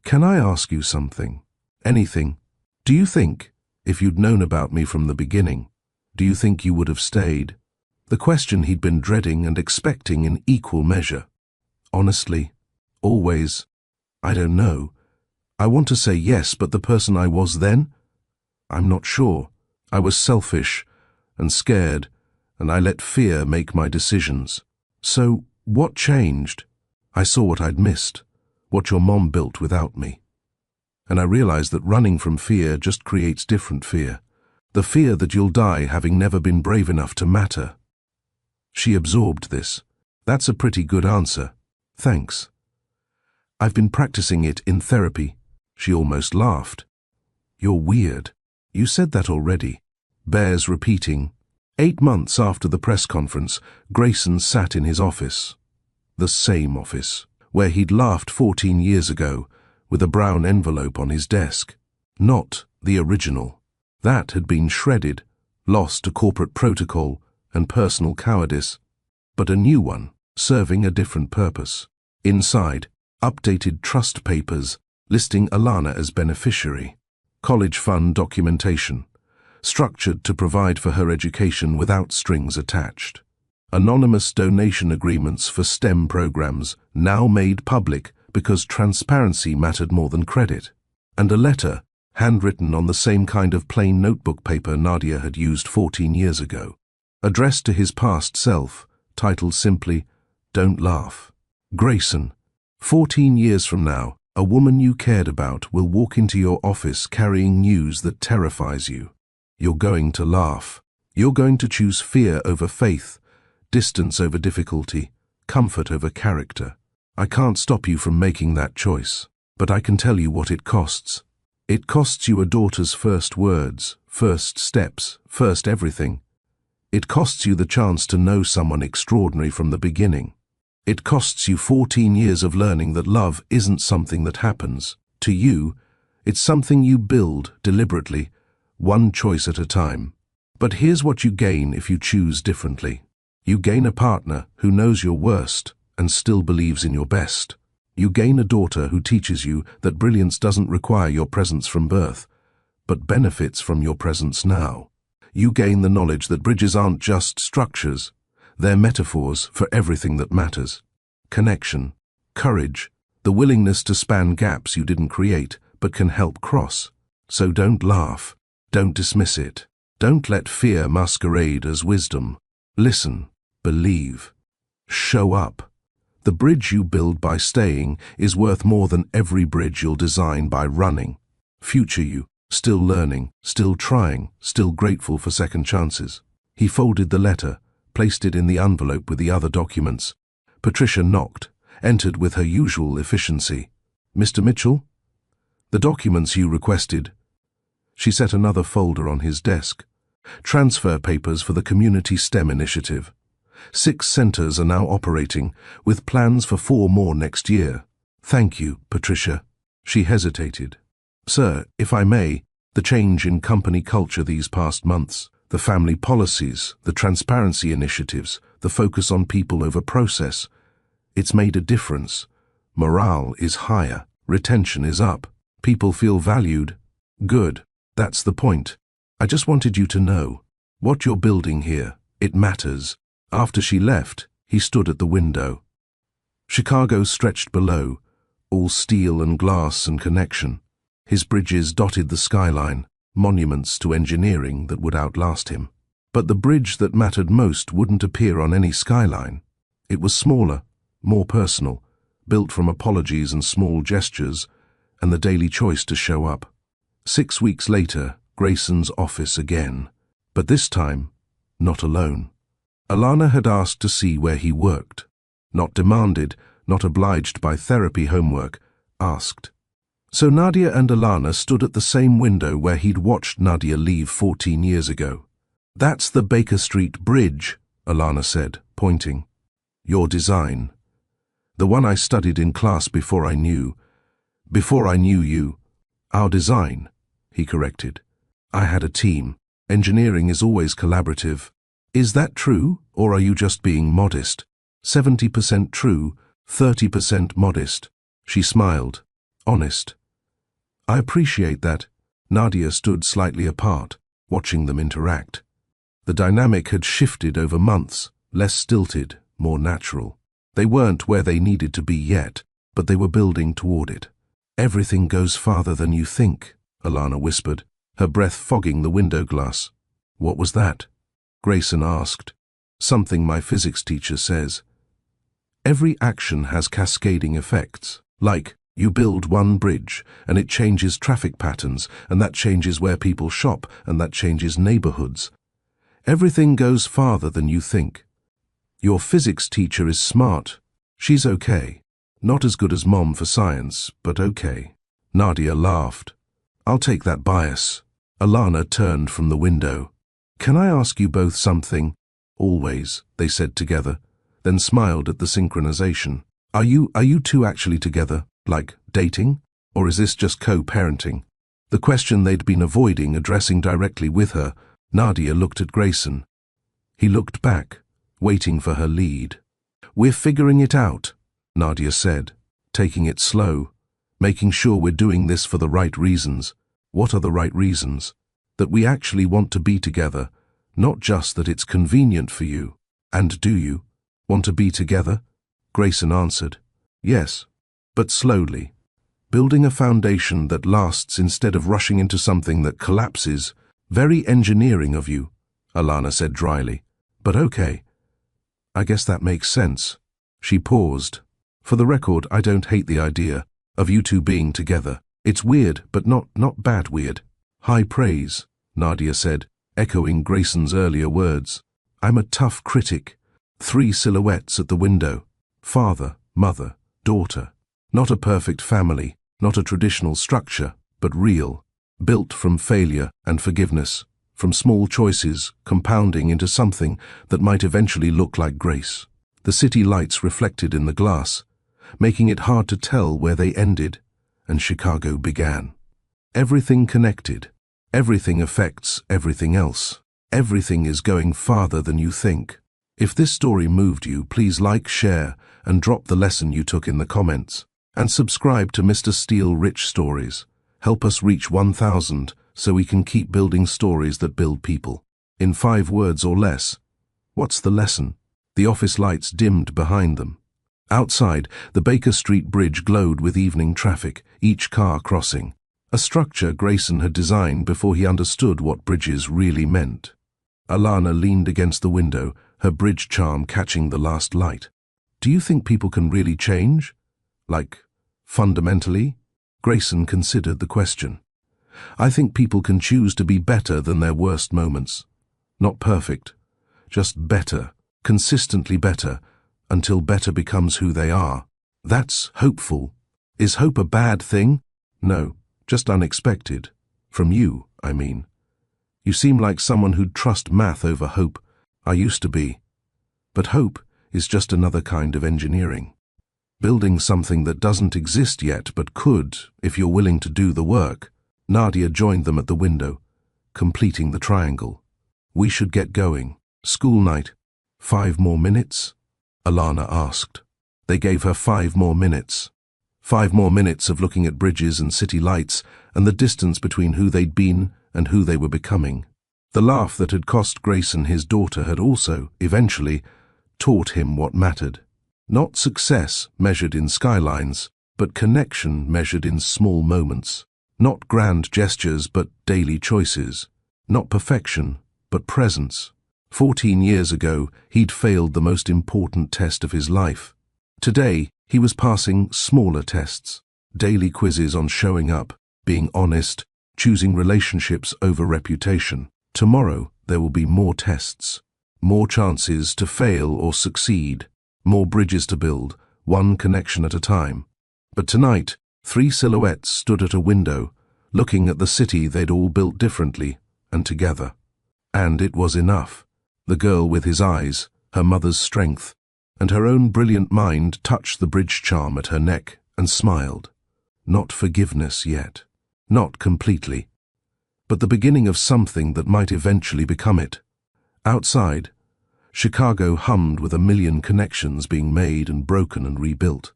"Can I ask you something? Anything? Do you think, if you'd known about me from the beginning, do you think you would have stayed?" The question he'd been dreading and expecting in equal measure. "Honestly, always, I don't know. I want to say yes, but the person I was then? I'm not sure. I was selfish and scared, and I let fear make my decisions. So, what changed? I saw what I'd missed, what your mom built without me. And I realized that running from fear just creates different fear. The fear that you'll die having never been brave enough to matter." She absorbed this. "That's a pretty good answer. Thanks. I've been practicing it in therapy." She almost laughed. "You're weird. You said that already." Bears repeating. 8 months after the press conference, Grayson sat in his office. The same office, where he'd laughed 14 years ago, with a brown envelope on his desk. Not the original. That had been shredded, lost to corporate protocol and personal cowardice. But a new one, serving a different purpose. Inside, updated trust papers listing Alana as beneficiary. College fund documentation, structured to provide for her education without strings attached. Anonymous donation agreements for STEM programs, now made public because transparency mattered more than credit. And a letter, handwritten on the same kind of plain notebook paper Nadia had used 14 years ago, addressed to his past self, titled simply, "Don't laugh. Grayson, 14 years from now, a woman you cared about will walk into your office carrying news that terrifies you. You're going to laugh. You're going to choose fear over faith, distance over difficulty, comfort over character. I can't stop you from making that choice, but I can tell you what it costs. It costs you a daughter's first words, first steps, first everything. It costs you the chance to know someone extraordinary from the beginning. It costs you 14 years of learning that love isn't something that happens. To you, it's something you build deliberately, one choice at a time. But here's what you gain if you choose differently. You gain a partner who knows your worst and still believes in your best. You gain a daughter who teaches you that brilliance doesn't require your presence from birth, but benefits from your presence now. You gain the knowledge that bridges aren't just structures, they're metaphors for everything that matters. Connection, courage, the willingness to span gaps you didn't create but can help cross. So don't laugh, don't dismiss it. Don't let fear masquerade as wisdom. Listen, believe, show up. The bridge you build by staying is worth more than every bridge you'll design by running. Future you, still learning, still trying, still grateful for second chances. He folded the letter, placed it in the envelope with the other documents. Patricia knocked, entered with her usual efficiency. "Mr. Mitchell?" "The documents you requested." She set another folder on his desk. "Transfer papers for the Community STEM initiative. 6 centers are now operating, with plans for 4 more next year. Thank you, Patricia." She hesitated. "Sir, if I may, the change in company culture these past months, the family policies, the transparency initiatives, the focus on people over process, it's made a difference. Morale is higher, retention is up, people feel valued. Good, that's the point. I just wanted you to know, what you're building here, it matters." After she left, he stood at the window. Chicago stretched below, all steel and glass and connection. His bridges dotted the skyline, monuments to engineering that would outlast him. But the bridge that mattered most wouldn't appear on any skyline. It was smaller, more personal, built from apologies and small gestures, and the daily choice to show up. 6 weeks later, Grayson's office again. But this time, not alone. Alana had asked to see where he worked. Not demanded, not obliged by therapy homework, asked. So Nadia and Alana stood at the same window where he'd watched Nadia leave 14 years ago. "That's the Baker Street Bridge," Alana said, pointing. "Your design. The one I studied in class before I knew you. Our design," he corrected. "I had a team. Engineering is always collaborative. Is that true, or are you just being modest? 70% true, 30% modest." She smiled. Honest. "I appreciate that." Nadia stood slightly apart, watching them interact. The dynamic had shifted over months, less stilted, more natural. They weren't where they needed to be yet, but they were building toward it. "Everything goes farther than you think," Alana whispered, her breath fogging the window glass. "What was that?" Grayson asked. "Something my physics teacher says. Every action has cascading effects. Like, you build one bridge, and it changes traffic patterns, and that changes where people shop, and that changes neighborhoods. Everything goes farther than you think. Your physics teacher is smart. She's okay. Not as good as Mom for science, but okay." Nadia laughed. "I'll take that bias." Alana turned from the window. "Can I ask you both something?" "Always," they said together, then smiled at the synchronization. Are you two actually together, like dating? Or is this just co-parenting?" The question they'd been avoiding addressing directly with her, Nadia looked at Grayson. He looked back, waiting for her lead. "We're figuring it out," Nadia said, taking it slow, making sure we're doing this for the right reasons. "What are the right reasons?" "That we actually want to be together, not just that it's convenient for you." "And do you want to be together?" Grayson answered. "Yes, but slowly. Building a foundation that lasts instead of rushing into something that collapses. Very engineering of you," Alana said dryly. "But okay. I guess that makes sense." She paused. "For the record, I don't hate the idea of you two being together. It's weird, but not bad weird." "High praise," Nadia said, echoing Grayson's earlier words. "I'm a tough critic." 3 silhouettes at the window. Father, mother, daughter. Not a perfect family, not a traditional structure, but real. Built from failure and forgiveness, from small choices compounding into something that might eventually look like grace. The city lights reflected in the glass, making it hard to tell where they ended and Chicago began. Everything connected. Everything affects everything else. Everything is going farther than you think. If this story moved you, please like, share, and drop the lesson you took in the comments. And subscribe to Mr. Steele Rich Stories. Help us reach 1,000 so we can keep building stories that build people. In 5 words or less. What's the lesson? The office lights dimmed behind them. Outside, the Baker Street Bridge glowed with evening traffic, each car crossing. A structure Grayson had designed before he understood what bridges really meant. Alana leaned against the window, her bridge charm catching the last light. "Do you think people can really change? Like, fundamentally?" Grayson considered the question. "I think people can choose to be better than their worst moments. Not perfect, just better, consistently better, until better becomes who they are. That's hopeful. Is hope a bad thing? No, just unexpected. From you, I mean. You seem like someone who'd trust math over hope. I used to be. But hope is just another kind of engineering. Building something that doesn't exist yet but could, if you're willing to do the work." Nadia joined them at the window, completing the triangle. "We should get going. School night." 5 more minutes? Alana asked. They gave her 5 more minutes. 5 more minutes of looking at bridges and city lights and the distance between who they'd been and who they were becoming. The laugh that had cost Grayson his daughter had also, eventually, taught him what mattered. Not success measured in skylines, but connection measured in small moments. Not grand gestures, but daily choices. Not perfection, but presence. 14 years ago, he'd failed the most important test of his life. Today, he was passing smaller tests. Daily quizzes on showing up, being honest, choosing relationships over reputation. Tomorrow, there will be more tests. More chances to fail or succeed. More bridges to build, one connection at a time. But tonight, 3 silhouettes stood at a window, looking at the city they'd all built differently and together. And it was enough. The girl with his eyes, her mother's strength, and her own brilliant mind touched the bridge charm at her neck and smiled. Not forgiveness yet. Not completely. But the beginning of something that might eventually become it. Outside, Chicago hummed with 1,000,000 connections being made and broken and rebuilt.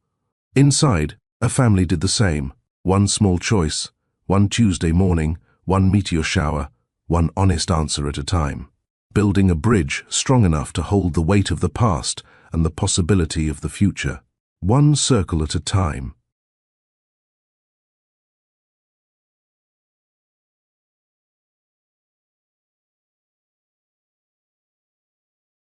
Inside, a family did the same. One small choice, one Tuesday morning, one meteor shower, one honest answer at a time. Building a bridge strong enough to hold the weight of the past and the possibility of the future. One circle at a time.